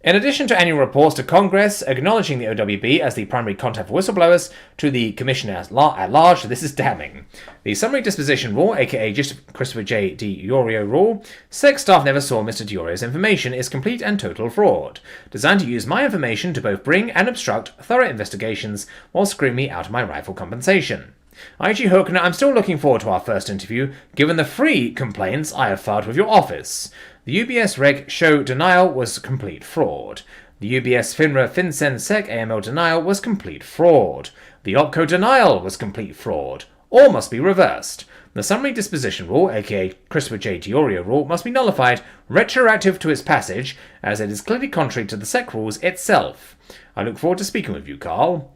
In addition to annual reports to Congress acknowledging the OWB as the primary contact for whistleblowers to the Commissioner at large, this is damning. The summary disposition rule, aka just Christopher J. Diorio rule, SEC staff never saw Mr. Diorio's information, is complete and total fraud, designed to use my information to both bring and obstruct thorough investigations while screwing me out of my rightful compensation. IG Hockner, I'm still looking forward to our first interview, given the free complaints I have filed with your office. The UBS Reg Show denial was complete fraud. The UBS FINRA FinCEN SEC AML denial was complete fraud. The OPCO denial was complete fraud. All must be reversed. The summary disposition rule, aka Christopher J. Diorio rule, must be nullified retroactive to its passage, as it is clearly contrary to the SEC rules itself. I look forward to speaking with you, Carl.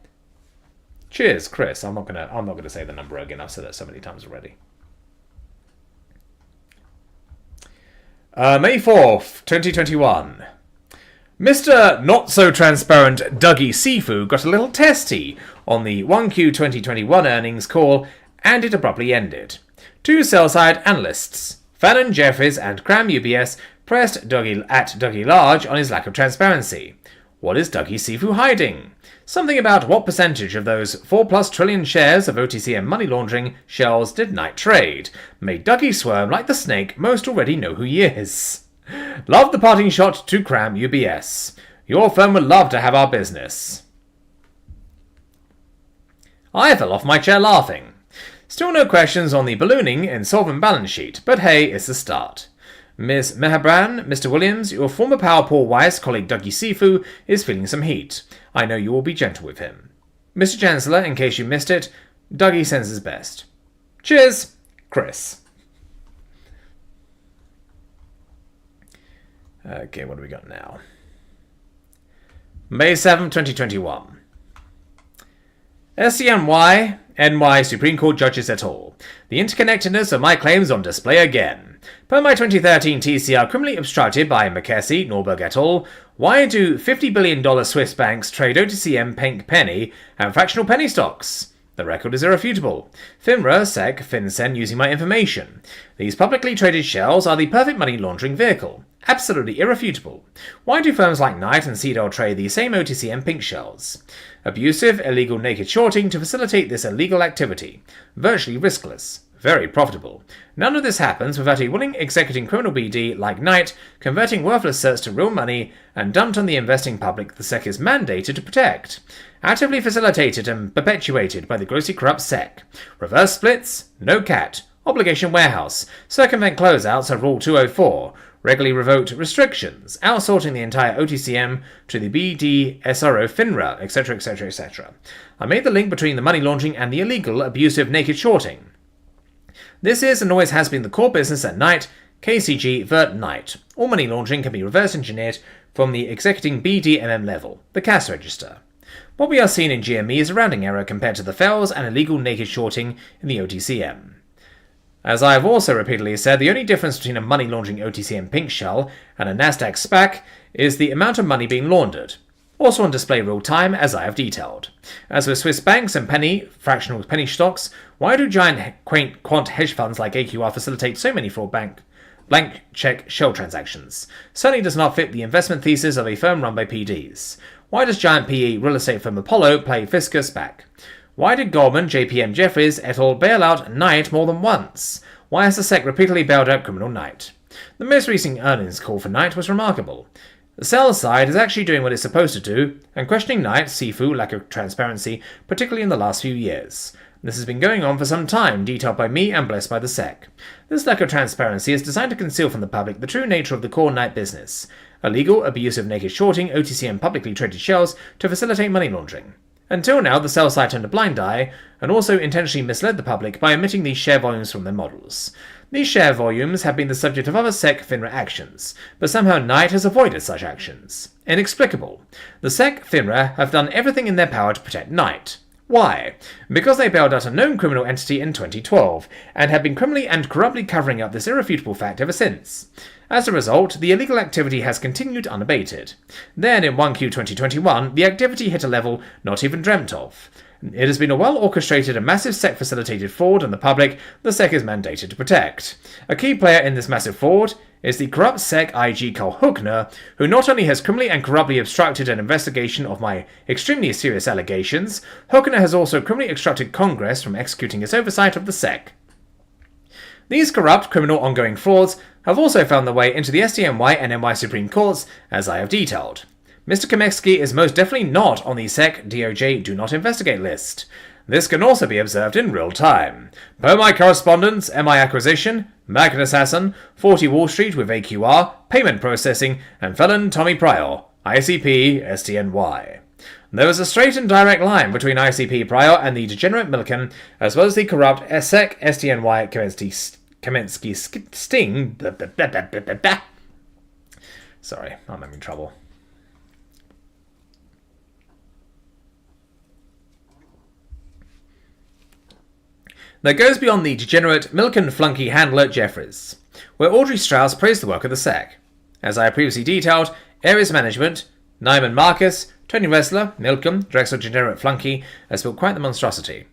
Cheers, Chris. I'm not gonna say the number again. I've said that so many times already. May 4th, 2021. Mr. Not-So-Transparent Dougie Sifu got a little testy on the 1Q 2021 earnings call, and it abruptly ended. Two sell-side analysts, Fallon Jeffries and Cram UBS, pressed Dougie Large on his lack of transparency. What is Dougie Sifu hiding? Something about what percentage of those 4+ trillion shares of OTCM money laundering shells did Knight trade? Made Dougie squirm like the snake most already know who he is. Love the parting shot to cram UBS. Your firm would love to have our business. I fell off my chair laughing. Still no questions on the ballooning insolvent balance sheet, but hey, it's the start. Miss Mehabran, Mr. Williams, your former power poor wise colleague Dougie Sifu is feeling some heat. I know you will be gentle with him. Mr. Chancellor, in case you missed it, Dougie sends his best. Cheers, Chris. Okay, what do we got now? May 7, 2021. SCNY, NY Supreme Court Judges et al. The interconnectedness of my claims on display again. Per my 2013 TCR criminally obstructed by McKessie, Norberg et al., why do $50 billion Swiss banks trade OTCM pink penny and fractional penny stocks? The record is irrefutable. FINRA, SEC, FinCEN using my information. These publicly traded shells are the perfect money laundering vehicle. Absolutely irrefutable. Why do firms like Knight and Cedar trade the same OTCM pink shells? Abusive, illegal naked shorting to facilitate this illegal activity. Virtually riskless. Very profitable. None of this happens without a willing executing criminal BD like Knight converting worthless certs to real money and dumped on the investing public the SEC is mandated to protect. Actively facilitated and perpetuated by the grossly corrupt SEC. Reverse splits? No cat. Obligation warehouse. Circumvent closeouts of Rule 204. Regularly revoked restrictions. Outsourcing the entire OTCM to the BD, SRO, FINRA, etc., etc., etc. I made the link between the money laundering and the illegal, abusive, naked shorting. This is and always has been the core business at Knight, KCG, Vert Knight. All money laundering can be reverse engineered from the executing BDMM level, the cash register. What we are seeing in GME is a rounding error compared to the fails and illegal naked shorting in the OTCM. As I have also repeatedly said, the only difference between a money laundering OTCM pink shell and a Nasdaq SPAC is the amount of money being laundered. Also on display real time, as I have detailed. As with Swiss banks and fractional penny stocks, why do giant quant hedge funds like AQR facilitate so many fraud blank check shell transactions? Certainly does not fit the investment thesis of a firm run by PDs. Why does giant PE real estate firm Apollo play Fiscus back? Why did Goldman, JPM, Jeffries et al. Bail out Knight more than once? Why has the SEC repeatedly bailed out criminal Knight? The most recent earnings call for Knight was remarkable. The sell side is actually doing what it's supposed to do, and questioning Knight, Sifu, lack of transparency, particularly in the last few years. This has been going on for some time, detailed by me and blessed by the SEC. This lack of transparency is designed to conceal from the public the true nature of the core Knight business. Illegal, abusive, naked shorting OTCM publicly traded shells to facilitate money laundering. Until now, the sell side turned a blind eye, and also intentionally misled the public by omitting these share volumes from their models. These share volumes have been the subject of other SEC FINRA actions, but somehow Knight has avoided such actions. Inexplicable. The SEC FINRA have done everything in their power to protect Knight. Why? Because they bailed out a known criminal entity in 2012, and have been criminally and corruptly covering up this irrefutable fact ever since. As a result, the illegal activity has continued unabated. Then, in 1Q 2021, the activity hit a level not even dreamt of. It has been a well-orchestrated and massive SEC-facilitated fraud on the public the SEC is mandated to protect. A key player in this massive fraud is the corrupt SEC IG Carl Huckner, who not only has criminally and corruptly obstructed an investigation of my extremely serious allegations, Huckner has also criminally obstructed Congress from executing its oversight of the SEC. These corrupt, criminal ongoing frauds have also found their way into the SDNY and NY Supreme Courts, as I have detailed. Mr. Kametsky is most definitely not on the SEC DOJ Do Not Investigate list. This can also be observed in real time. Per my correspondence, MI Acquisition, Magnet Assassin, 40 Wall Street with AQR, Payment Processing, and felon Tommy Pryor, ICP SDNY. There is a straight and direct line between ICP Pryor and the degenerate Milliken, as well as the corrupt SEC SDNY Kametsky Sting. Sorry, I'm having trouble. That goes beyond the degenerate Milliken flunky handler Jeffries, where Audrey Strauss praised the work of the SEC. As I previously detailed, Ares Management, Nyman Marcus, Tony Ressler, Milcom, Drexel degenerate flunky, has built quite the monstrosity.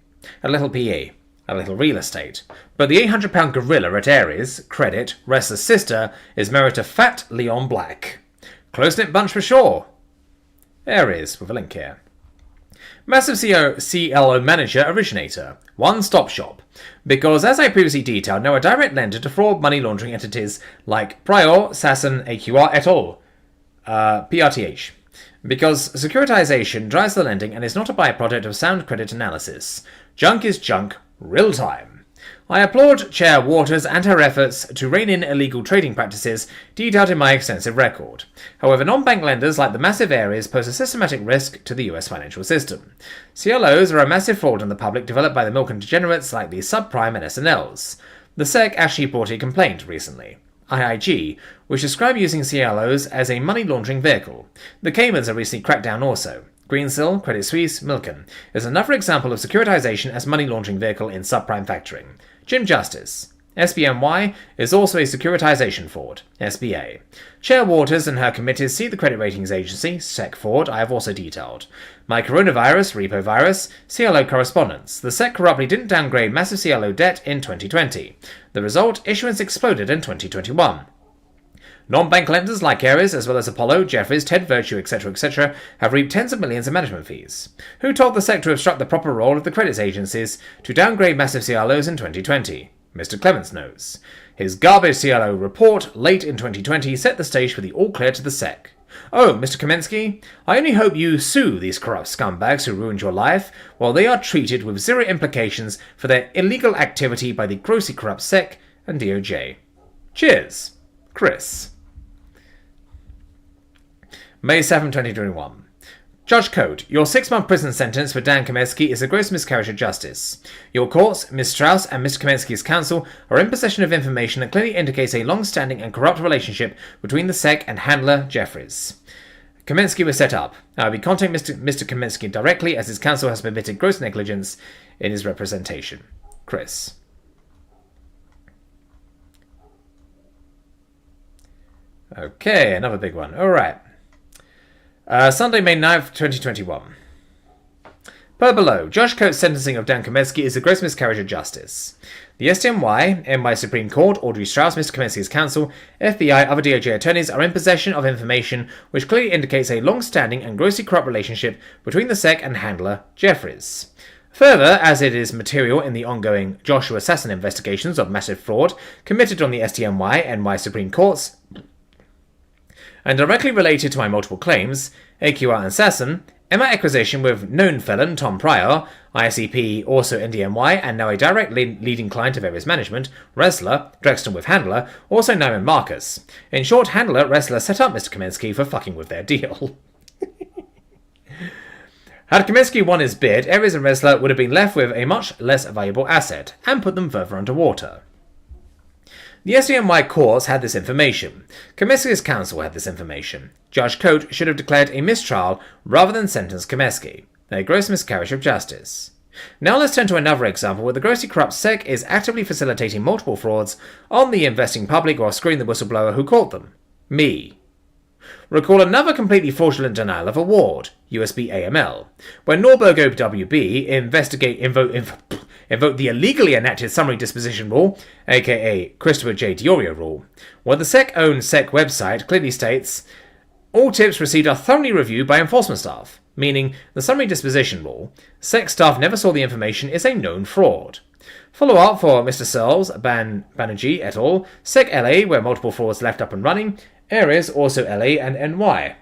A little PE, a little real estate. But the 800-pound gorilla at Ares, Credit, Ressler's sister, is married to Fat Leon Black. Close-knit bunch for sure. Aries, with a link here. Massive CLO manager originator. One-stop shop. Because, as I previously detailed, now a direct lender to fraud money laundering entities like Prior, Sasson, AQR, et al. PRTH. Because securitization drives the lending and is not a byproduct of sound credit analysis. Junk is junk, real time. I applaud Chair Waters and her efforts to rein in illegal trading practices detailed in my extensive record. However, non-bank lenders like the massive Aries pose a systematic risk to the US financial system. CLOs are a massive fraud on the public developed by the milk and degenerates like the subprime and SNLs. The SEC actually brought a complaint recently. IIG, which described using CLOs as a money laundering vehicle. The Caymans have recently cracked down also. Greensill, Credit Suisse, Milken is another example of securitization as money laundering vehicle in subprime factoring. Jim Justice. SBNY is also a securitization fraud. SBA. Chair Waters and her committees see the credit ratings agency, SEC fraud, I have also detailed. My coronavirus, repo virus, CLO correspondence. The SEC corruptly didn't downgrade massive CLO debt in 2020. The result, issuance exploded in 2021. Non-bank lenders like Ares, as well as Apollo, Jefferies, Ted Virtue, etc., have reaped tens of millions in management fees. Who told the SEC to obstruct the proper role of the credit agencies to downgrade massive CLOs in 2020? Mr. Clements knows. His garbage CLO report late in 2020 set the stage for the all-clear to the SEC. Oh, Mr. Kamensky, I only hope you sue these corrupt scumbags who ruined your life, while they are treated with zero implications for their illegal activity by the grossly corrupt SEC and DOJ. Cheers, Chris. May 7, 2021. Judge Cote, your 6-month prison sentence for Dan Kamensky is a gross miscarriage of justice. Your courts, Ms. Strauss and Mr. Kamensky's counsel, are in possession of information that clearly indicates a long-standing and corrupt relationship between the SEC and handler Jefferies. Kamensky was set up. I will be contacting Mr. Kamensky directly as his counsel has permitted gross negligence in his representation. Chris. Okay, another big one. All right. Sunday, May 9th, 2021. Per below, Judge Coates' sentencing of Dan Kamensky is a gross miscarriage of justice. The SDNY, NY Supreme Court, Audrey Strauss, Mr. Kamensky's counsel, FBI, other DOJ attorneys are in possession of information which clearly indicates a long-standing and grossly corrupt relationship between the SEC and handler Jefferies. Further, as it is material in the ongoing Joshua Sasson investigations of massive fraud committed on the SDNY, NY Supreme Courts, and directly related to my multiple claims, AQR and Sasson, and my acquisition with known felon Tom Pryor, ISCP, also NDNY, and now a direct leading client of Ares Management, Ressler, Drexton with Handler, also known as Marcus. In short, Handler, Ressler set up Mr. Kamensky for fucking with their deal. Had Kamensky won his bid, Ares and Ressler would have been left with a much less valuable asset, and put them further underwater. The SDNY courts had this information. Kamensky's counsel had this information. Judge Cote should have declared a mistrial rather than sentence Kamensky. A gross miscarriage of justice. Now let's turn to another example where the grossly corrupt SEC is actively facilitating multiple frauds on the investing public while screwing the whistleblower who caught them. Me. Recall another completely fraudulent denial of award, USB AML, when Norberg OWB invoked the illegally enacted summary disposition rule, aka Christopher J. Diorio rule, where the SEC-owned SEC website clearly states, all tips received are thoroughly reviewed by enforcement staff, meaning the summary disposition rule, SEC staff never saw the information, is a known fraud. Follow-up for Mr. Searles, Banerjee et al., SEC LA, where multiple frauds left up and running, Ares, also LA and NY.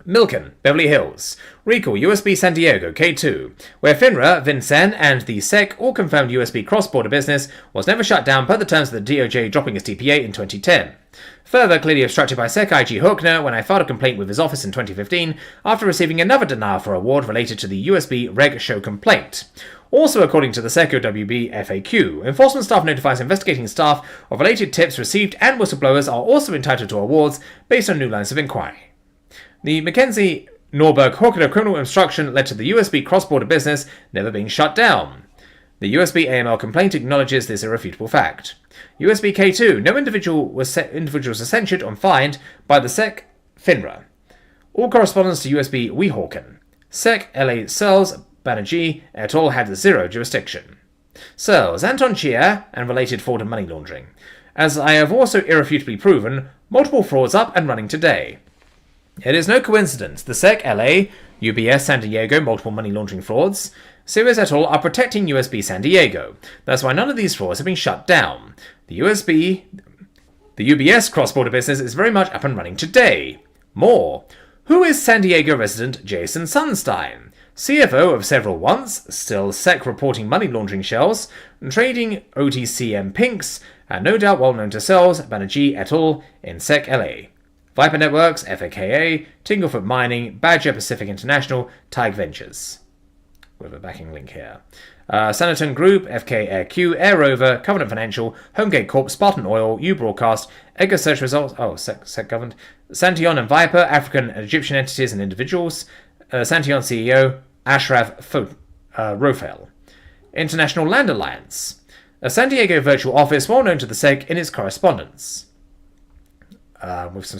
Milken, Beverly Hills. Recall, USB San Diego, K2, where FINRA, Vincen, and the SEC all confirmed USB cross-border business was never shut down per the terms of the DOJ dropping its TPA in 2010. Further, clearly obstructed by SEC IG Hochner when I filed a complaint with his office in 2015 after receiving another denial for award related to the USB Reg Show complaint. Also, according to the SEC OWB FAQ, enforcement staff notifies investigating staff of related tips received and whistleblowers are also entitled to awards based on new lines of inquiry. The Mackenzie Norberg Hawker criminal obstruction led to the USB cross-border business never being shut down. The USB AML complaint acknowledges this irrefutable fact. USB K2, no individuals are censured or fined by the SEC FINRA. All correspondence to USB Weehawken. SEC LA Searles, Banerjee et al. Had zero jurisdiction. Searles, Anton Chia, and related fraud and money laundering. As I have also irrefutably proven, multiple frauds up and running today. It is no coincidence. The SEC, LA, UBS, San Diego, multiple money laundering frauds, Sirius et al. Are protecting USB San Diego. That's why none of these frauds have been shut down. The UBS cross-border business is very much up and running today. More. Who is San Diego resident Jason Sunstein? CFO of several once, still SEC reporting money laundering shells, trading OTCM pinks, and no doubt well known to sales, Banerjee et al. In SEC LA. Viper Networks, FAKA, Tinglefoot Mining, Badger Pacific International, Tig Ventures. With a backing link here. Sanaton Group, FK AirQ, Air Rover, Covenant Financial, Homegate Corp, Spartan Oil, U Broadcast, Edgar Search Results, SEC governed, Santion and Viper, African and Egyptian entities and individuals, Santion CEO, Ashraf Rofael. International Land Alliance, a San Diego virtual office well known to the SEC in its correspondence. With some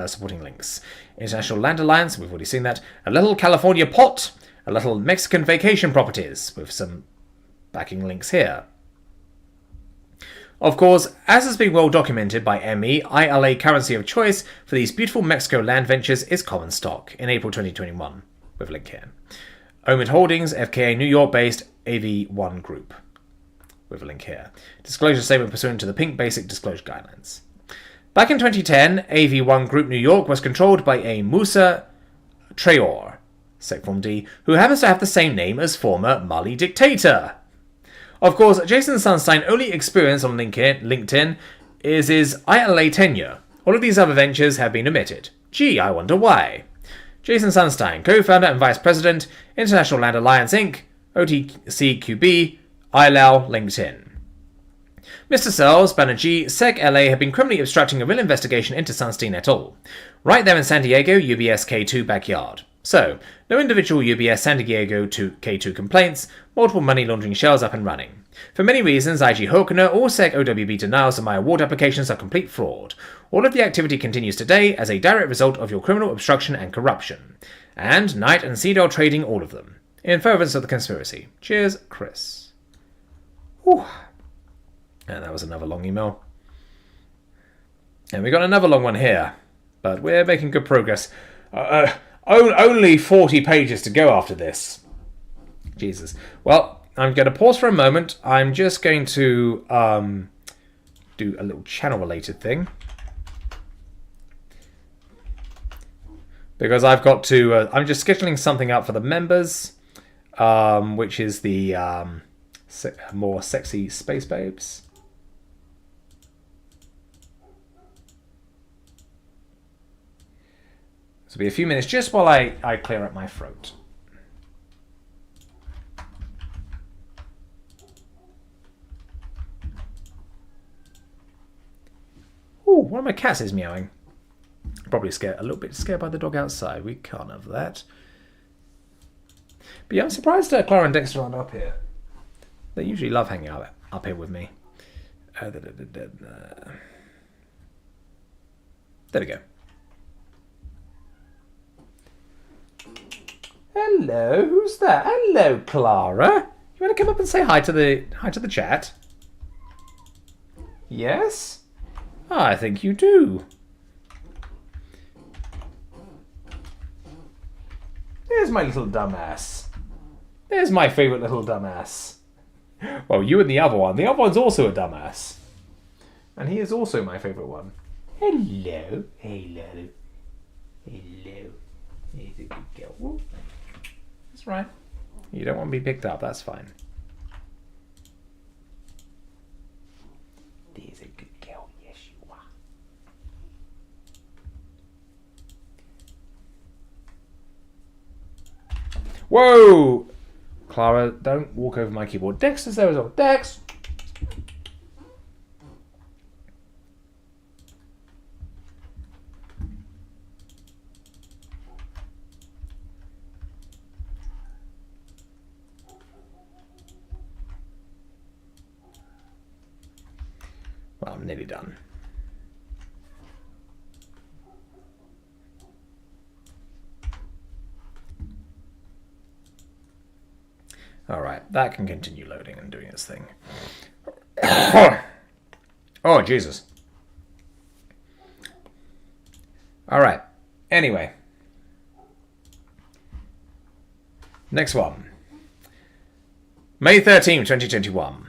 supporting links. International Land Alliance, we've already seen that. A little California pot, a little Mexican vacation properties, with some backing links here. Of course, as has been well documented by ME, ILA currency of choice for these beautiful Mexico land ventures is common stock in April 2021, with a link here. Omid Holdings, FKA New York-based AV1 Group, with a link here. Disclosure statement pursuant to the Pink Basic Disclosure Guidelines. Back in 2010, AV1 Group New York was controlled by a Musa Traor, Sec Form D, who happens to have the same name as former Mali dictator. Of course, Jason Sunstein only experience on LinkedIn is his ILA tenure. All of these other ventures have been omitted. Gee, I wonder why. Jason Sunstein, co-founder and vice president, International Land Alliance Inc., OTCQB, ILAL, LinkedIn. Mr. Sells, Banerjee, SEC LA have been criminally obstructing a real investigation into Sunstein et al. Right there in San Diego, UBS K2 backyard. So, no individual UBS San Diego to K2 complaints, multiple money laundering shells up and running. For many reasons, IG Hokener, all SEC OWB denials of my award applications are complete fraud. All of the activity continues today as a direct result of your criminal obstruction and corruption. And Knight and Cedar trading all of them. In furtherance of the conspiracy. Cheers, Chris. Whew. And that was another long email. And we got another long one here. But we're making good progress. Only 40 pages to go after this. Jesus. Well, I'm going to pause for a moment. I'm just going to do a little channel-related thing. Because I've got to... I'm just scheduling something up for the members. Which is the more sexy Space Babes. This will be a few minutes just while I clear up my throat. Ooh, one of my cats is meowing. Probably a little bit scared by the dog outside. We can't have that. But yeah, I'm surprised Clara and Dexter aren't up here. They usually love hanging out up here with me. There we go. Hello, who's that? Hello, Clara. You want to come up and say hi to the chat? Yes? Oh, I think you do. There's my little dumbass. There's my favourite little dumbass. Well, you and the other one. The other one's also a dumbass. And he is also my favourite one. Hello. Hello. Hello. He's a good girl. Ooh. That's right. You don't want to be picked up, that's fine. There's a good girl. Yes, you are. Whoa! Clara, don't walk over my keyboard. Dexter's there as well. Dex! Well, I'm nearly done. All right, that can continue loading and doing its thing. Oh, Jesus. All right. Anyway, Next one. May 13, 2021.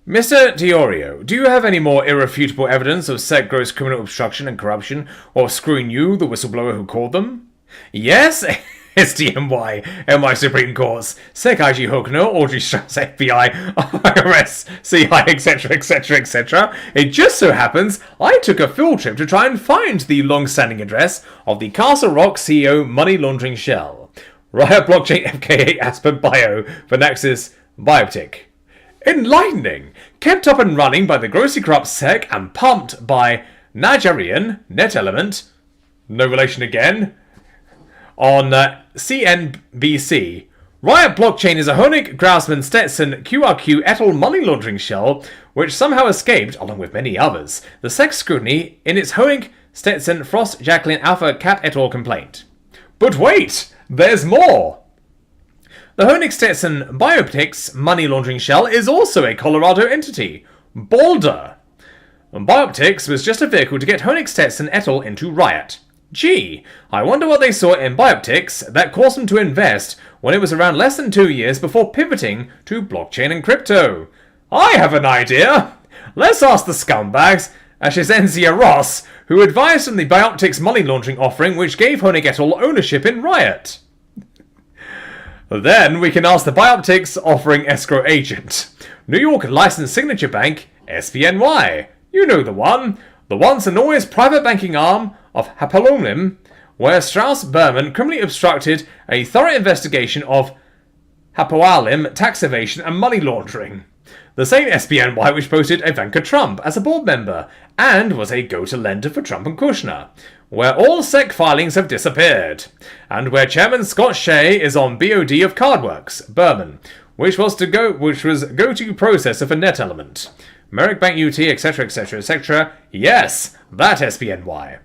Mr. Diorio, do you have any more irrefutable evidence of said gross criminal obstruction and corruption, or screwing you, the whistleblower who called them? Yes, SDNY, MI Supreme Courts, Sec IG Hookner, Audrey Strauss FBI, IRS, CI, etc., etc., etc. It just so happens I took a field trip to try and find the long-standing address of the Castle Rock CEO money laundering shell. Riot Blockchain FKA Aspen Bio for Nexus Bioptic. Enlightening! Kept up and running by the grossly corrupt SEC and pumped by Nigerian Net Element, no relation again, on CNBC. Riot Blockchain is a Honig Grousman Stetson QRQ et al. Money laundering shell which somehow escaped, along with many others, the SEC scrutiny in its Honig Stetson Frost Jacqueline Alpha Cat et al. Complaint. But wait! There's more! The Honig Stetson Bioptics money laundering shell is also a Colorado entity, Boulder. Bioptics was just a vehicle to get Honig Stetson et al. Into Riot. Gee, I wonder what they saw in Bioptics that caused them to invest when it was around less than 2 years before pivoting to blockchain and crypto. I have an idea! Let's ask the scumbags at Shizenzia Ross, who advised on the Bioptics money laundering offering which gave Honig et al. Ownership in Riot. Then we can ask the Bioptics offering escrow agent. New York licensed signature bank, SBNY. You know the one. The once and always private banking arm of Hapalonim, where Strauss Berman criminally obstructed a thorough investigation of Hapoalim tax evasion and money laundering. The same SBNY which posted Ivanka Trump as a board member and was a go-to lender for Trump and Kushner, where all SEC filings have disappeared, and where Chairman Scott Shea is on BOD of Cardworks, Berman, which was go-to processor for Net Element, Merrick Bank UT, etc., etc., etc. Yes, that SBNY.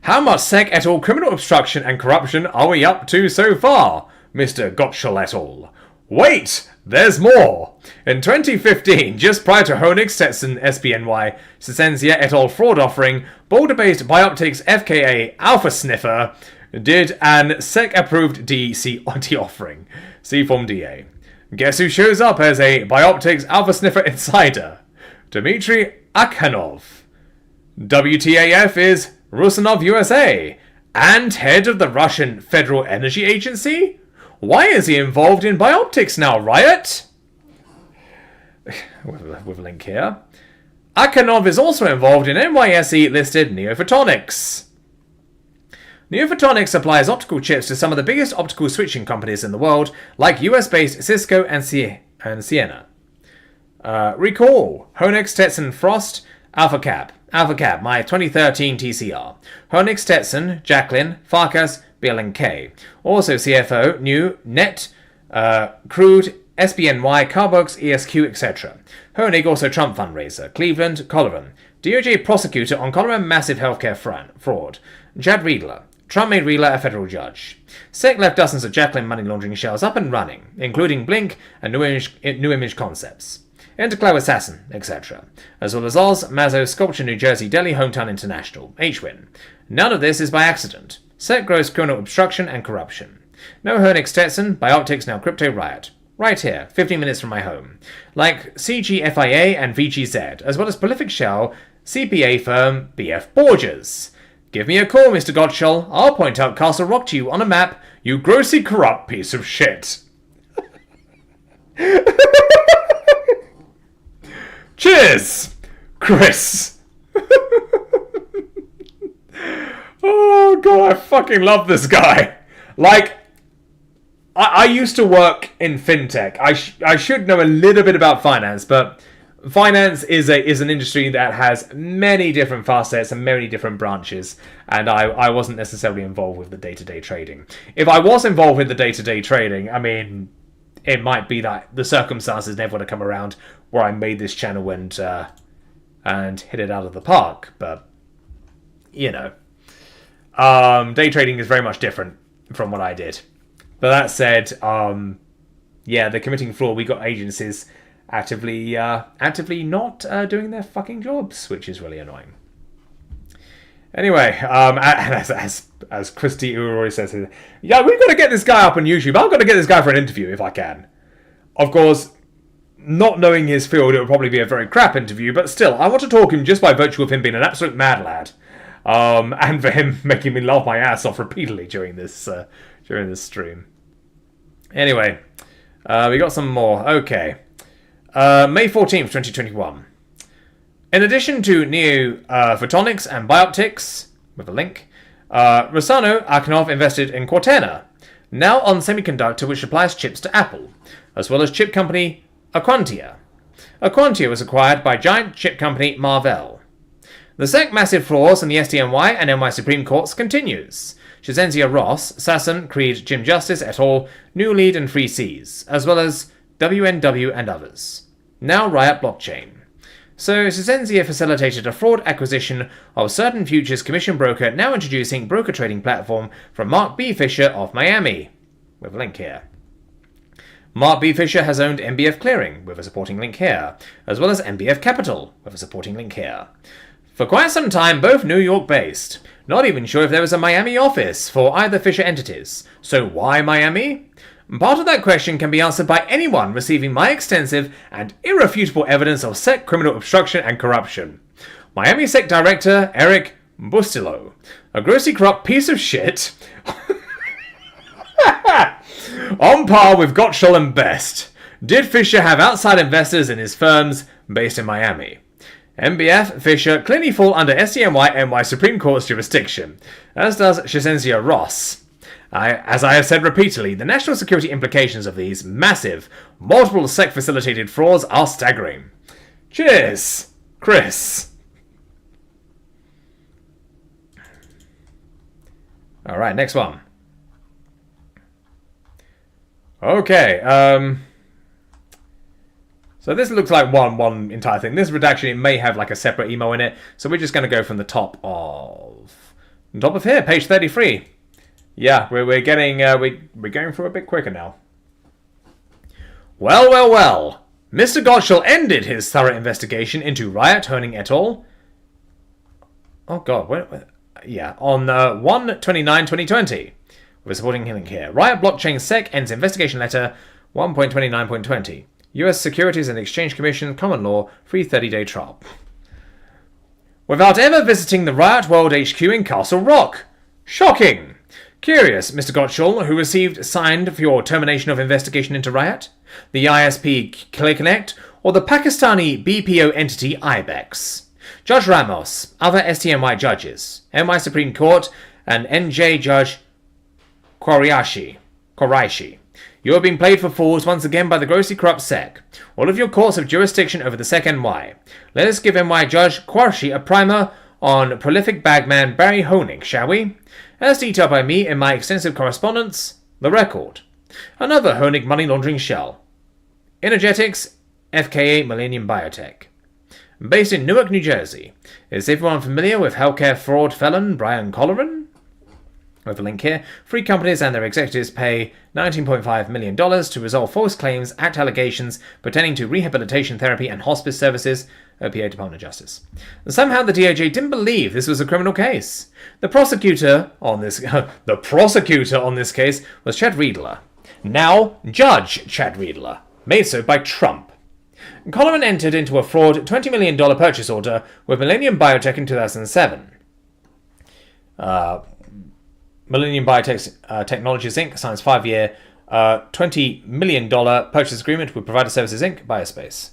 How much SEC et al. Criminal obstruction and corruption are we up to so far, Mr. Gottschall et al.? Wait! There's more! In 2015, just prior to Honig Stetson SBNY Sicenzia et al. Fraud offering, Boulder-based Bioptics FKA Alpha Sniffer did an SEC-approved DCOT offering. See Form DA. Guess who shows up as a Bioptics Alpha Sniffer insider? Dmitry Akhanov. WTAF is Rusanov USA, and head of the Russian Federal Energy Agency? Why is he involved in Bioptics now, Riot? With a link here. Akhanov is also involved in NYSE-listed Neophotonics. Neophotonics supplies optical chips to some of the biggest optical switching companies in the world, like US-based Cisco and Ciena. Recall, Honig Stetson Frost, Alpha Cap, my 2013 TCR. Honig Stetson, Jacqueline, Farkas, BLNK. Also CFO, New, Net, Crude, SBNY, Carbox, ESQ, etc. Honig also Trump fundraiser. Cleveland, Colorado. DOJ prosecutor on Colorado massive healthcare fraud. Chad Riedler. Trump made Riedler a federal judge. SEC left dozens of Jacqueline money laundering shells up and running, including Blink and New Image Concepts. Intercloud Assassin, etc. As well as Oz, Mazzo, Sculpture, New Jersey, Delhi, Hometown International, HWIN. None of this is by accident. SEC gross criminal obstruction and corruption. No Honig Stetson, Bioptics now Crypto Riot. Right here, 15 minutes from my home. Like CGFIA and VGZ, as well as prolific shell CPA firm BF Borgers. Give me a call, Mr. Gottschall. I'll point out Castle Rock to you on a map, you grossly corrupt piece of shit. Cheers, Chris. Oh god, I fucking love this guy. Like, I used to work in fintech. I should know a little bit about finance, but finance is an industry that has many different facets and many different branches, and I wasn't necessarily involved with the day-to-day trading. If I was involved with the day-to-day trading, I mean, it might be that the circumstances never would have come around where I made this channel and hit it out of the park. But, you know, day trading is very much different from what I did. But that said, yeah, the committing fraud, we got agencies actively not doing their fucking jobs, which is really annoying. Anyway, and as Christy Urori says, yeah, we've got to get this guy up on YouTube. I've got to get this guy for an interview if I can. Of course, not knowing his field, it would probably be a very crap interview, but still, I want to talk him just by virtue of him being an absolute mad lad. And for him making me laugh my ass off repeatedly during this stream. Anyway, we got some more. Okay. May 14th, 2021. In addition to neo-photonics and bioptics, with a link, Rossano Akhanov invested in Cortana, now on semiconductor which supplies chips to Apple, as well as chip company Aquantia. Aquantia was acquired by giant chip company Marvell. The SEC massive flaws in the SDNY and NY Supreme Courts continues. Shizenzia Ross, Sasson, Creed, Jim Justice et al., New Lead and Free Seas, as well as WNW and others. Now Riot Blockchain. So Shizenzia facilitated a fraud acquisition of certain futures commission broker, now introducing broker trading platform from Mark B. Fisher of Miami. With a link here. Mark B. Fisher has owned MBF Clearing, with a supporting link here, as well as MBF Capital, with a supporting link here. For quite some time, both New York-based. Not even sure if there was a Miami office for either Fisher entities. So why Miami? Part of that question can be answered by anyone receiving my extensive and irrefutable evidence of SEC criminal obstruction and corruption. Miami SEC Director Eric Bustillo, a grossly corrupt piece of shit, on par with Gottschall and Best. Did Fisher have outside investors in his firms based in Miami? MBF, Fisher clearly fall under SDNY NY Supreme Court's jurisdiction, as does Shizenzia Ross. As I have said repeatedly, the national security implications of these massive, multiple SEC-facilitated frauds are staggering. Cheers, Chris. Alright, next one. Okay, so this looks like one entire thing. This redaction, it may have like a separate email in it, so we're just going to go from the top of here, page 33. Yeah, we're going through a bit quicker now. Well. Mr. Gottschall ended his thorough investigation into Riot, Honig et al. Oh God, yeah, on 1/29/2020. We're supporting link here. Riot Blockchain SEC ends investigation letter 1.29.20. U.S. Securities and Exchange Commission, Common Law, free 30-day trial. Without ever visiting the Riot World HQ in Castle Rock. Shocking. Curious, Mr. Gottschall, who received signed for your termination of investigation into Riot? The ISP ClearConnect, or the Pakistani BPO entity IBEX? Judge Ramos, other STNY judges, NY Supreme Court, and NJ Judge Quraishi. You are being played for fools once again by the grossly corrupt SEC. All of your courts have jurisdiction over the SEC NY. Let us give NY Judge Quraishi a primer on prolific bagman Barry Honig, shall we? As detailed by me in my extensive correspondence, the record. Another Honig money laundering shell. Energetics, FKA Millennium Biotech. Based in Newark, New Jersey. Is everyone familiar with healthcare fraud felon Brian Colleran? With a link here, three companies and their executives pay $19.5 million to resolve false claims, act allegations pertaining to rehabilitation therapy and hospice services, OPA Department of Justice. Somehow the DOJ didn't believe this was a criminal case. The prosecutor on this case was Chad Riedler. Now Judge Chad Riedler, made so by Trump. Colleran entered into a fraud $20 million purchase order with Millennium Biotech in 2007. Millennium Biotech Technologies Inc. signs 5-year, $20 million purchase agreement with Provider Services Inc. Biospace.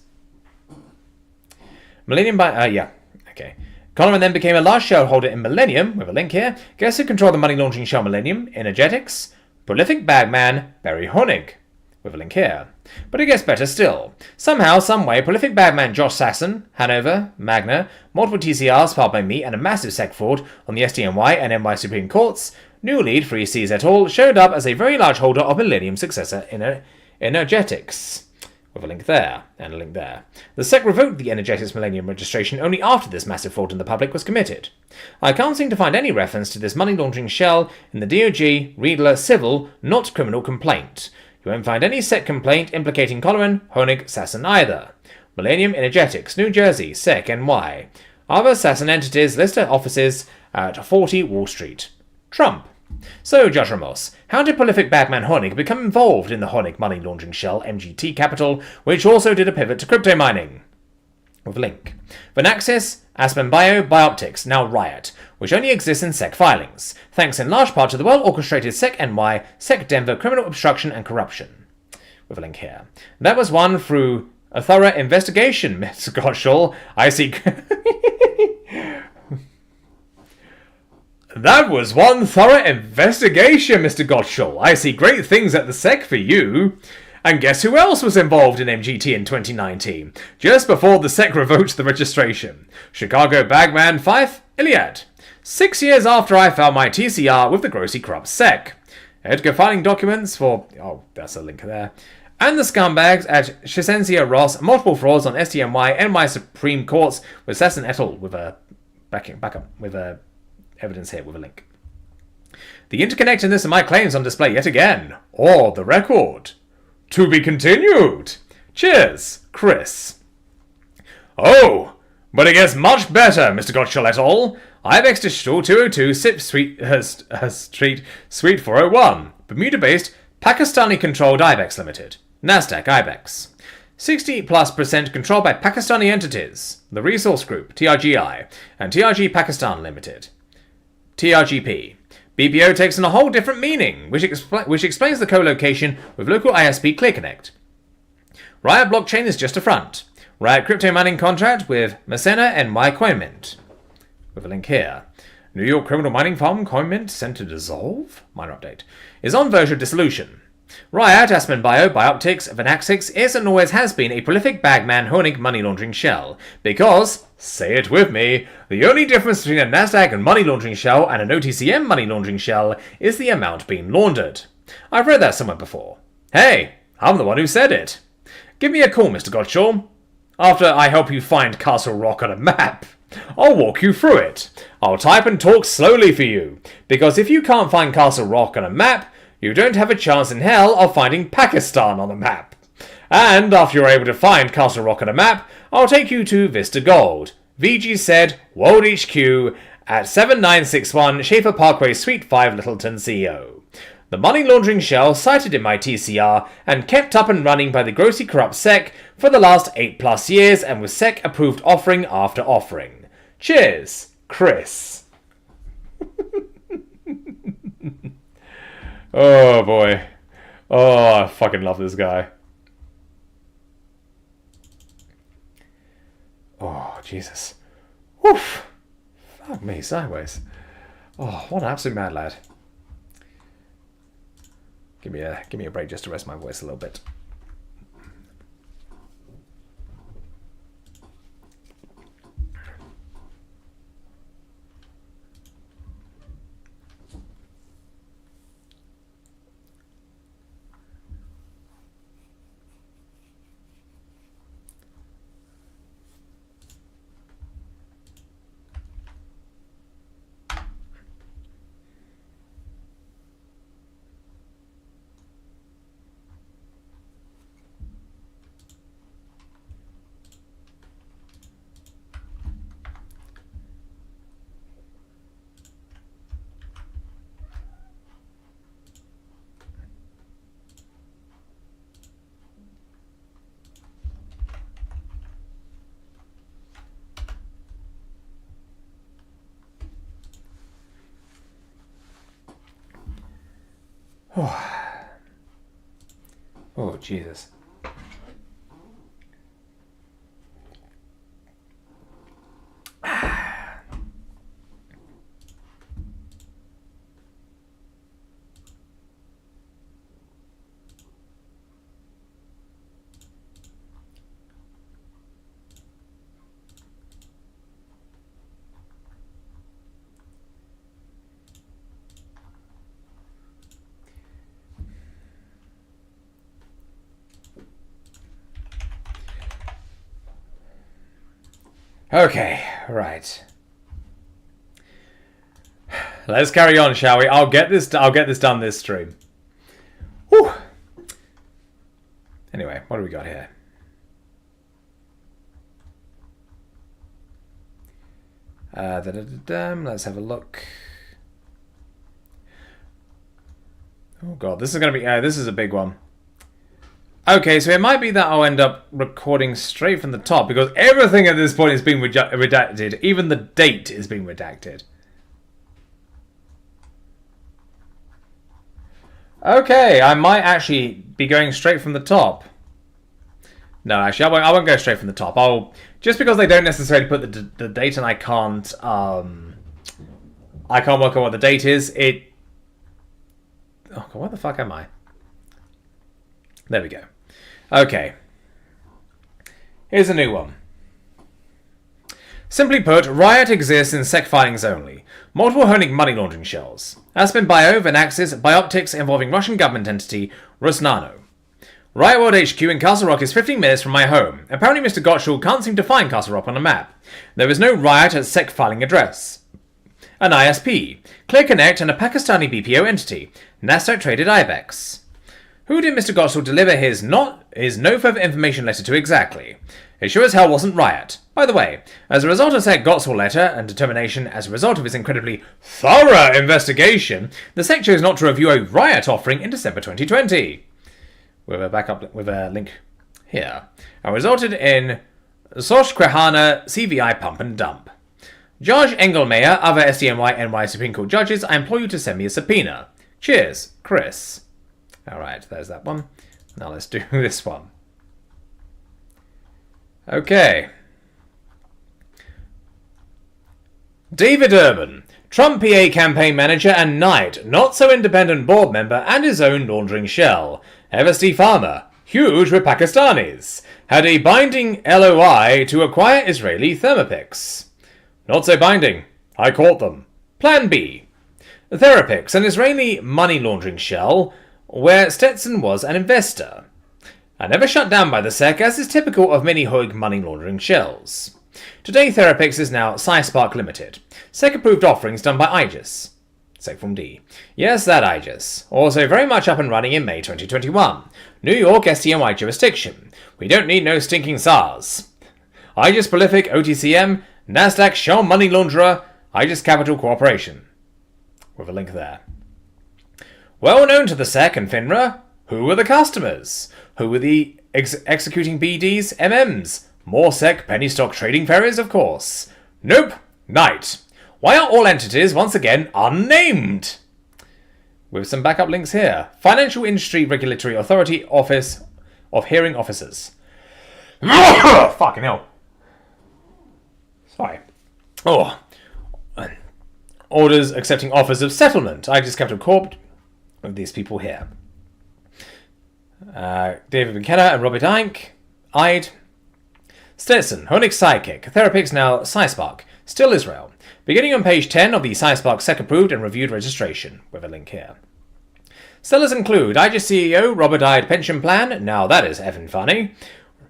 Colleran then became a large shareholder in Millennium, with a link here. Guess who controlled the money laundering shell Millennium? Energetics, prolific bagman Barry Honig, with a link here. But it gets better still. Somehow, someway, prolific bagman Josh Sasson, Hanover, Magna, multiple TCRs filed by me, and a massive SEC fraud on the SDNY and NY Supreme Courts, New Lead, Free Seas et al. Showed up as a very large holder of Millennium successor Energetics. With a link there, and a link there. The SEC revoked the Energetics Millennium registration only after this massive fraud in the public was committed. I can't seem to find any reference to this money laundering shell in the DOJ, Riedler, civil, not criminal complaint. You won't find any SEC complaint implicating Colleran, Honig, Sasson either. Millennium Energetics, New Jersey, SEC, NY. Other Sasson entities list their offices at 40 Wall Street. Trump. So, Judge Ramos, how did prolific bagman Honig become involved in the Honig money laundering shell MGT Capital, which also did a pivot to crypto mining? With a link. Venaxis, Aspen Bio, Bioptics, now Riot, which only exists in SEC filings, thanks in large part to the well-orchestrated SEC NY, SEC Denver criminal obstruction and corruption. With a link here. That was one through a thorough investigation, Mr. Gottschall. I see... That was one thorough investigation, Mr. Gottschall. I see great things at the SEC for you. And guess who else was involved in MGT in 2019? Just before the SEC revoked the registration. Chicago bagman Fife Iliad. 6 years after I filed my TCR with the grossly corrupt SEC. Edgar filing documents for... Oh, that's a link there. And the scumbags at Shisensia Ross, multiple frauds on SDNY and my Supreme Courts with Sasson et al. With a... Back up. With a... Evidence here with a link. The interconnectedness of my claims on display yet again. Or the record. To be continued. Cheers, Chris. Oh, but it gets much better, Mr. Gottschall et al. Ibex Digital 202 SIP Street Suite 401. Bermuda-based, Pakistani-controlled Ibex Limited. Nasdaq Ibex. 60+% controlled by Pakistani entities. The Resource Group, TRGI, and TRG Pakistan Limited. TRGP. BPO takes on a whole different meaning, which explains the co-location with local ISP ClearConnect. Riot Blockchain is just a front. Riot crypto mining contract with Masena and MyCoinMint. With a link here. New York criminal mining farm CoinMint sent to dissolve? Minor update. Is on verge of dissolution. Riot, Aspen Bio, Bioptics, Venaxis is and always has been a prolific bagman Honig money laundering shell. Because, say it with me, the only difference between a Nasdaq and money laundering shell and an OTCM money laundering shell is the amount being laundered. I've read that somewhere before. Hey, I'm the one who said it. Give me a call, Mr. Gottschall. After I help you find Castle Rock on a map, I'll walk you through it. I'll type and talk slowly for you. Because if you can't find Castle Rock on a map, you don't have a chance in hell of finding Pakistan on the map. And after you're able to find Castle Rock on a map, I'll take you to Vista Gold. VG said, World HQ at 7961 Schaefer Parkway, Suite 5, Littleton, CEO. The money laundering shell cited in my TCR and kept up and running by the grossly corrupt SEC for the last 8+ years and with SEC approved offering after offering. Cheers, Chris. Oh boy. Oh, I fucking love this guy. Oh, Jesus. Woof. Fuck me, sideways. Oh, what an absolute mad lad. Give me a break just to rest my voice a little bit. Oh, Jesus. Okay, right. Let's carry on, shall we? I'll get this done this stream. Whew. Anyway, what do we got here? Let's have a look. Oh god, this is going to be... this is a big one. Okay, so it might be that I'll end up recording straight from the top, because everything at this point is being redacted. Even the date is being redacted. Okay, I might actually be going straight from the top. No, actually, I won't go straight from the top. Just because they don't necessarily put the date, and I can't work out what the date is. Oh god, where the fuck am I? There we go. Okay. Here's a new one. Simply put, riot exists in SEC filings only. Multiple Honig money laundering shells. Aspen Bio, Venaxis, Bioptics involving Russian government entity Rusnano. Riot World HQ in Castle Rock is 15 minutes from my home. Apparently Mr. Gottschall can't seem to find Castle Rock on a map. There is no riot at SEC filing address. An ISP, Clear Connect, and a Pakistani BPO entity, Nasdaq-traded IBEX. Who did Mr. Gottschall deliver his no further information letter to exactly? It sure as hell wasn't Riot. By the way, as a result of SEC Gottschall letter and determination as a result of his incredibly thorough investigation, the SEC chose not to review a Riot offering in December 2020. With a link here. And resulted in Sosh Krehana CVI pump and dump. Judge Engelmeyer, other SDNY Supreme Court judges, I implore you to send me a subpoena. Cheers, Chris. Alright, there's that one. Now let's do this one. Okay. David Urban, Trump PA campaign manager and Knight, not so independent board member and his own laundering shell. Eversty Farmer, huge with Pakistanis, had a binding LOI to acquire Israeli Thermopix. Not so binding. I caught them. Plan B. Therapix, an Israeli money laundering shell, where Stetson was an investor. And never shut down by the SEC, as is typical of many Hoig money laundering shells. Today, Therapix is now SciSpark Limited. SEC-approved offerings done by Aegis. SEC Form D. Yes, that Aegis. Also very much up and running in May 2021. New York SDNY jurisdiction. We don't need no stinking SARS. Aegis Prolific OTCM, Nasdaq Shell Money Launderer, Aegis Capital Corporation. With a link there. Well known to the SEC and FINRA, who were the customers? Who were the executing BDs, MMs? More SEC penny stock trading ferries, of course. Nope. Knight. Why are all entities once again unnamed? With some backup links here. Financial Industry Regulatory Authority Office of Hearing Officers. Fucking hell. Sorry. Oh. Orders accepting offers of settlement. Aegis Capital Corp. With these people here. David McKenna and Robert Ide. Stetson, Honig Psychic, Therapix now SciSpark, still Israel. Beginning on page 10 of the SciSpark SEC-approved and reviewed registration, with a link here. Sellers include Aegis CEO, Robert Ide Pension Plan, now that is effing funny.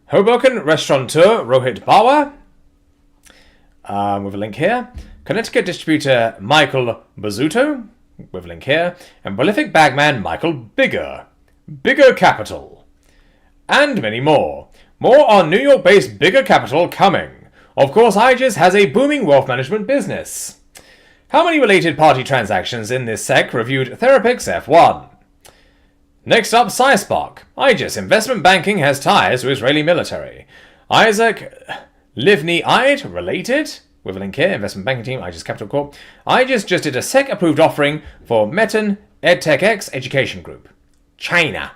Hoboken Restaurateur, Rohit Bawa, with a link here. Connecticut distributor, Michael Bazzuto, with a link here. And prolific bagman, Michael Bigger Capital. And many more. More on New York-based Bigger Capital coming. Of course, Aegis has a booming wealth management business. How many related party transactions in this SEC reviewed Therapix F1? Next up, SciSpark. Aegis Investment Banking has ties to Israeli military. Isaac Livni-Ide, related? With a link here, investment banking team, Aegis Capital Corp. Aegis just did a SEC-approved offering for Meton EdTechX Education Group. China.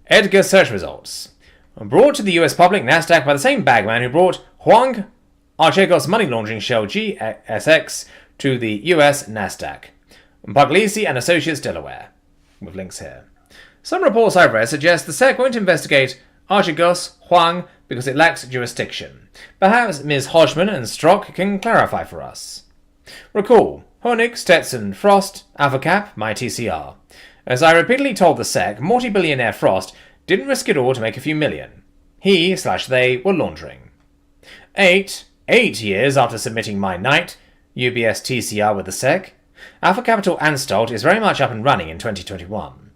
Edgar search results. Brought to the US public Nasdaq by the same bagman who brought Huang Archegos money laundering shell GSX to the US Nasdaq. Puglisi and Associates Delaware. With links here. Some reports I've read suggest the SEC won't investigate Archegos Huang because it lacks jurisdiction. Perhaps Ms. Hodgman and Strock can clarify for us. Recall, Honig, Stetson, Frost, AlphaCap, my TCR. As I repeatedly told the SEC, multi-billionaire Frost didn't risk it all to make a few million. He/they were laundering. 8 years after submitting my Knight, UBS TCR with the SEC, Alpha Capital Anstalt is very much up and running in 2021.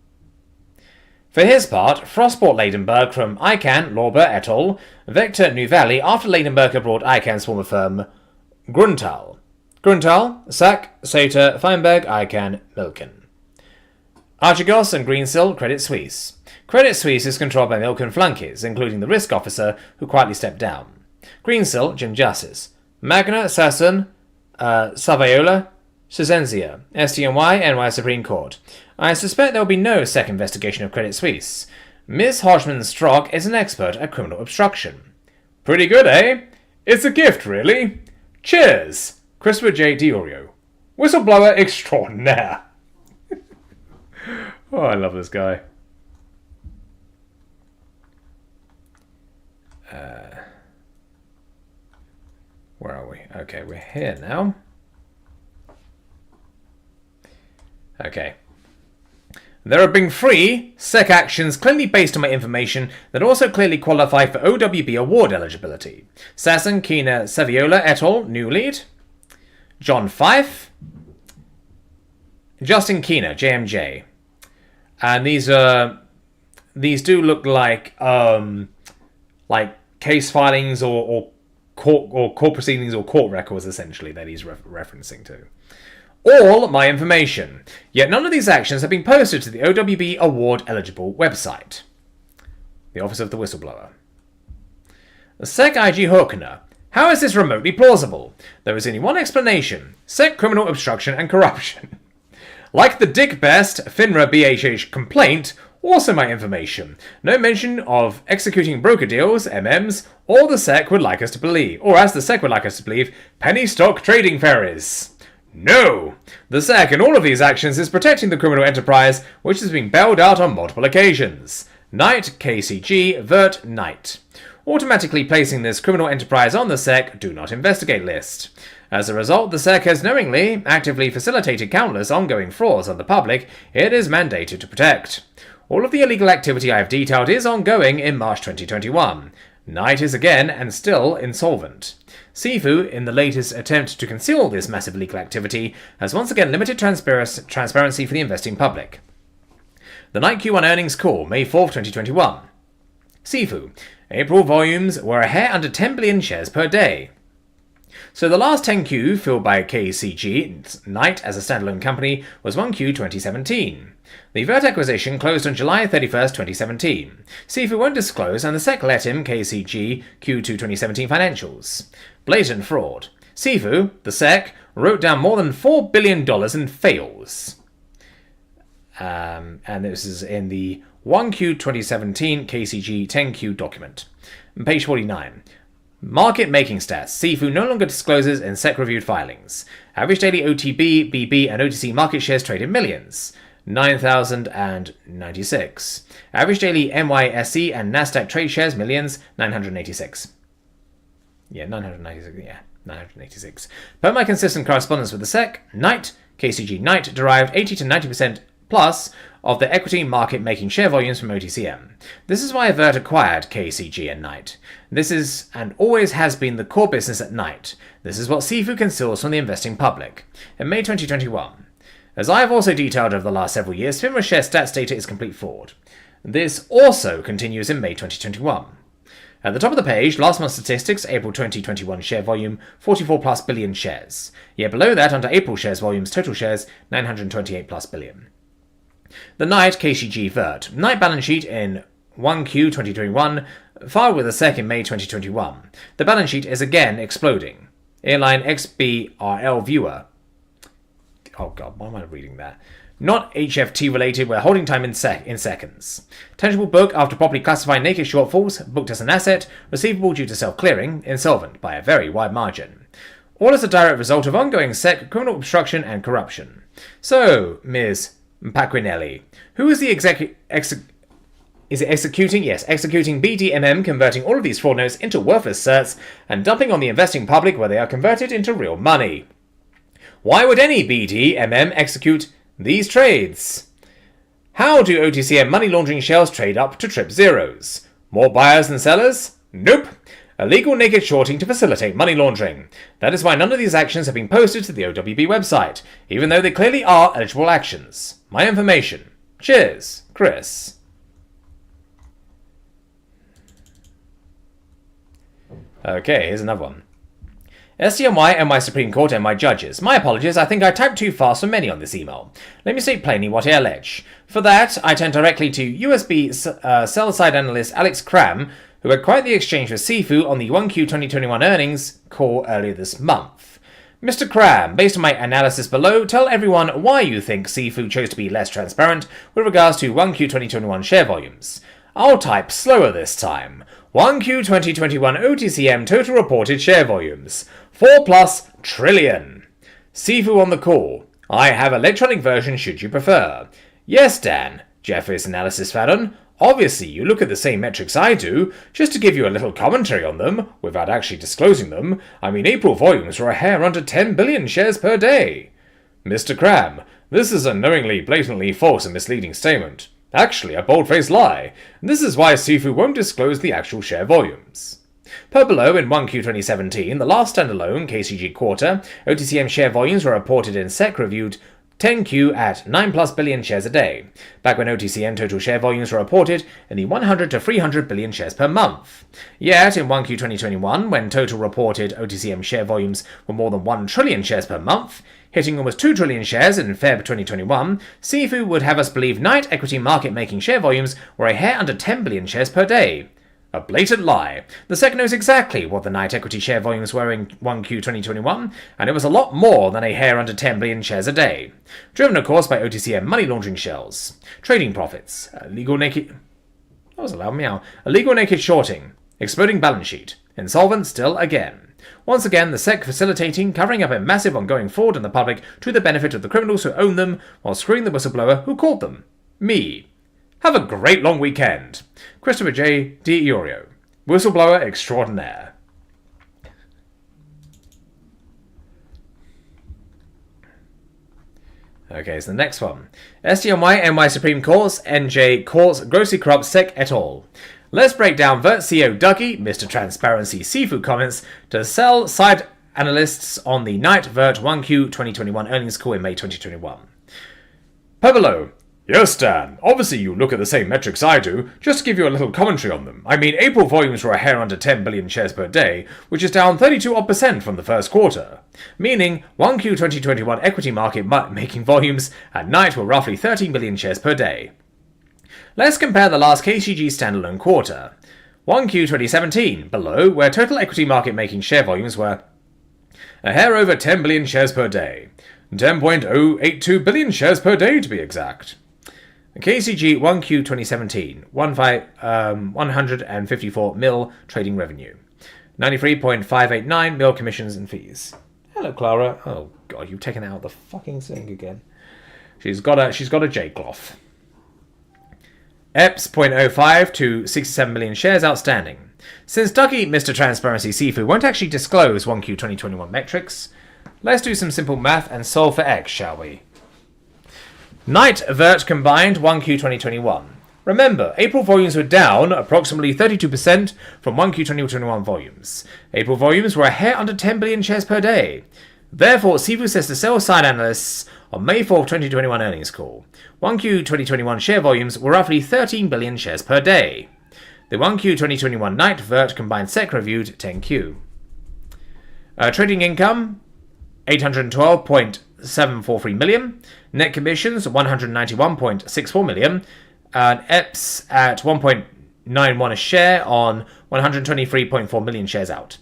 For his part, Frost bought Ladenburg from ICANN, Lorber et al., Vector New Valley after Ladenburg had brought ICANN's former firm, Gruntal. Gruntal, Sack, Sater, Feinberg, Ican, Milken. Archegos and Greensill, Credit Suisse. Credit Suisse is controlled by Milken flunkies, including the risk officer, who quietly stepped down. Greensill, Jim Justice. Magna, Sasson, Savaiola, Sezenzia, SDNY, NY Supreme Court. I suspect there will be no SEC investigation of Credit Suisse. Ms. Hodgman-Strock is an expert at criminal obstruction. Pretty good, eh? It's a gift, really. Cheers! Christopher J. Diorio. Whistleblower extraordinaire. Oh, I love this guy. Where are we? Okay, we're here now. Okay. There have been 3 SEC actions clearly based on my information that also clearly qualify for OWB award eligibility. Sasson, Keener, Saviola et al., new lead. John Fife. Justin Keener, JMJ. And these do look like case filings or court proceedings or court records, essentially, that he's referencing to. All my information. Yet none of these actions have been posted to the OWB award eligible website. The Office of the Whistleblower. SEC IG Hawkener. How is this remotely plausible? There is only one explanation. SEC criminal obstruction and corruption. Like the Dick Best FINRA BHH complaint, also my information. No mention of executing broker deals, MMs, or the SEC would like us to believe, or as the SEC would like us to believe, penny stock trading ferries. No! The SEC in all of these actions is protecting the criminal enterprise, which has been bailed out on multiple occasions. Knight, KCG, Vert, Knight. Automatically placing this criminal enterprise on the SEC Do Not Investigate list. As a result, the SEC has knowingly, actively facilitated countless ongoing frauds on the public it is mandated to protect. All of the illegal activity I have detailed is ongoing in March 2021. Knight is again and still insolvent. Sifu, in the latest attempt to conceal this massive legal activity, has once again limited transparency for the investing public. The Knight Q1 earnings call, May 4, 2021. Sifu, April volumes were a hair under 10 billion shares per day. So the last 10Q filled by KCG, Knight as a standalone company, was 1Q 2017. The Vert acquisition closed on July 31st, 2017. Sifu won't disclose, and the SEC let him KCG Q2 2017 financials. Blatant fraud. Sifu, the SEC, wrote down more than $4 billion in fails. And this is in the 1Q 2017 KCG 10Q document. Page 49. Market making stats. Sifu no longer discloses in SEC-reviewed filings. Average daily OTB, BB, and OTC market shares traded millions. 9,096. Average daily NYSE and Nasdaq trade shares millions. 986. 986. Per my consistent correspondence with the SEC, Knight, KCG Knight, derived 80 to 90% plus of the equity market making share volumes from OTCM. This is why Vert acquired KCG and Knight. This is and always has been the core business at Knight. This is what Sifu conceals from the investing public. In May 2021. As I have also detailed over the last several years, FINRA share stats data is complete fraud. This also continues in May 2021. At the top of the page, last month's statistics, April 2021 share volume, 44 plus billion shares. Yet below that, under April shares volumes, total shares, 928 plus billion. The Knight KCG Vert. Knight balance sheet in 1Q 2021, filed with the SEC in May 2021. The balance sheet is again exploding. Airline XBRL viewer. Oh god, why am I reading that? Not HFT related, we're holding time in seconds. Tangible book after properly classifying naked shortfalls, booked as an asset, receivable due to self-clearing, insolvent by a very wide margin. All as a direct result of ongoing SEC criminal obstruction and corruption. So, Ms. Paquinelli, who is the executing BDMM, converting all of these fraud notes into worthless certs and dumping on the investing public where they are converted into real money? Why would any BDMM execute these trades? How do OTCM money laundering shells trade up to trip zeros? More buyers than sellers? Nope. Illegal naked shorting to facilitate money laundering. That is why none of these actions have been posted to the OWB website, even though they clearly are eligible actions. My information. Cheers, Chris. Okay, here's another one. SDNY and my Supreme Court and my judges. My apologies, I think I typed too fast for many on this email. Let me state plainly what I allege. For that, I turn directly to USB sell-side analyst Alex Cram, who had quite the exchange with Sifu on the 1Q 2021 earnings call earlier this month. Mr. Cram, based on my analysis below, tell everyone why you think Sifu chose to be less transparent with regards to 1Q 2021 share volumes. I'll type slower this time. 1Q 2021 OTCM total reported share volumes. 4+ trillion. Sifu on the call. I have electronic version should you prefer. Yes, Dan. Jeffrey's analysis Fallon. Obviously, you look at the same metrics I do. Just to give you a little commentary on them, without actually disclosing them, I mean April volumes were a hair under 10 billion shares per day. Mr. Cram, this is a knowingly, blatantly false and misleading statement. Actually, a bold-faced lie. This is why Sifu won't disclose the actual share volumes. Per below, in 1Q 2017, the last standalone KCG quarter, OTCM share volumes were reported in SEC-reviewed 10Q at 9+ billion shares a day, back when OTCM total share volumes were reported in the 100 to 300 billion shares per month. Yet, in 1Q 2021, when total reported OTCM share volumes were more than 1 trillion shares per month, hitting almost 2 trillion shares in Feb 2021, Sifu would have us believe night equity market-making share volumes were a hair under 10 billion shares per day. A blatant lie. The SEC knows exactly what the night equity share volumes were in 1Q 2021, and it was a lot more than a hair under 10 billion shares a day. Driven, of course, by OTCM money laundering shells, trading profits, illegal naked shorting, exploding balance sheet, insolvent still again. Once again, the SEC facilitating, covering up a massive ongoing fraud in the public to the benefit of the criminals who own them, while screwing the whistleblower who called them. Me. Have a great long weekend. Christopher J. D'Iorio, whistleblower extraordinaire. Okay, so the next one. SDNY NY Supreme Court's NJ Courts Grossly Corrupt SEC et al. Let's break down Vert CEO Dougie, Mr. Transparency Seafood comments to sell side analysts on the night Vert 1Q 2021 earnings call in May 2021. Per below. Yes, Dan. Obviously you look at the same metrics I do, just to give you a little commentary on them. I mean, April volumes were a hair under 10 billion shares per day, which is down 32% from the first quarter. Meaning, 1Q 2021 equity market making volumes at night were roughly 13 billion shares per day. Let's compare the last KCG standalone quarter. 1Q 2017, below, where total equity market making share volumes were a hair over 10 billion shares per day. 10.082 billion shares per day to be exact. KCG 1Q 2017, 154 mil trading revenue, 93.589 mil commissions and fees. Hello, Clara. Oh God, you've taken out the fucking sink again. She's got a J-cloth. EPS 0.05 to 67 million shares outstanding. Since Dougie, Mr. Transparency Seafood, won't actually disclose 1Q 2021 metrics, let's do some simple math and solve for X, shall we? Night Vert combined 1Q 2021. Remember, April volumes were down approximately 32% from 1Q 2021 volumes. April volumes were a hair under 10 billion shares per day. Therefore, Sifu says to sell-side analysts on May 4, 2021 earnings call, 1Q 2021 share volumes were roughly 13 billion shares per day. The 1Q 2021 night Vert combined SEC reviewed 10Q. Trading income, 812.743 million. Net commissions, 191.64 million. EPS at 1.91 a share on 123.4 million shares out.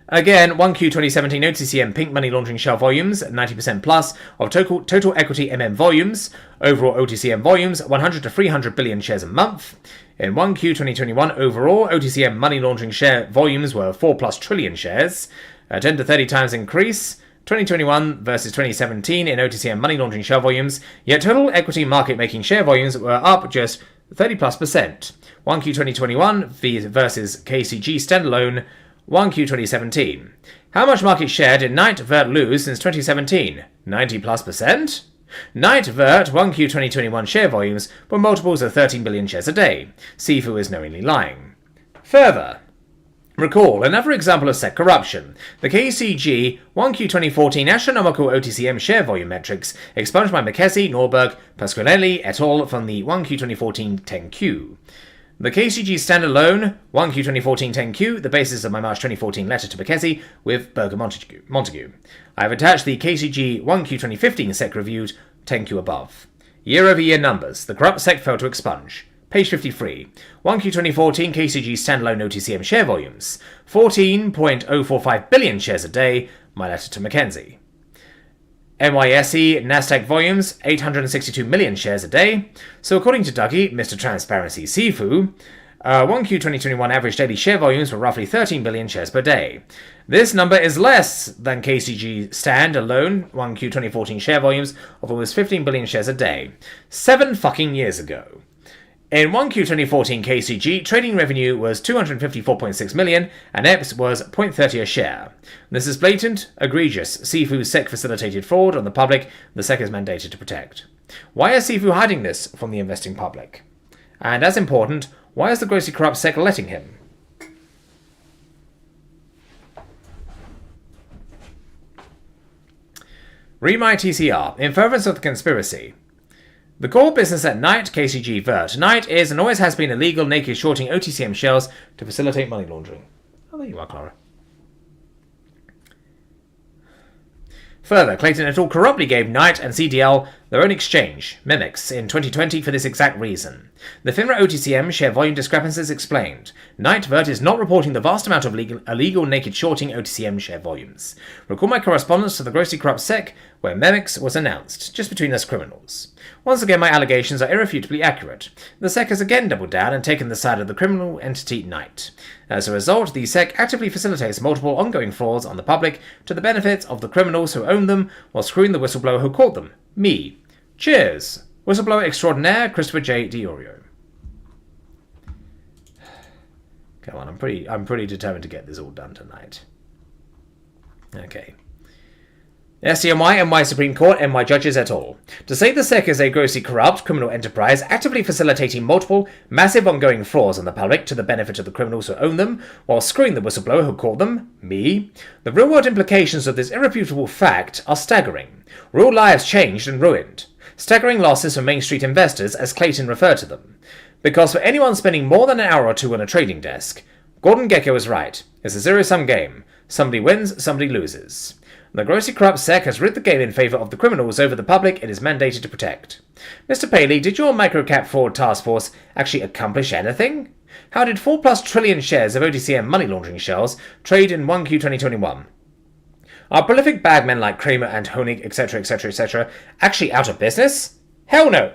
Again, 1Q 2017 OTCM pink money laundering shell volumes, 90% plus of total equity MM volumes. Overall OTCM volumes, 100 to 300 billion shares a month. In 1Q 2021, overall OTCM money laundering share volumes were 4+ trillion shares, a 10 to 30 times increase. 2021 versus 2017 in OTCM money laundering share volumes, yet total equity market making share volumes were up just 30+%. 1Q 2021 versus KCG standalone 1Q 2017. How much market share did Night Vert lose since 2017? 90+%? Night Vert 1Q 2021 share volumes were multiples of 13 billion shares a day. Sifu is knowingly lying. Further, recall another example of SEC corruption. The KCG 1Q 2014 astronomical OTCM share volume metrics expunged by McKessie, Norberg, Pasquinelli et al. From the 1Q 2014 10Q. The KCG standalone 1Q 2014 10Q, the basis of my March 2014 letter to Becchesi with Berger Montague. I have attached the KCG 1Q 2015 SEC reviewed 10Q above. Year-over-year numbers. The corrupt SEC failed to expunge. Page 53. 1Q 2014 KCG standalone OTCM share volumes. 14.045 billion shares a day. My letter to Mackenzie. NYSE Nasdaq volumes, 862 million shares a day. So according to Dougie, Mr. Transparency Sifu, 1Q 2021 average daily share volumes were roughly 13 billion shares per day. This number is less than KCG standalone 1Q 2014 share volumes of almost 15 billion shares a day. 7 fucking years ago. In 1Q 2014 KCG, trading revenue was 254.6 million, and EPS was 0.30 a share. This is blatant, egregious, Sifu SEC-facilitated fraud on the public the SEC is mandated to protect. Why is Sifu hiding this from the investing public? And as important, why is the grossly corrupt SEC letting him? Read my TCR. In furtherance of the conspiracy. The core business at Knight, KCG Vert. Knight is and always has been illegal naked shorting OTCM shells to facilitate money laundering. Oh, there you are, Clara. Further, Clayton et al. Corruptly gave Knight and CDL their own exchange, Mimics, in 2020 for this exact reason. The FINRA OTCM share volume discrepancies explained. Knight Vert is not reporting the vast amount of illegal naked shorting OTCM share volumes. Recall my correspondence to the grossly corrupt SEC, where Mimics was announced, just between us criminals. Once again, my allegations are irrefutably accurate. The SEC has again doubled down and taken the side of the criminal entity Knight. As a result, the SEC actively facilitates multiple ongoing frauds on the public to the benefit of the criminals who own them, while screwing the whistleblower who caught them. Me. Cheers. Whistleblower extraordinaire, Christopher J. DiOrio. Come on, I'm pretty determined to get this all done tonight. Okay. SCMY, NY Supreme Court, NY Judges et al. To say the SEC is a grossly corrupt criminal enterprise actively facilitating multiple, massive ongoing frauds on the public to the benefit of the criminals who own them, while screwing the whistleblower who caught them, me, the real-world implications of this irrefutable fact are staggering. Real lives changed and ruined. Staggering losses for Main Street investors, as Clayton referred to them. Because for anyone spending more than an hour or two on a trading desk, Gordon Gekko is right. It's a zero-sum game. Somebody wins, somebody loses. The grossly corrupt SEC has rid the game in favour of the criminals over the public it is mandated to protect. Mr. Paley, did your microcap fraud task force actually accomplish anything? How did 4+ trillion shares of OTCM money laundering shells trade in 1Q 2021? Are prolific bagmen like Kramer and Honig, etc., etc., etc., actually out of business? Hell no!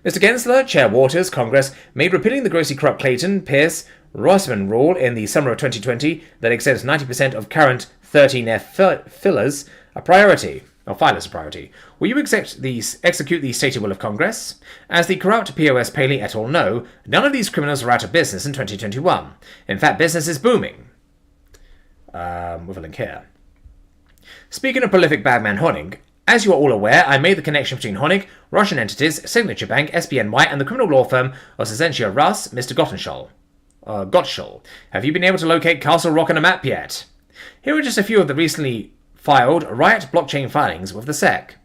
Mr. Gensler, Chair Waters, Congress, made repealing the grossly corrupt Clayton, Pierce, Rossman rule in the summer of 2020 that exempts 90% of current 13F filers a priority. Filers a priority. Will you execute the stated will of Congress? As the corrupt POS Paley et al. Know, none of these criminals are out of business in 2021. In fact, business is booming. With a link here. Speaking of prolific bagman Honig, as you are all aware, I made the connection between Honig, Russian entities, Signature Bank, SBNY, and the criminal law firm of Sessentia Russ, Mr. Gottschall. Have you been able to locate Castle Rock on a map yet? Here are just a few of the recently filed Riot blockchain filings with the SEC,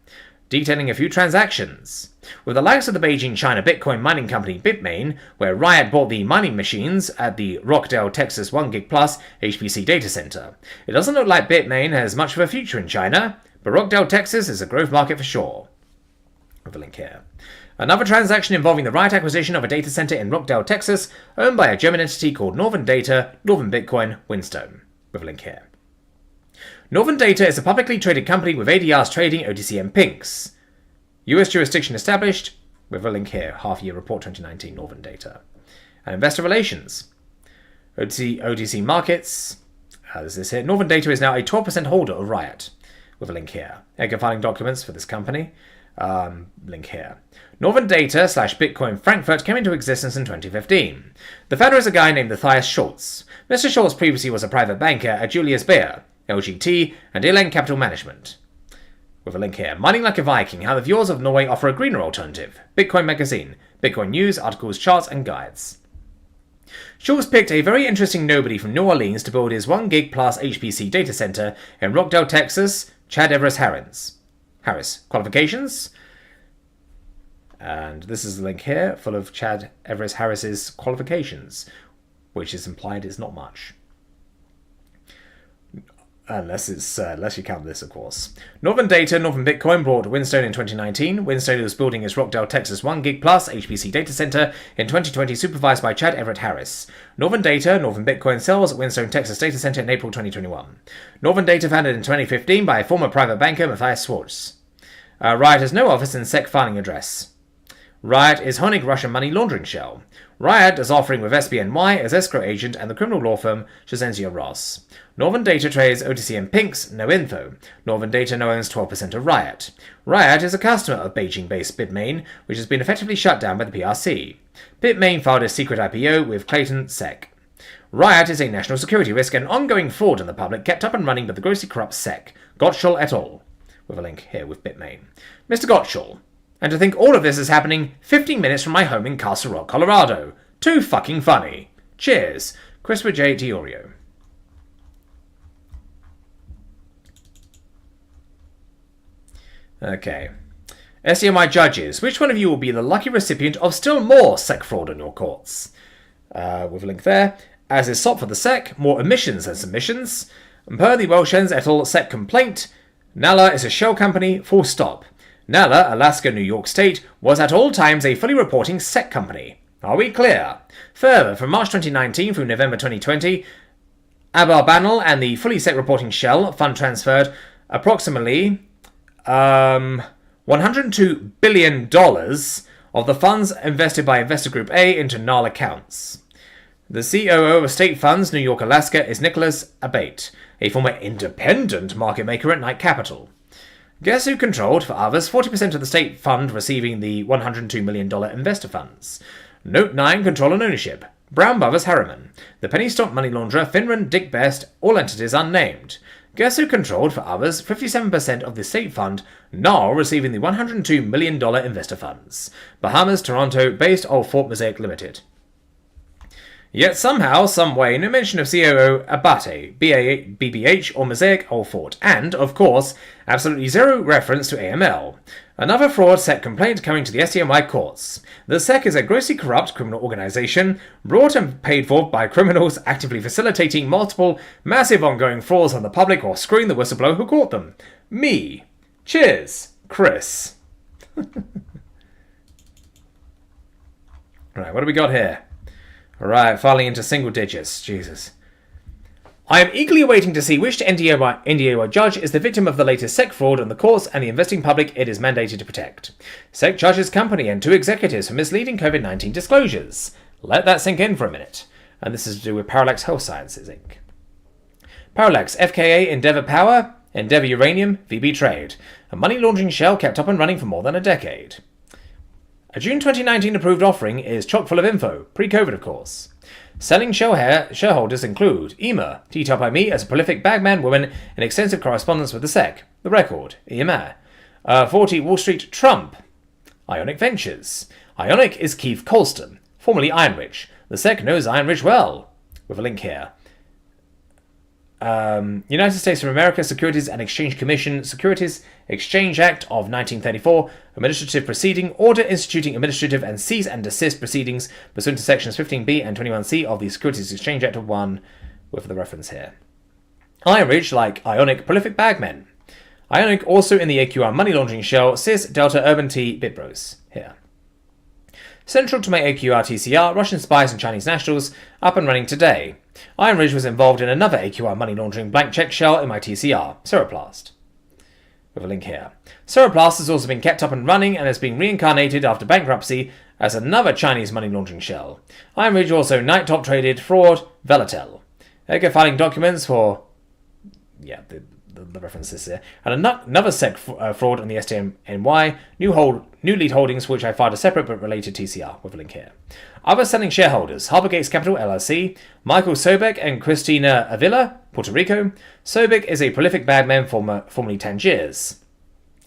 detailing a few transactions. With the likes of the Beijing China Bitcoin mining company Bitmain, where Riot bought the mining machines at the Rockdale, Texas 1GIG Plus HPC data center. It doesn't look like Bitmain has much of a future in China, but Rockdale, Texas is a growth market for sure. With a link here. Another transaction involving the Riot acquisition of a data center in Rockdale, Texas, owned by a German entity called Northern Data, Northern Bitcoin, Winstone. With a link here. Northern Data is a publicly traded company with ADRs trading OTCM Pinks. US jurisdiction established, with a link here, half-year report 2019, Northern Data. And investor relations. OTC markets, there's this here. Northern Data is now a 12% holder of Riot, with a link here. Edgar filing documents for this company, link here. Northern Data / Bitcoin Frankfurt came into existence in 2015. The founder is a guy named Matthias Schultz. Mr. Schultz previously was a private banker at Julius Baer, LGT, and Elan Capital Management. With a link here. Mining Like a Viking, how the viewers of Norway offer a greener alternative. Bitcoin Magazine. Bitcoin news, articles, charts, and guides. Schultz picked a very interesting nobody from New Orleans to build his 1GIG Plus HPC data center in Rockdale, Texas, Chad Everest Harris. Qualifications? And this is the link here, full of Chad Everest Harris's qualifications, which is implied is not much. Unless you count this, of course. Northern Data, Northern Bitcoin brought Whinstone in 2019. Whinstone was building its Rockdale, Texas 1 gig plus HPC data center in 2020, supervised by Chad Everett Harris. Northern Data, Northern Bitcoin sells Whinstone, Texas data center in April 2021. Northern Data, founded in 2015 by former private banker Matthias Schwartz. Riot has no office and SEC filing address. Riot is Honig Russian money laundering shell. Riot is offering with SBNY as escrow agent and the criminal law firm Shazenzia Ross. Northern Data trades OTC and Pinks, no info. Northern Data now owns 12% of Riot. Riot is a customer of Beijing-based Bitmain, which has been effectively shut down by the PRC. Bitmain filed a secret IPO with Clayton SEC. Riot is a national security risk and ongoing fraud in the public kept up and running by the grossly corrupt SEC. Gottschall et al. With a link here with Bitmain. Mr. Gottschall. And to think all of this is happening 15 minutes from my home in Castle Rock, Colorado. Too fucking funny. Cheers. Christopher J. Diorio. Okay. SCMI judges. Which one of you will be the lucky recipient of still more SEC fraud in your courts? With a link there. As is sought for the SEC, more omissions than submissions. And per the Welshens et al. SEC complaint, Nala is a shell company, full stop. Nala, Alaska, New York State, was at all times a fully reporting SEC company. Are we clear? Further, from March 2019 through November 2020, Abar Banal and the fully SEC reporting shell fund transferred approximately $102 billion of the funds invested by Investor Group A into NAL accounts. The COO of State Funds, New York, Alaska, is Nicholas Abate, a former independent market maker at Knight Capital. Guess who controlled, for others, 40% of the state fund receiving the $102 million investor funds? Note 9, control and ownership. Brown Brothers Harriman. The penny stock money launderer, Finran, Dick Best, all entities unnamed. Guess who controlled, for others, 57% of the state fund, NAR receiving the $102 million investor funds? Bahamas, Toronto-based Old Fort Mosaic Limited. Yet somehow, some way, no mention of COO Abate, BBH, or Mosaic Old Fort, and, of course, absolutely zero reference to AML. Another fraud SEC complaint coming to the SCMI courts. The SEC is a grossly corrupt criminal organization, brought and paid for by criminals actively facilitating multiple, massive ongoing frauds on the public or screwing the whistleblower who caught them. Me. Cheers, Chris. Right, what do we got here? Alright, filing into single digits. Jesus. I am eagerly awaiting to see which NDAY judge is the victim of the latest SEC fraud on the courts and the investing public it is mandated to protect. SEC judge's company and 2 executives for misleading COVID-19 disclosures. Let that sink in for a minute. And this is to do with Parallax Health Sciences, Inc. Parallax, FKA, Endeavour Power, Endeavour Uranium, VB Trade. A money laundering shell kept up and running for more than a decade. A June 2019 approved offering is chock full of info, pre-COVID of course. Selling shareholders include EMA, detailed by me as a prolific bagman woman in extensive correspondence with the SEC, The Record, EMA. 40 Wall Street Trump. Ionic Ventures. Ionic is Keith Colston, formerly Ironrich. The SEC knows Ironrich well. With a link here. United States of America Securities and Exchange Commission Securities Exchange Act of 1934 Administrative Proceeding Order instituting administrative and cease and desist proceedings pursuant to sections 15B and 21C of the Securities Exchange Act of 1 with the reference here. Ironrich, like Ionic, prolific bagmen. Ionic also in the AQR money laundering shell Cis Delta Urban T Bitbros here. Central to my AQR TCR, Russian spies and Chinese nationals, up and running today. Ironridge was involved in another AQR money laundering blank check shell in my TCR, Seroplast. With a link here. Seroplast has also been kept up and running and has been reincarnated after bankruptcy as another Chinese money laundering shell. Ironridge also night top traded fraud, Velatel. Edgar filing documents for... yeah, the references here. And another SEC fraud on the STMNY, new lead holdings for which I filed a separate but related TCR, with a link here. Other selling shareholders, Harbour Gates Capital LLC, Michael Sobek and Christina Avila, Puerto Rico. Sobek is a prolific bagman formerly Tangiers.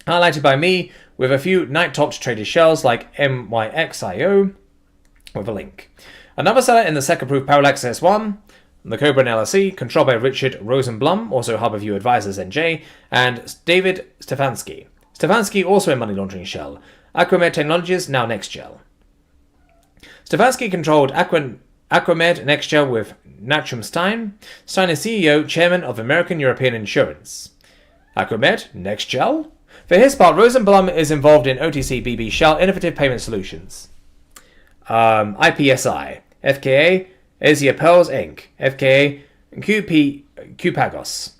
Highlighted by me with a few night-topped traded shells like MYXIO, with a link. Another seller in the SEC-approved Parallax S1, the Cobra LLC, controlled by Richard Rosenblum, also Harborview Advisors NJ, and David Stefanski. Stefanski also a money laundering shell. Aquamed Technologies, now NextGel. Stefanski controlled Aquamed NextGel with Nachum Stein. Stein is CEO, Chairman of American European Insurance. Aquamed NextGel? For his part, Rosenblum is involved in OTC BB Shell Innovative Payment Solutions. IPSI, FKA, Asia Pearls Inc., FKA, Qpagos.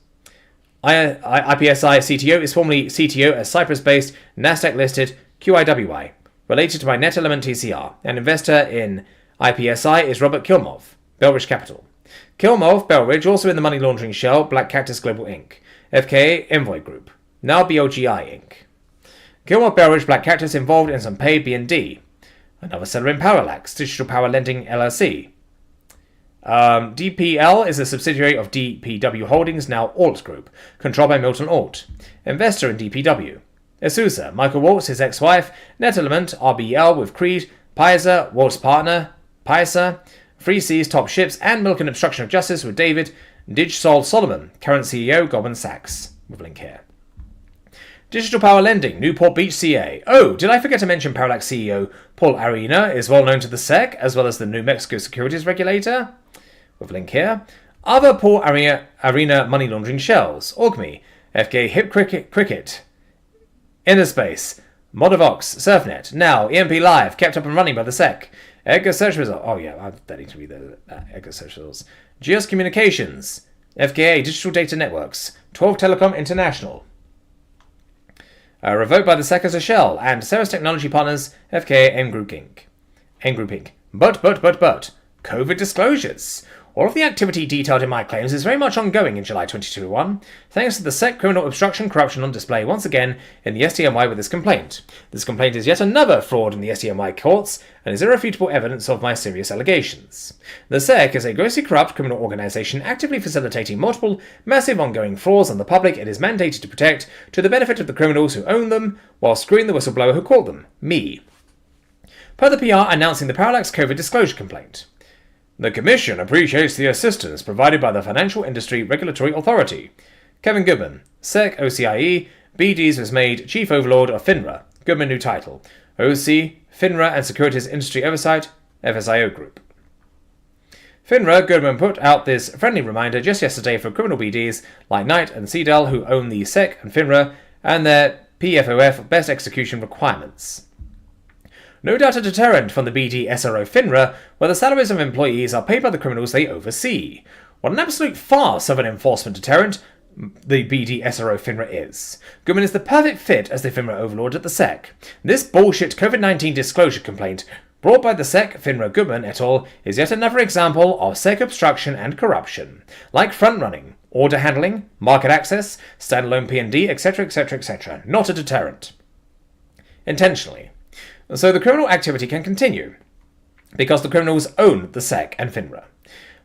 IPSI CTO is formerly CTO at Cyprus-based Nasdaq-listed QIWI, related to my Net Element TCR. An investor in IPSI is Robert Kilmov, Bellridge Capital. Kilmov, Bellridge, also in the money laundering shell Black Cactus Global Inc., FKA Envoy Group, now BLGI Inc. Kilmov, Bellridge, Black Cactus involved in some paid B&D. Another seller in Parallax, Digital Power Lending LLC. DPL is a subsidiary of DPW Holdings, now Alt Group, controlled by Milton Alt. Investor in DPW. Isusa, Michael Waltz, his ex-wife, NetElement, RBL with Creed, Pisa, Walt's partner, Pisa, Free Seas, Top Ships, and Milk and Obstruction of Justice with David Digsol Solomon, current CEO, Goldman Sachs, with link here. Digital Power Lending, Newport Beach, CA. Oh, did I forget to mention Parallax CEO Paul Arena is well known to the SEC, as well as the New Mexico Securities Regulator? With link here. Other Paul Arena money laundering shells. Orgme, FK Hip Cricket, Innerspace, Modavox, Surfnet, now EMP Live, kept up and running by the SEC. Edgar Search Results. Oh yeah, I'm betting to read the Edgar Search Results. Geos Communications, FKA Digital Data Networks, 12 Telecom International. Revoked by the SEC as a shell, and Ceres Technology Partners, FKA N Group Inc. But, COVID disclosures. All of the activity detailed in my claims is very much ongoing in July 2021, thanks to the SEC criminal obstruction corruption on display once again in the SDNY with this complaint. This complaint is yet another fraud in the SDNY courts, and is irrefutable evidence of my serious allegations. The SEC is a grossly corrupt criminal organization actively facilitating multiple, massive ongoing frauds on the public it is mandated to protect to the benefit of the criminals who own them, while screwing the whistleblower who caught them, me. Per the PR announcing the Parallax COVID disclosure complaint. The Commission appreciates the assistance provided by the Financial Industry Regulatory Authority. Kevin Goodman, SEC OCIE, BDs was made Chief Overlord of FINRA. Goodman new title. OC, FINRA and Securities Industry Oversight, FSIO Group. FINRA, Goodman put out this friendly reminder just yesterday for criminal BDs like Knight and Cedel who own the SEC and FINRA and their PFOF best execution requirements. No doubt a deterrent from the BD SRO FINRA, where the salaries of employees are paid by the criminals they oversee. What an absolute farce of an enforcement deterrent the BD SRO FINRA is. Goodman is the perfect fit as the FINRA overlord at the SEC. This bullshit COVID-19 disclosure complaint, brought by the SEC, FINRA Goodman et al., is yet another example of SEC obstruction and corruption, like front-running, order handling, market access, standalone P&D, etc., etc., etc. Not a deterrent. Intentionally. So the criminal activity can continue, because the criminals own the SEC and FINRA.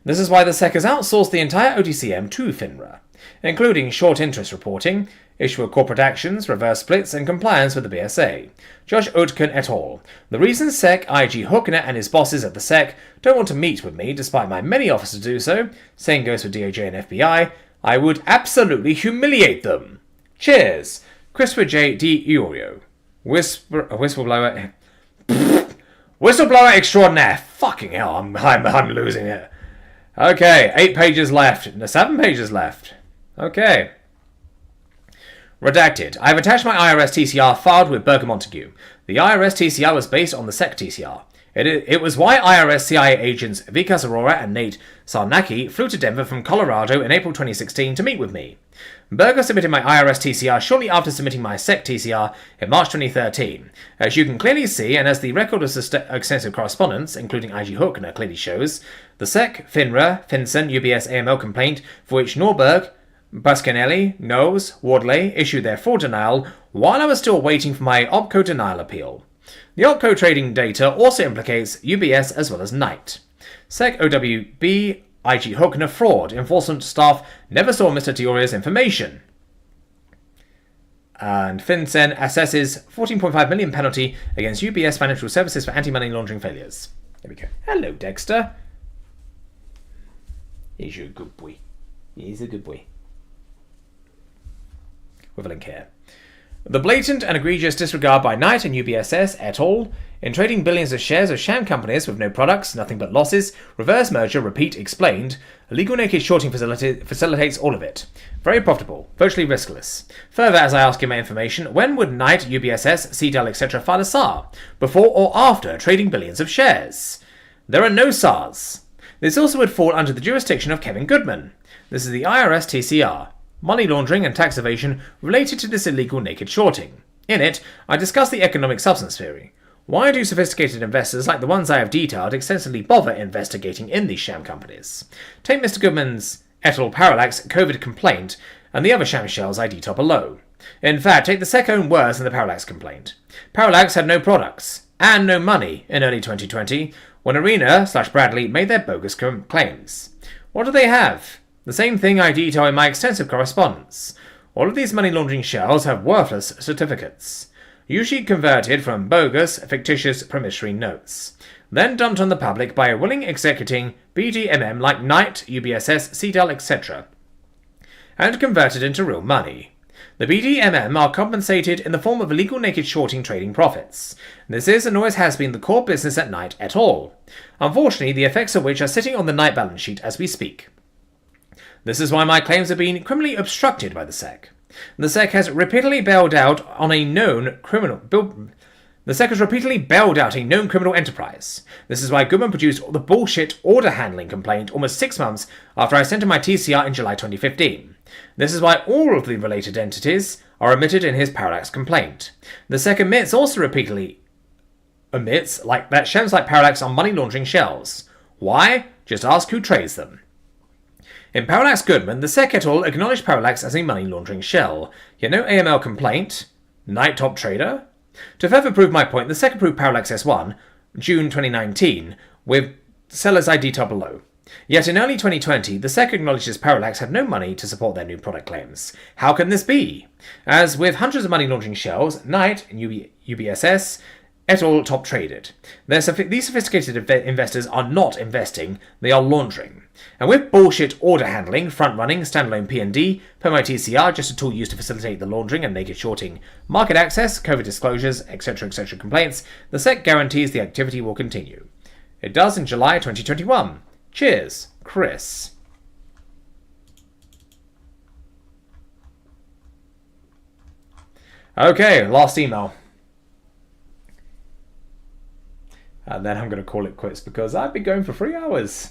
This is why the SEC has outsourced the entire OTCM to FINRA, including short interest reporting, issue of corporate actions, reverse splits, and compliance with the BSA. Josh Oetken et al. The reason SEC IG Hookner and his bosses at the SEC don't want to meet with me, despite my many offers to do so, same goes for DOJ and FBI, I would absolutely humiliate them. Cheers. Christopher J. D. Iorio. Whistleblower extraordinaire. Fucking hell, I'm losing it. Okay, 8 pages left. No, 7 pages left. Okay. Redacted. I have attached my IRS TCR filed with Berger Montague. The IRS TCR was based on the SEC TCR. It was why IRS CIA agents Vikas Arora and Nate Sarnacki flew to Denver from Colorado in April 2016 to meet with me. Berger submitted my IRS TCR shortly after submitting my SEC TCR in March 2013. As you can clearly see, and as the record of extensive correspondence, including IG Hookner, clearly shows, the SEC, FINRA, FinCEN, UBS AML complaint, for which Norberg, Buscanelli, Knowles, Wardley issued their fraud denial while I was still waiting for my OPCO denial appeal. The OPCO trading data also implicates UBS as well as Knight. SEC OWB IG Hookner fraud. Enforcement staff never saw Mr. Dioria's information. And FinCEN assesses $14.5 million penalty against UBS Financial Services for anti-money laundering failures. There we go. Hello, Dexter. He's a good boy. He's a good boy. With a link here. The blatant and egregious disregard by Knight and UBSS et al. In trading billions of shares of sham companies with no products, nothing but losses, reverse merger, repeat, explained, illegal naked shorting facilitates all of it. Very profitable, virtually riskless. Further, as I ask you my information, when would Knight, UBSS, CDL, etc. file a SAR? Before or after trading billions of shares? There are no SARs. This also would fall under the jurisdiction of Kevin Goodman. This is the IRS TCR. Money laundering and tax evasion related to this illegal naked shorting. In it, I discuss the economic substance theory. Why do sophisticated investors like the ones I have detailed extensively bother investigating in these sham companies? Take Mr. Goodman's et al. Parallax COVID complaint and the other sham shells I detail below. In fact, take the SEC own words in the Parallax complaint. Parallax had no products and no money in early 2020 when Arena/Bradley made their bogus claims. What do they have? The same thing I detail in my extensive correspondence. All of these money laundering shells have worthless certificates, usually converted from bogus, fictitious promissory notes, then dumped on the public by a willing executing BDMM like Knight, UBSS, CDL, etc., and converted into real money. The BDMM are compensated in the form of illegal naked shorting trading profits. This is and always has been the core business at Knight et al., unfortunately the effects of which are sitting on the Knight balance sheet as we speak. This is why my claims have been criminally obstructed by the SEC. The SEC has repeatedly bailed out a known criminal enterprise. This is why Goodman produced the bullshit order handling complaint almost 6 months after I sent him my TCR in July 2015. This is why all of the related entities are omitted in his Parallax complaint. The SEC repeatedly omits that shams like Parallax are money laundering shells. Why? Just ask who trades them. In Parallax Goodman, the SEC et al. Acknowledged Parallax as a money laundering shell, yet no AML complaint. Knight top trader? To further prove my point, the SEC approved Parallax S1, June 2019, with sellers I detail below. Yet in early 2020, the SEC acknowledges Parallax had no money to support their new product claims. How can this be? As with hundreds of money laundering shells, Knight and UBSS et al. Top traded. These sophisticated investors are not investing, they are laundering. And with bullshit order handling, front-running, standalone P&D, per my TCR, just a tool used to facilitate the laundering and naked shorting, market access, COVID disclosures, etc. complaints, the SEC guarantees the activity will continue. It does in July 2021. Cheers, Chris. Okay, last email. And then I'm going to call it quits because I've been going for 3 hours.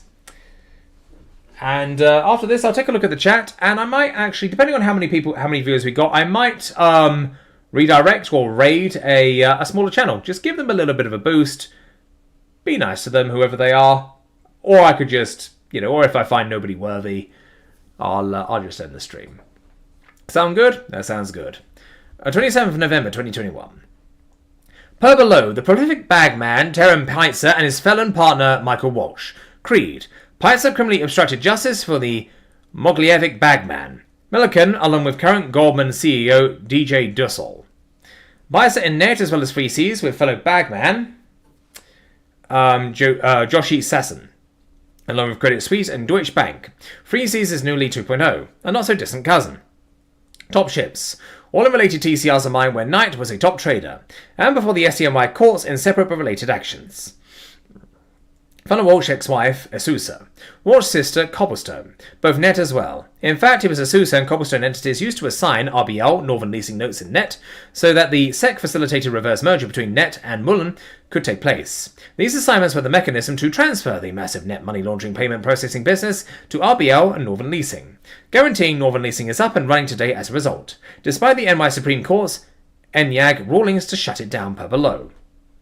And after this, I'll take a look at the chat, and I might actually, depending on how many viewers we got, I might redirect or raid a smaller channel. Just give them a little bit of a boost. Be nice to them, whoever they are. Or I could just, or if I find nobody worthy, I'll just end the stream. Sound good? That sounds good. 27th of November, 2021. Per below, the prolific bagman Terem Peitzer and his felon partner Michael Walsh. Creed. Peitzer criminally obstructed justice for the Moglievic bagman. Milliken, along with current Goldman CEO DJ Dussel. Peitzer in net as well as Free Seas with fellow bagman Joshi Sasson, along with Credit Suisse and Deutsche Bank. Free Seas is newly 2.0, a not-so-distant cousin. Top ships. All in related TCRs of mine where Knight was a top trader, and before the SDNY courts in separate but related actions. Fellow Walsh ex-wife, Asusa. Walsh's sister, Cobblestone. Both net as well. In fact, it was Asusa and Cobblestone entities used to assign RBL, Northern Leasing Notes in net, so that the SEC-facilitated reverse merger between net and Mullen could take place. These assignments were the mechanism to transfer the massive net money laundering payment processing business to RBL and Northern Leasing, guaranteeing Northern Leasing is up and running today as a result, despite the NY Supreme Court's NYAG rulings to shut it down per below.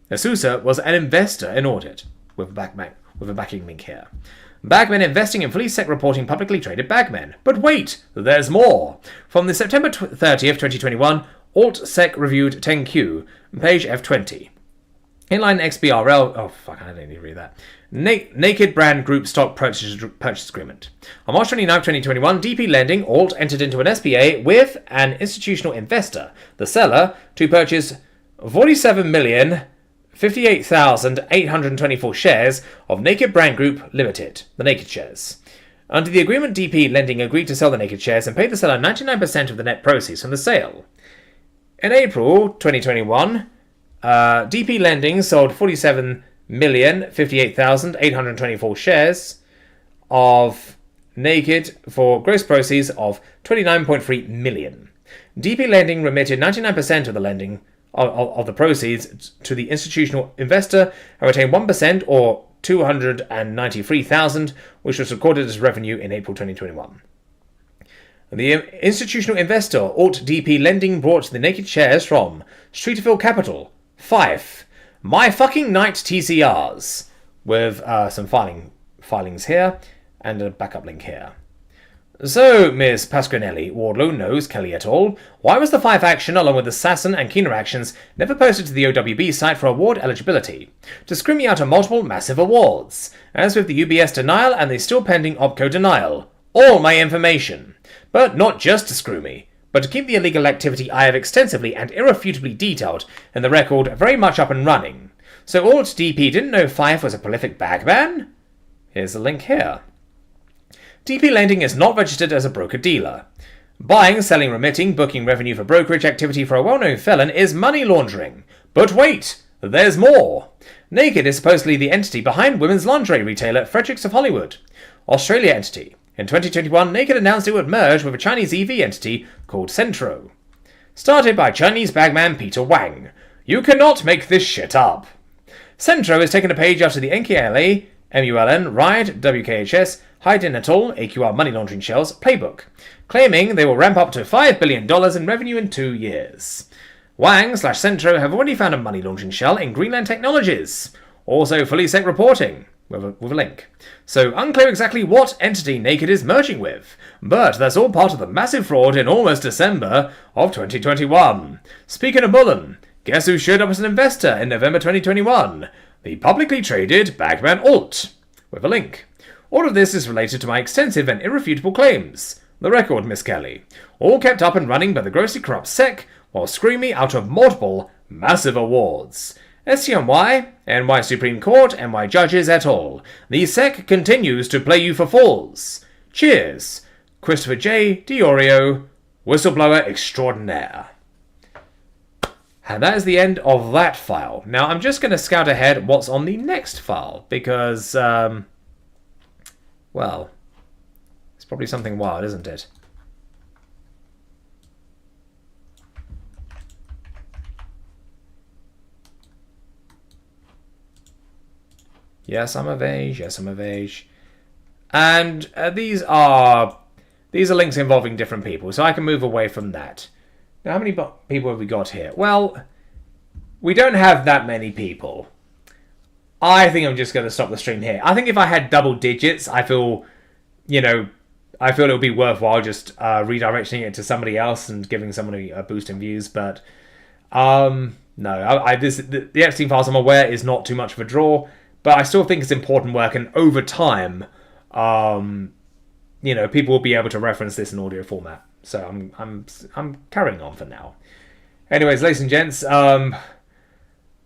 Asusa was an investor in audit, with a backing link here. Bagmen investing in fully SEC reporting publicly traded bagmen. But wait, there's more. From the September 30th, 2021, Alt-Sec reviewed 10Q, page F20. Inline XBRL, oh fuck, I didn't need to read that. Naked Brand Group Stock Purchase Agreement. On March 29, 2021, DP Lending, Alt, entered into an SPA with an institutional investor, the seller, to purchase 47,058,824 shares of Naked Brand Group Limited, the Naked shares. Under the agreement, DP Lending agreed to sell the Naked shares and pay the seller 99% of the net proceeds from the sale. In April 2021, DP Lending sold 47,058,824 shares of Naked for gross proceeds of $29.3 million. DP Lending remitted 99% of the lending of the proceeds to the institutional investor and retained 1% or $293,000, which was recorded as revenue in April 2021. The institutional investor, Alt DP Lending, brought the Naked shares from Streeterville Capital, Fife, My Fucking Night TCRs, with some filings here and a backup link here. So, Ms. Pasquinelli, Wardlow knows Kelly et al. Why was the Fife action, along with the Sasson and Keener actions, never posted to the OWB site for award eligibility? To screw me out of multiple massive awards. As with the UBS denial and the still pending OPCO denial. All my information. But not just to screw me, but to keep the illegal activity I have extensively and irrefutably detailed in the record very much up and running. So Alt DP didn't know Fife was a prolific bagman? Here's the link here. DP Lending is not registered as a broker-dealer. Buying, selling, remitting, booking revenue for brokerage activity for a well-known felon is money laundering. But wait, there's more. Naked is supposedly the entity behind women's lingerie retailer Fredericks of Hollywood, Australia entity. In 2021, Naked announced it would merge with a Chinese EV entity called Centro. Started by Chinese bagman Peter Wang. You cannot make this shit up. Centro has taken a page after the NKLA, MULN, RIDE, WKHS, Hayden et al., AQR money laundering shells, playbook, claiming they will ramp up to $5 billion in revenue in 2 years. Wang/Centro have already found a money laundering shell in Greenland Technologies, also fully sec reporting, with a link. So unclear exactly what entity Naked is merging with, but that's all part of the massive fraud in almost December of 2021. Speaking of Mullen, guess who showed up as an investor in November 2021? The publicly traded Bagman Alt, with a link. All of this is related to my extensive and irrefutable claims. The record, Miss Kelly. All kept up and running by the grossly corrupt SEC while screwing me out of multiple massive awards. SCNY, NY Supreme Court, NY Judges et al. The SEC continues to play you for fools. Cheers. Christopher J. Diorio, Whistleblower Extraordinaire. And that is the end of that file. Now, I'm just going to scout ahead what's on the next file, because, well, it's probably something wild, isn't it? Yes, I'm of age. Yes, I'm of age. And these are links involving different people, so I can move away from that. Now, how many people have we got here? Well, we don't have that many people. I think I'm just going to stop the stream here. I think if I had double digits, I feel it would be worthwhile just redirecting it to somebody else and giving somebody a boost in views. But no, the Epstein Files, I'm aware, is not too much of a draw. But I still think it's important work, and over time, people will be able to reference this in audio format. So I'm carrying on for now. Anyways, ladies and gents,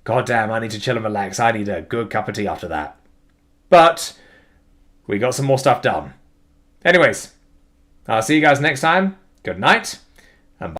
goddamn, I need to chill and relax. I need a good cup of tea after that. But we got some more stuff done. Anyways, I'll see you guys next time. Good night.